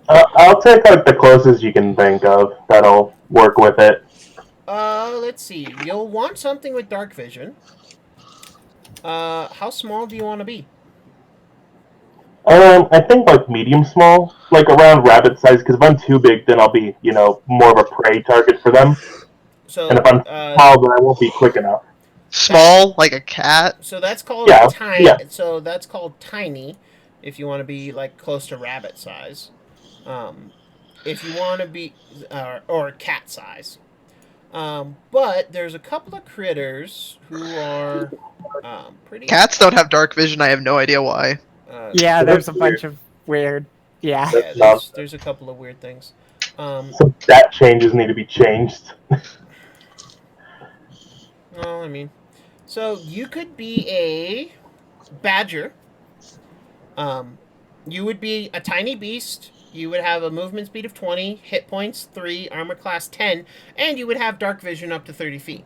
I'll take the closest you can think of. That'll work with it. Let's see. You'll want something with dark vision. How small do you want to be? I think medium small, around rabbit size. Because if I'm too big, then I'll be more of a prey target for them. So, and if I'm small, then I won't be quick enough. Small, like a cat. So that's called tiny. Yeah. So that's called tiny. If you want to be close to rabbit size, if you want to be or cat size, but there's a couple of critters who are pretty. Cats don't have dark vision. I have no idea why. Yeah, there's a bunch of weird. Yeah. There's a couple of weird things. Some stat changes need to be changed. Well, I mean, so you could be a badger. You would be a tiny beast You would have a movement speed of 20, hit points 3, armor class 10, and you would have dark vision up to 30 feet.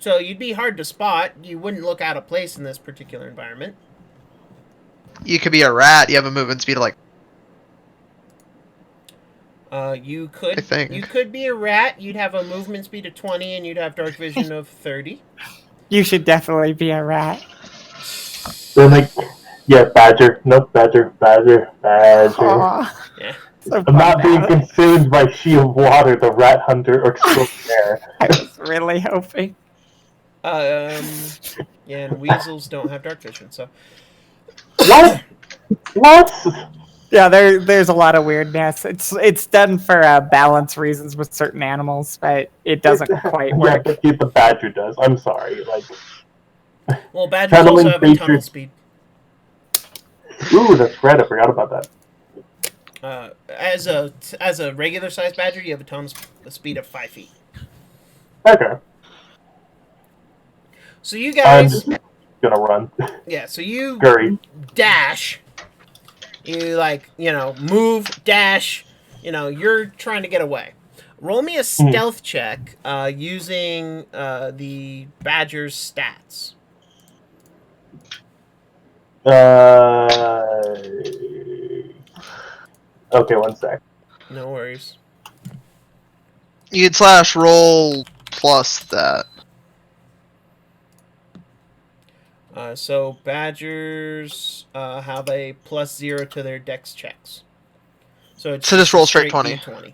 So you'd be hard to spot. You wouldn't look out of place in this particular environment. You could be a rat. You have a movement speed of like. You I think. could be a rat. You'd have a movement speed of 20, and you'd have dark vision of 30. You should definitely be a rat. They're like, yeah, badger. Nope, badger. Aw. Yeah. So I'm not being bummed out. consumed by shield water, the rat hunter extraordinaire. I was really hoping. Yeah, and weasels don't have dark vision, so. What? What? Yeah, there's a lot of weirdness. It's done for balance reasons with certain animals, but it doesn't quite Yeah, work. but the badger does. I'm sorry. Like, Well, badgers also Tunneling have a tunnel creatures. speed. ooh, that's right. I forgot about that. As a regular sized badger, you have a speed of 5 feet. Okay. So you I'm guys, just gonna run. yeah. So you Scurry. dash. You move, dash. You're trying to get away. Roll me a stealth check using the badger's stats. Okay, one sec. No worries. You'd slash roll plus that. So badgers have a +0 to their dex checks. So it's So just roll straight 20. D20.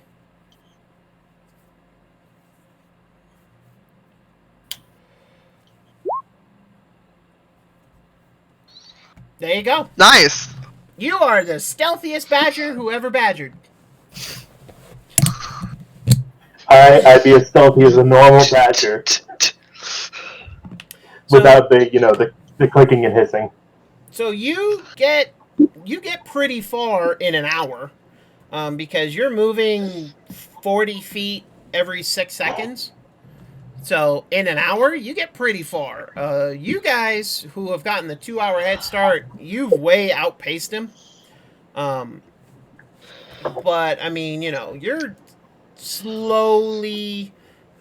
There you go. Nice. You are the stealthiest badger who ever badgered. I'd be as stealthy as a normal badger without the clicking and hissing. So you get pretty far in an hour, because you're moving 40 feet every 6 seconds. So in an hour, you get pretty far. You guys who have gotten the 2-hour head start, you've way outpaced him. But I mean, you're slowly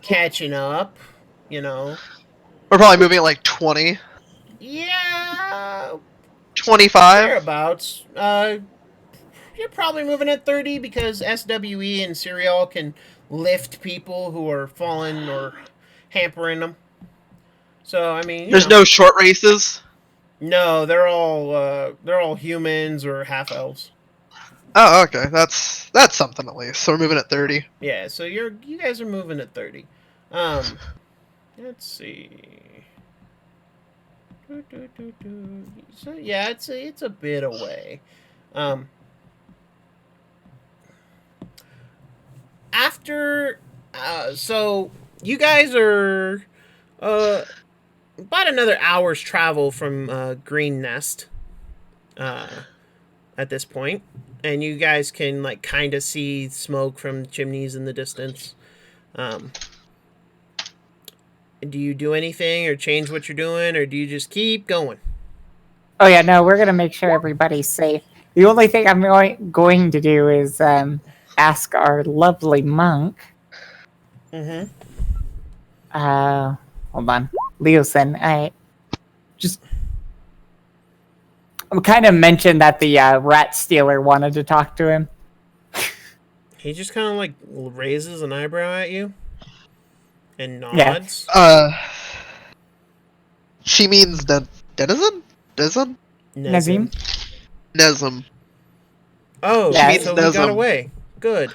catching up. We're probably moving at like 20, Yeah, 25. thereabouts. You're probably moving at 30 because SWE and Serial can lift people who are falling or hampering them. So I mean, There's no short races. no, they're all humans or half elves. Oh, okay. That's something at least. So we're moving at 30. Yeah, so you guys are moving at 30. Let's see. So yeah, it's a bit away. So you guys are about another hour's travel from Green Nest at this point, and you guys can kind of see smoke from chimneys in the distance. Do you do anything or change what you're doing, or do you just keep going? Oh yeah, no, we're gonna make sure everybody's safe. The only thing I'm going to do is ask our lovely monk. Mm-hmm. Hold on, Leosin. I'm kind of mentioned that the rat stealer wanted to talk to him. He just kind of raises an eyebrow at you and Yeah. nods. She means denizen? Denizen? Nazim? Nezim. Oh, Yeah, so we got Nezim. away. Good.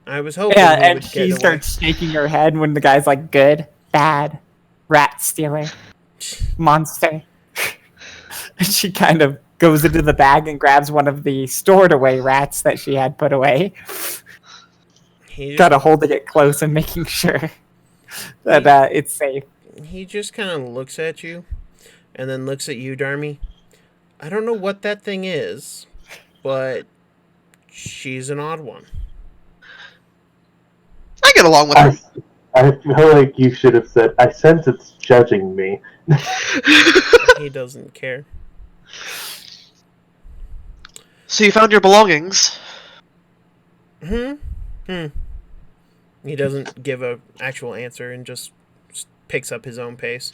I was hoping Yeah, we and would she get starts shaking her head when the guy's like, good, bad, rat stealer, monster. And she kind of goes into the bag and grabs one of the stored away rats that she had put away. He Kind of holding it close and making sure that it's safe. he just kind of looks at you and then looks at you, Darmy. I don't know what that thing is, but she's an odd one. I get along with her. I feel like you should have said, I sense it's judging me. He doesn't care. So you found your belongings. He doesn't give a actual answer and just picks up his own pace.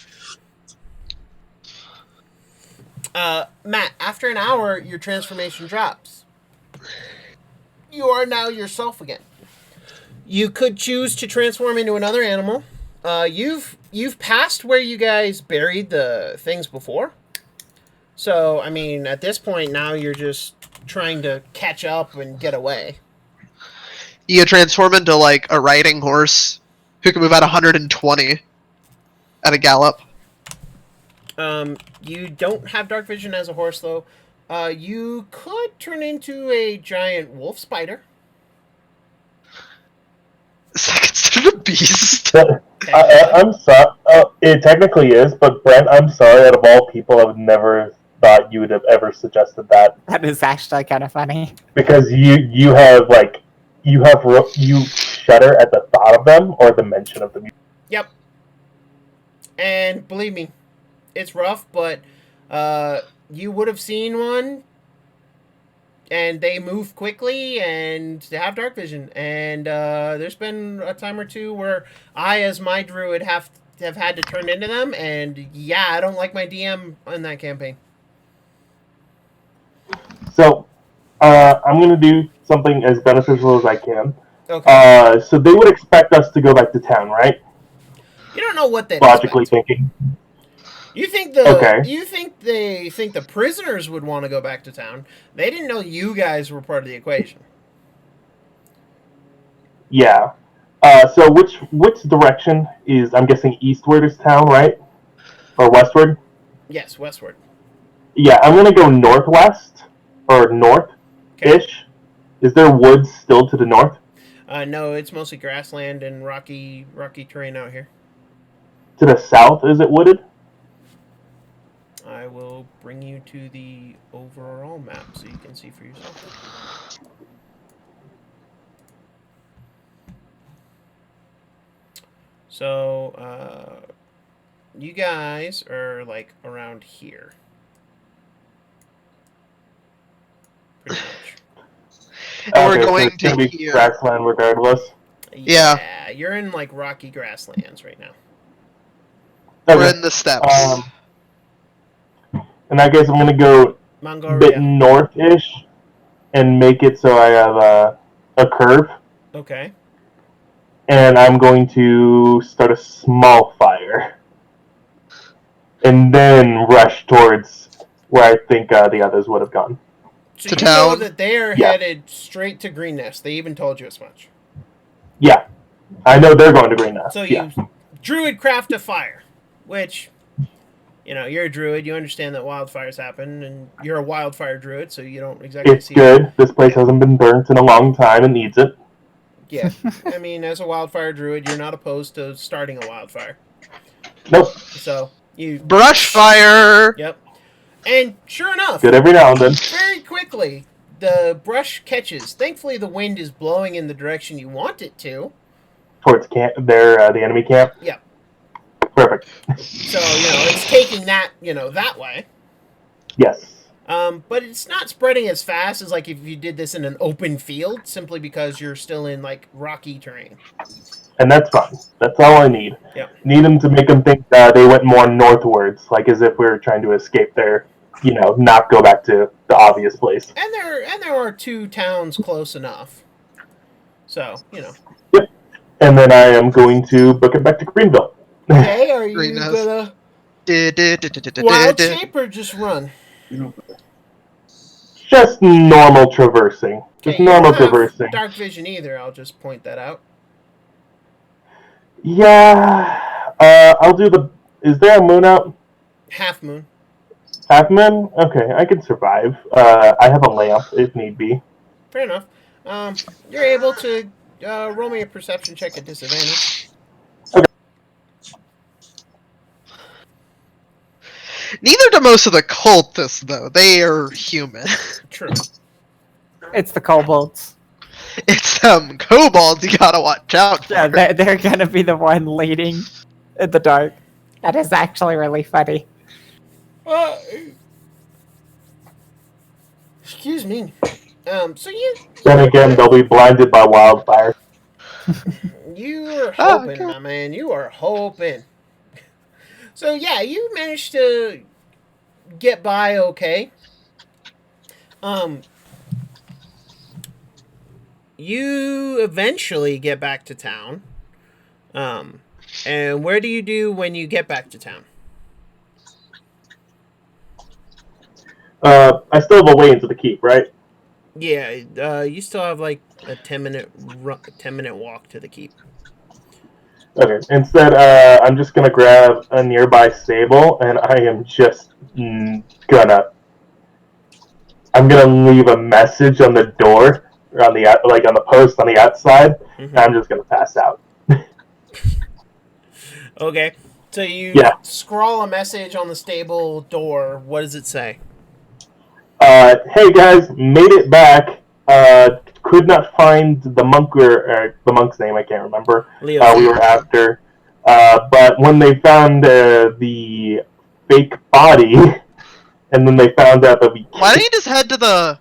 Matt, after an hour, your transformation drops. You are now yourself again. You could choose to transform into another animal. You've passed where you guys buried the things before. So, I mean, at this point now you're just trying to catch up and get away. You transform into like a riding horse who can move at 120 at a gallop. You don't have dark vision as a horse though. You could turn into a giant wolf spider. Is that considered a beast? I'm sorry. It technically is, but Brent, I'm sorry. Out of all people, I would never thought you would have ever suggested that. That is actually kind of funny. Because you shudder at the thought of them or the mention of them. Yep. And believe me, it's rough, but you would have seen one, and they move quickly and they have dark vision. And there's been a time or two where I, as my druid, have had to turn into them. And yeah, I don't like my DM in that campaign. So, I'm going to do something as beneficial as I can. Okay. So they would expect us to go back to town, right? You don't know what they Logically expect. thinking. You think You think they think the prisoners would want to go back to town? They didn't know you guys were part of the equation. Yeah. So which direction is? I'm guessing eastward is town, right? Or westward? Yes, westward. Yeah, I'm gonna go northwest or north-ish. Okay. Is there woods still to the north? No, it's mostly grassland and rocky terrain out here. To the south, is it wooded? I will bring you to the overall map so you can see for yourself. So, you guys are like around here. Pretty much. And we're Okay, so going it's gonna to be here. grassland regardless. Yeah. You're in like rocky grasslands right now. We're Okay. in the steppes. In that case, I'm gonna go a Mongolia. bit north-ish and make it so I have a curve. Okay. And I'm going to start a small fire. And then rush towards where I think the others would have gone. So To you know town? that they are Yeah. headed straight to Green Nest. They even told you as much. Yeah. I know they're going to Green Nest. So yeah. you druid craft a fire, which, you know, you're a druid. You understand that wildfires happen, and you're a wildfire druid, so you don't exactly It's see good. This place hasn't been burnt in a long time and needs it. Yeah. I mean, as a wildfire druid, you're not opposed to starting a wildfire. Nope. So you Brush fire! Yep. And sure enough, Good every now and then. very quickly, the brush catches. Thankfully, the wind is blowing in the direction you want it to. Towards the enemy camp. Yeah. Perfect. So, you know, it's taking that, you know, that way. Yes. But it's not spreading as fast as, like, if you did this in an open field, simply because you're still in, like, rocky terrain. And that's fine. That's all I need. Yep. Need them to make them think they went more northwards, like as if we were trying to escape there, you know, not go back to the obvious place. And there are 2 towns close enough. So, you know. Yep. And then I am going to book it back to Greenville. Okay, are you Greenhouse. gonna wild shape or just run? Just normal traversing. Just Okay, you normal don't have traversing. dark vision either, I'll just point that out. Yeah. I'll do the... Is there a moon out? Half moon. Half moon? Okay, I can survive. I have a lamp if need be. Fair enough. You're able to roll me a perception check at disadvantage. Neither do most of the cultists, though. They are human. True. It's the kobolds. It's them kobolds you gotta watch out for. Yeah, they're gonna be the one leading in the dark. That is actually really funny. Excuse me. So Then again, they'll be blinded by wildfire. you are Oh, hoping, okay. my man. You are hoping. So yeah, you managed to get by okay. Um, you eventually get back to town. And where do you do when you get back to town? I still have a way into the keep, right? Yeah, you still have like a 10-minute walk to the keep. Okay. Instead, I'm just gonna grab a nearby stable, and I am just gonna. I'm gonna leave a message on the door, or on the on the post on the outside. Mm-hmm. And I'm just gonna pass out. Okay, so you Yeah. scrawl a message on the stable door. What does it say? Hey guys, made it back. Could not find the monk or the monk's name. I can't remember. Leo. We were after, but when they found the fake body, and then they found out that we. Why don't you just head to the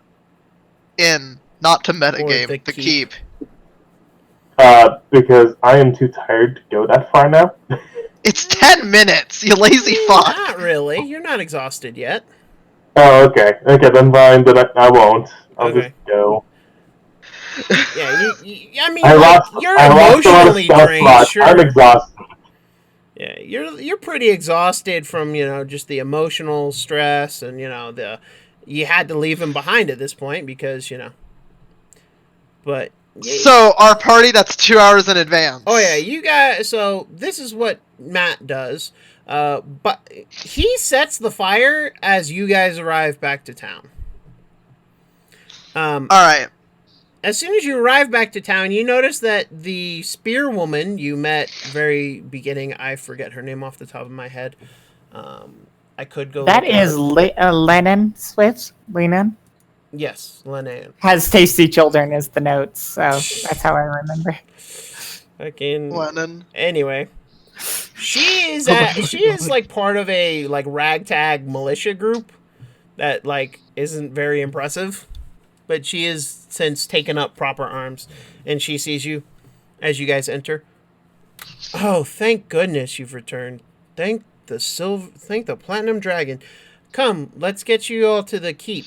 inn, not to metagame, the the keep. keep? Because I am too tired to go that far now. It's 10 minutes, you lazy fuck. Not really. You're not exhausted yet. Oh, okay. Okay, then fine. Then I won't. I'll Okay. just go. Yeah, I mean, I like, lost. you're I lost a lot of emotionally spell drained. slots. Sure. I'm exhausted. Yeah, you're pretty exhausted from just the emotional stress and you had to leave him behind at this point because but So, our party, that's 2 hours in advance. oh yeah, you guys. So this is what Matt does. But he sets the fire as you guys arrive back to town. Alright. As soon as you arrive back to town, you notice that the spear woman you met very beginning, I forget her name off the top of my head. I could go. That look it is up. Lennon Switch. Lennon Yes, Lennon. has tasty children as the notes, so that's how I remember. Lennon. Anyway, she is like part of a like ragtag militia group that like isn't very impressive, but she is since taken up proper arms, and she sees you as you guys enter. Oh, thank goodness you've returned. Thank the Platinum Dragon. Come, let's get you all to the keep.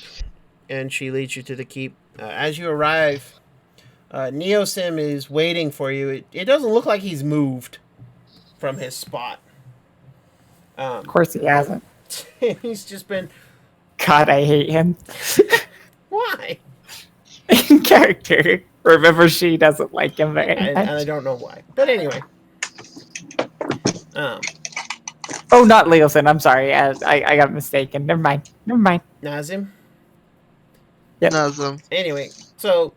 And she leads you to the keep. As you arrive, Neosim is waiting for you. It doesn't look like he's moved from his spot. Of course he hasn't. He's just been... God, I hate him. Why? In character. Remember, she doesn't like him very much. And I don't know why. But anyway. Oh, not Leosin. I'm sorry. I got mistaken. Never mind. Nazim? Yep. Nazim. Anyway, so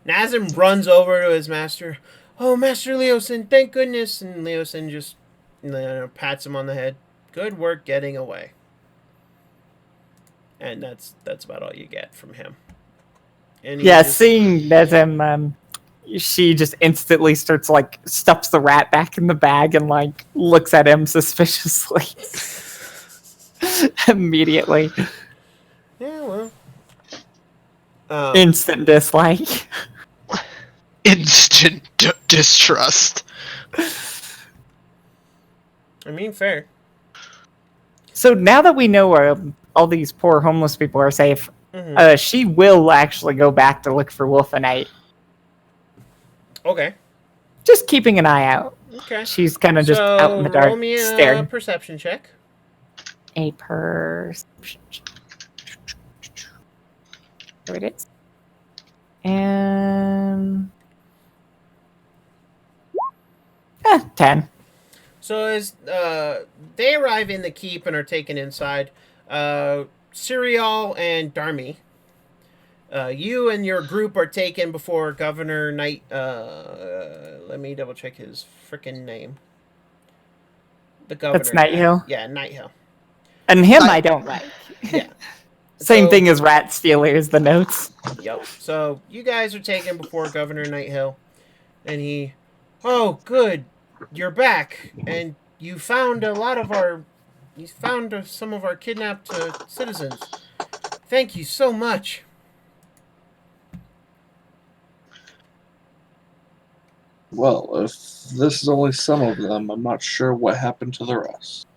Nazim runs over to his master. Oh, Master Leosin, thank goodness. And Leosin just pats him on the head. Good work getting away. And that's about all you get from him. And Yeah, seeing Nazim, she just instantly starts, like, stuffs the rat back in the bag and, like, looks at him suspiciously. Immediately. Yeah, well. Instant dislike. Instant distrust. I mean, fair. So now that we know all these poor homeless people are safe, she will actually go back to look for Wolfenite. Okay. Just keeping an eye out. Okay. She's kind of just out in the dark, roll me a staring. perception check. A perception check. There it is. And 10. So as they arrive in the keep and are taken inside, Sirial and Darmi, you and your group are taken before Governor Knight. Let me double check his frickin' name. The governor. That's Nighthill? Yeah, Nighthill. And him I don't like. Yeah. Same So- thing as Rat Stealers, the notes. Yep. So you guys are taken before Governor Nighthill, and he, oh, good, you're back, and you found some of our kidnapped citizens. Thank you so much. Well, if this is only some of them, I'm not sure what happened to the rest.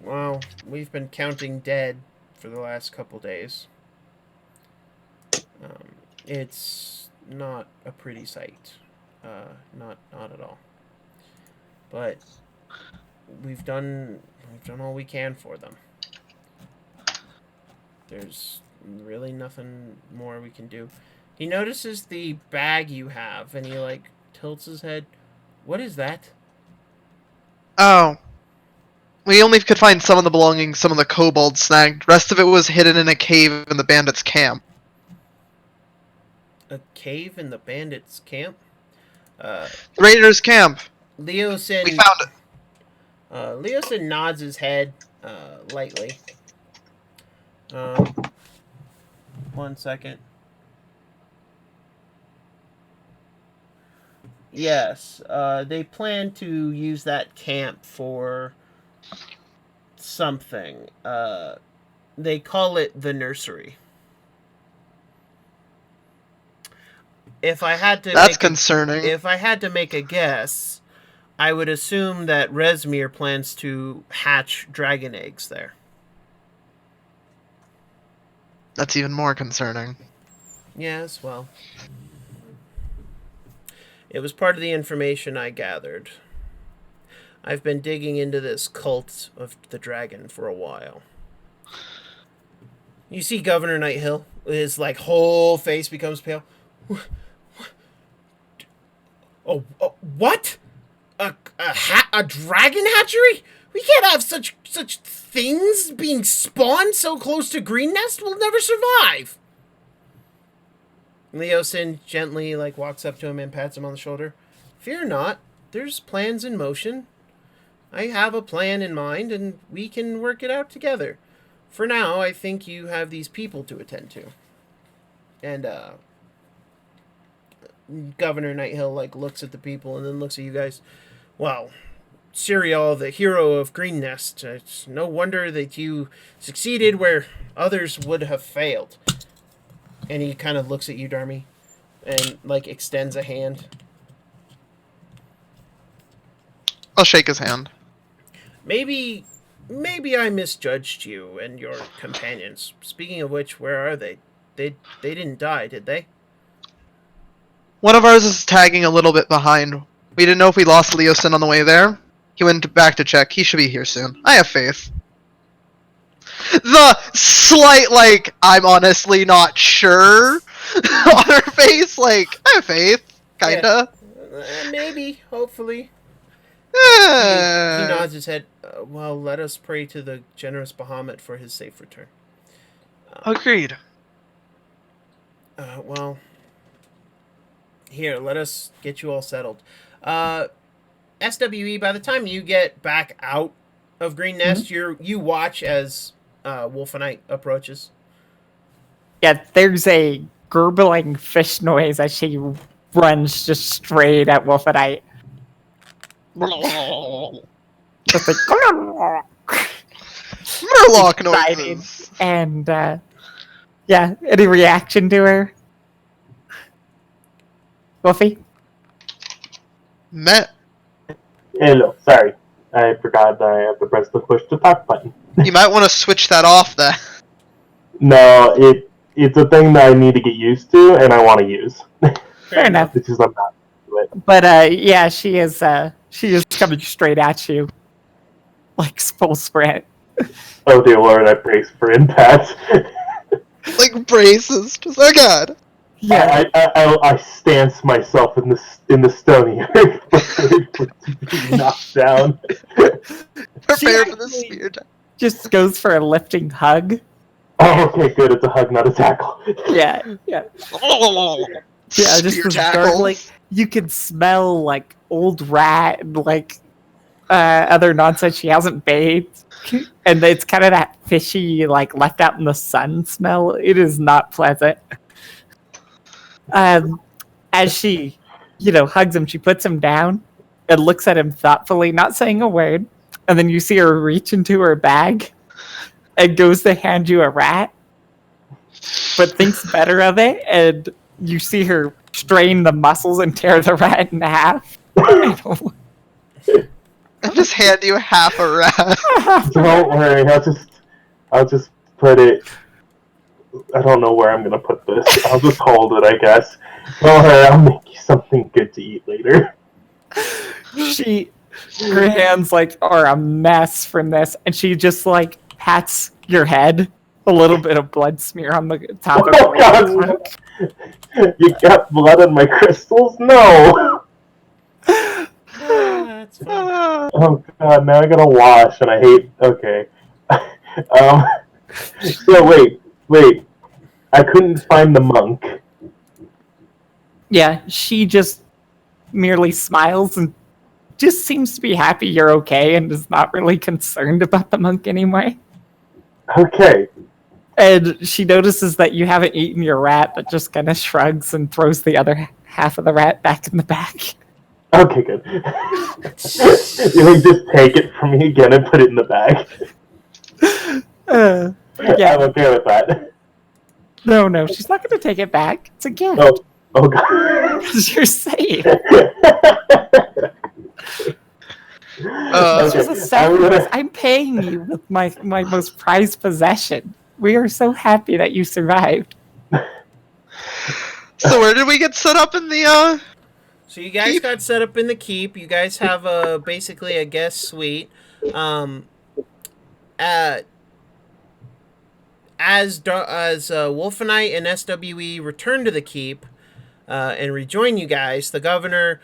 Well, we've been counting dead for the last couple days. It's not a pretty sight. Not at all. But we've done all we can for them. There's really nothing more we can do. He notices the bag you have, and he tilts his head. What is that? Oh. We only could find some of the belongings some of the kobolds snagged. Rest of it was hidden in a cave in the bandits' camp. A cave in the bandits' camp? Raiders' camp. Leosin. We found it. Leosin nods his head lightly. 1 second. Yes, they plan to use that camp for something. They call it the nursery. If I had to That's concerning. If I had to make a guess, I would assume that Rezmir plans to hatch dragon eggs there. That's even more concerning. Yes, well. It was part of the information I gathered. I've been digging into this cult of the dragon for a while. You see Governor Nighthill? His whole face becomes pale. Oh, what? A dragon hatchery? We can't have such things being spawned so close to Green Nest. We'll never survive. Leosin gently walks up to him and pats him on the shoulder. Fear not. There's plans in motion. I have a plan in mind, and we can work it out together. For now, I think you have these people to attend to. And Governor Nighthill looks at the people and then looks at you guys. Well, Serial, the hero of Green Nest, it's no wonder that you succeeded where others would have failed. And he kind of looks at you, Darmy, and extends a hand. I'll shake his hand. Maybe I misjudged you and your companions. Speaking of which, where are they? They didn't die, did they? One of ours is tagging a little bit behind. We didn't know if we lost Leosin on the way there. He went back to check. He should be here soon. I have faith. The slight, I'm honestly not sure on her face. I have faith. Kinda. Yeah. Maybe, hopefully. He nods his head. Well, let us pray to the generous Bahamut for his safe return. Agreed. Well, here, let us get you all settled. SWE, by the time you get back out of Green Nest, you watch as Wolfenite approaches. Yeah, there's a gurgling fish noise as she runs just straight at Wolfenite. Just Murloc noises. And yeah, any reaction to her? Wolfie? Met. Hello, sorry. I forgot that I have to press the push to talk button. You might want to switch that off then. No, it's a thing that I need to get used to and I want to use. Fair enough. It's just I'm not to it. But yeah, she is coming straight at you. Full sprint. Oh dear lord, I brace for impact. Braces. Just, oh god. Yeah. I stance myself in the stony earth before being knocked down. Prepare for the spear attack. Just goes for a lifting hug. Oh, okay, good. It's a hug, not a tackle. Yeah. Yeah, just was gargling. You can smell old rat and other nonsense. She hasn't bathed, and it's kind of that fishy left out in the sun smell. It is not pleasant. As she, hugs him, she puts him down and looks at him thoughtfully, not saying a word. And then you see her reach into her bag and goes to hand you a rat. but thinks better of it, and you see her strain the muscles and tear the rat in half. I just hand you half a rat. Don't worry, I'll just put it. I don't know where I'm gonna put this. I'll just hold it, I guess. Don't worry, I'll make you something good to eat later. Her hands like are a mess from this, and she just like pats your head. A little bit of blood smear on the top of Oh it. God! You got blood on my crystals? No! That's fine. Oh God! Now I gotta wash, and I hate. Okay. So wait. I couldn't find the monk. Yeah, she just merely smiles and just seems to be happy you're okay and is not really concerned about the monk anymore. Okay. And she notices that you haven't eaten your rat, but just kind of shrugs and throws the other half of the rat back in the bag. Okay, good. You can just take it from me again and put it in the bag. Yeah. I'm okay with that. No, she's not going to take it back. It's a gift. Oh God. You're safe. Uh, This was a sacrifice. I'm paying you with my most prized possession. We are so happy that you survived. So where did we get set up in the So you guys Keep? got set up in the keep. You guys have basically a guest suite. As Wolfenite and SWE return to the keep and rejoin you guys, the governor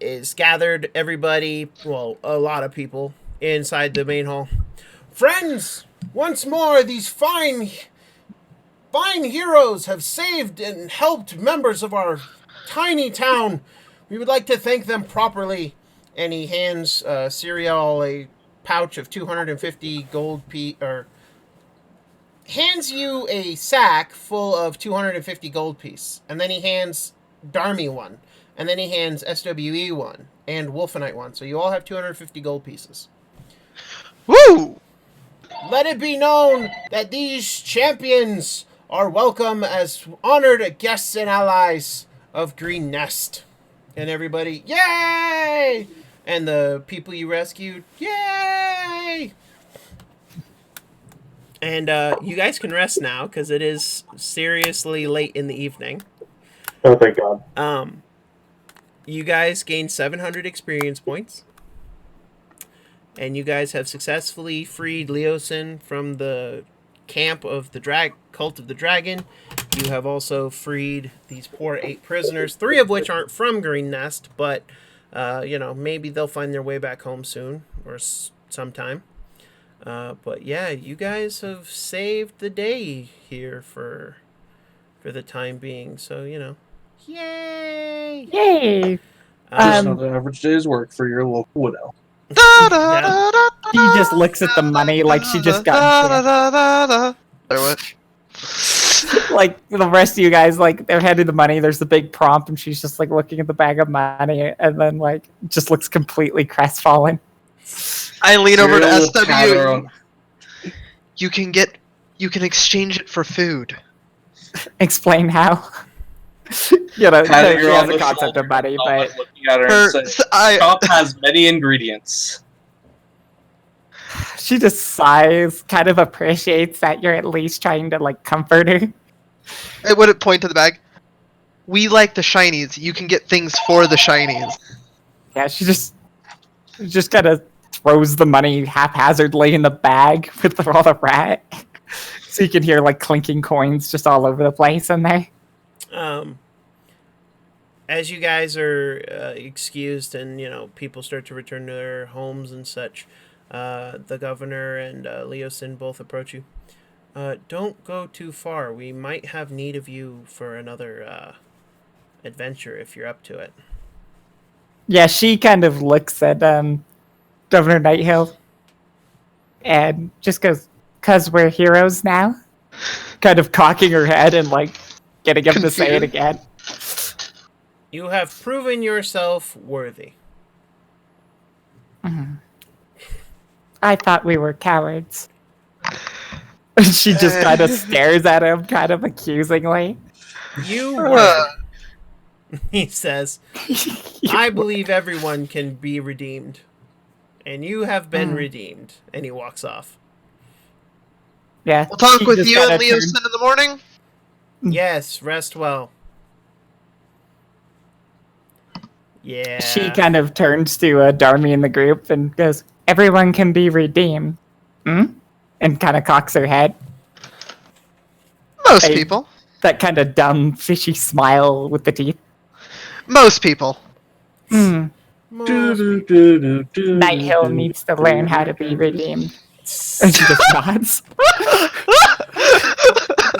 is gathered everybody, well, a lot of people inside the main hall. Friends, once more, these fine heroes have saved and helped members of our tiny town. We would like to thank them properly. And he hands Serial a pouch of 250 gold hands you a sack full of 250 gold piece. And then he hands Darmy one. And then he hands SWE one. And Wolfenite one. So you all have 250 gold pieces. Woo! Let it be known that these champions are welcome as honored guests and allies of Green Nest. And everybody, yay! And the people you rescued, yay! And you guys can rest now because it is seriously late in the evening. Oh, thank God. You guys gained 700 experience points. And you guys have successfully freed Leosin from the camp of the Cult of the Dragon. You have also freed these poor 8 prisoners, 3 of which aren't from Green Nest, but, maybe they'll find their way back home soon or sometime. But yeah, you guys have saved the day here for the time being. So, yay! Yay! Just not an average day's work for your local widow. She just looks at the money like she just got what? like the rest of you guys, like they're handing the money. There's the big prompt, and she's just like looking at the bag of money, and then like just looks completely crestfallen. I lean over to Serial patter SW. on- You can exchange it for food. Explain how. patting she her on has the a concept shoulder, of money, not but looking at her and saying, I shop has many ingredients. she just sighs, kind of appreciates that you're at least trying to like comfort her. wouldn't point to the bag. We like the shinies. You can get things for the shinies. Yeah, she just kind of throws the money haphazardly in the bag with all the rat. So you can hear like clinking coins just all over the place in there. As you guys are excused and, people start to return to their homes and such, the governor and Leosin both approach you. Don't go too far. We might have need of you for another adventure if you're up to it. Yeah, she kind of looks at Governor Nighthill and just goes, "'Cause we're heroes now?" Kind of cocking her head and like getting him to say it again. You have proven yourself worthy. I thought we were cowards. She just kind of stares at him, kind of accusingly. You Uh, win, he says. I believe everyone can be redeemed. And you have been redeemed. And he walks off. Yeah. we'll talk she with just you kinda and Leosin in the morning. Yes, rest well. Yeah. She kind of turns to Darmy in the group and goes, "Everyone can be redeemed." Hmm? And kind of cocks her head. Most Hey. people. That kind of dumb, fishy smile with the teeth. Most people. Hmm. Most people. Nighthill needs to learn how to be redeemed. And she just nods.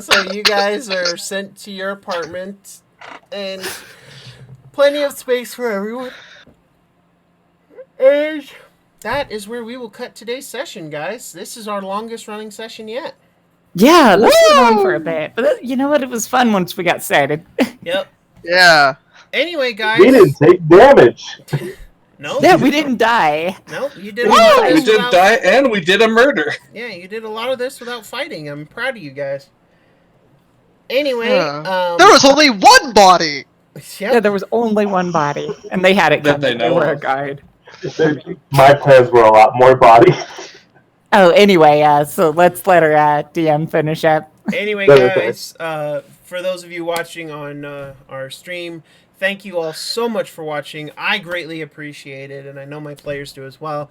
So you guys are sent to your apartment, and plenty of space for everyone. And that is where we will cut today's session, guys. This is our longest running session yet. Yeah, this went on for a bit. But you know what? It was fun once we got started. Yep. Yeah. Anyway, guys. We didn't take damage. No. Yeah, we didn't die. Nope, you did a lot of We this did without... die, and we did a murder. Yeah, you did a lot of this without fighting. I'm proud of you guys. Anyway, There was only one body! Yeah, there was only one body, and they had it That covered. they They know were a of. guard. My plans were a lot more bodies. Oh, anyway, so let's let our DM finish up. Anyway, Okay. guys, for those of you watching on our stream, thank you all so much for watching. I greatly appreciate it, and I know my players do as well.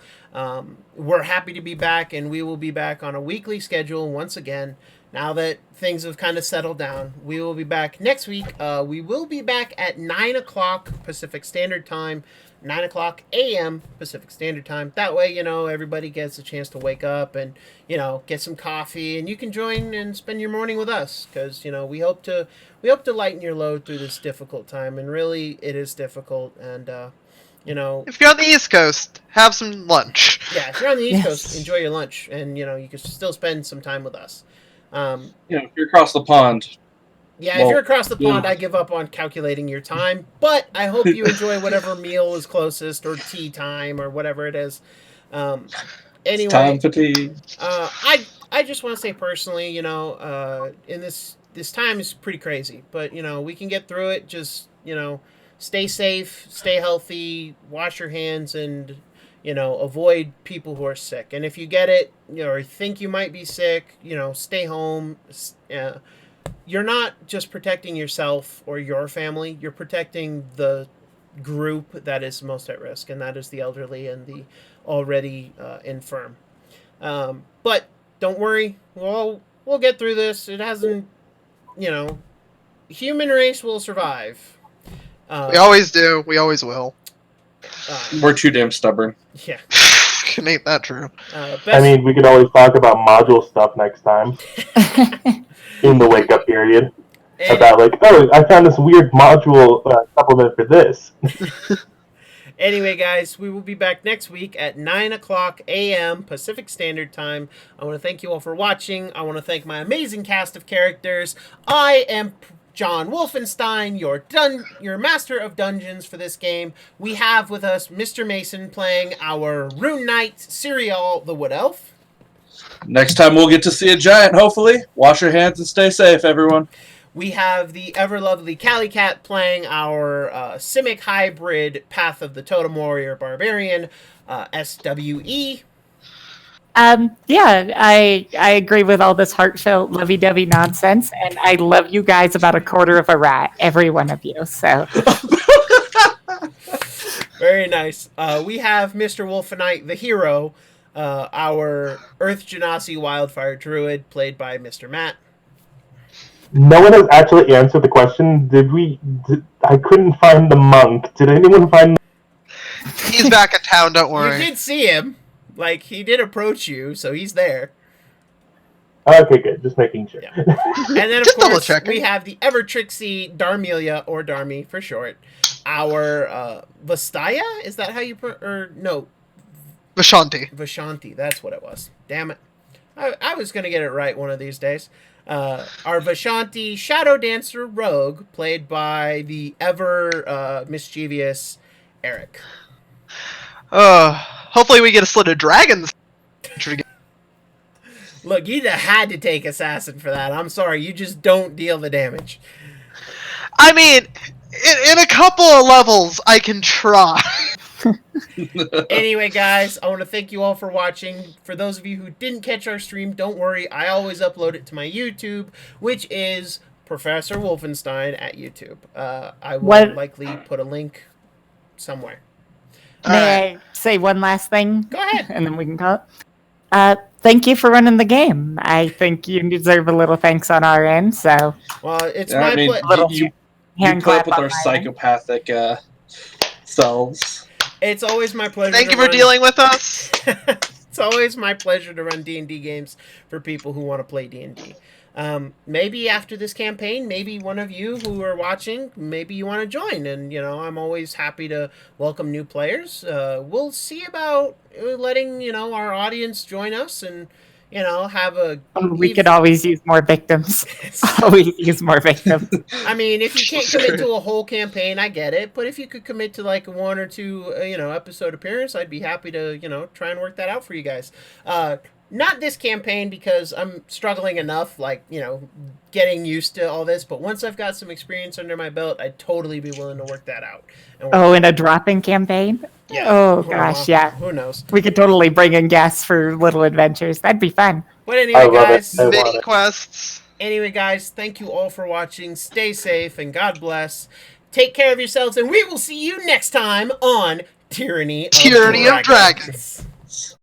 We're happy to be back, and we will be back on a weekly schedule once again. Now that things have kind of settled down, we will be back next week. We will be back at 9 o'clock Pacific Standard Time, 9 o'clock a.m. Pacific Standard Time. That way, everybody gets a chance to wake up and, get some coffee, and you can join and spend your morning with us, because, we hope to lighten your load through this difficult time, and really, it is difficult, and, If you're on the East Coast, have some lunch. yeah, if you're on the East Yes. Coast, enjoy your lunch, and, you can still spend some time with us. If you're across the pond, Yeah, if Well, you're across the pond, yeah. I give up on calculating your time. But I hope you enjoy whatever meal is closest, or tea time, or whatever it is. it's Anyway, time fatigue. I just want to say personally, in this time is pretty crazy, but we can get through it. Just stay safe, stay healthy, wash your hands, and avoid people who are sick. And if you get it, or think you might be sick, stay home. You're not just protecting yourself or your family, you're protecting the group that is most at risk, and that is the elderly and the already infirm. But don't worry, we'll get through this. It hasn't, human race will survive. We always do. We always will. We're too damn stubborn. Yeah. Ain't that true? Best, I mean, we could always talk about module stuff next time in the wake up period. and- About like, oh, I found this weird module supplement for this. Anyway, guys, we will be back next week at 9 o'clock a.m. Pacific Standard Time. I want to thank you all for watching. I want to thank my amazing cast of characters. I am John Wolfenstein, your master of dungeons for this game. We have with us Mr. Mason playing our Rune Knight, Cirial the Wood Elf. Next time we'll get to see a giant, hopefully. Wash your hands and stay safe, everyone. We have the ever-lovely Cali Cat playing our Simic hybrid Path of the Totem Warrior Barbarian, SWE. Yeah, I agree with all this heartfelt, lovey-dovey nonsense, and I love you guys about a quarter of a rat, every one of you, so... Very nice. We have Mr. Wolfenite, the hero, our Earth Genasi Wildfire Druid, played by Mr. Matt. No one has actually answered the question. I couldn't find the monk. Did anyone find He's back in town, don't You worry. did see him. Like, he did approach you, so he's there. Okay, good. Just making sure. Yeah. And then, of Just course, double-checking. we have the ever-tricksy Darmelia, or Darmy for short. Our Vastaya? Is that how you... no, Vishanti. Vishanti. That's what it was. Damn it. I was going to get it right one of these days. Our Vishanti Shadow Dancer Rogue, played by the ever mischievous Eric. Hopefully we get a slit of dragons. Look, you'd have had to take assassin for that. I'm sorry, you just don't deal the damage. I mean, in a couple of levels, I can try. Anyway, guys, I want to thank you all for watching. For those of you who didn't catch our stream, don't worry. I always upload it to my YouTube, which is Professor Wolfenstein at YouTube. I will likely put a link somewhere. May I say one last thing? Go ahead. And then we can call it. Thank you for running the game. I think you deserve a little thanks on our end. So, Well, it's Yeah, my I mean, pleasure. you hand put up clap with on our my end. psychopathic selves. It's always my pleasure. Thank to you for run- dealing with us. It's always my pleasure to run D&D games for people who want to play D&D. Maybe after this campaign, maybe one of you who are watching, maybe you want to join. And, I'm always happy to welcome new players. We'll see about letting, our audience join us and, have a... We could always use more victims. Always use more victims. I mean, if you can't commit to a whole campaign, I get it. But if you could commit to like one or two, episode appearance, I'd be happy to, try and work that out for you guys. Not this campaign because I'm struggling enough, like, getting used to all this. But once I've got some experience under my belt, I'd totally be willing to work that out. In a drop-in campaign? Yeah. Oh, gosh, yeah. Who knows? We could totally bring in guests for little adventures. That'd be fun. But I anyway, love guys. it. I love Mini it. quests. Anyway, guys, thank you all for watching. Stay safe and God bless. Take care of yourselves, and we will see you next time on Tyranny of Tyranny of Dragons. Dragons.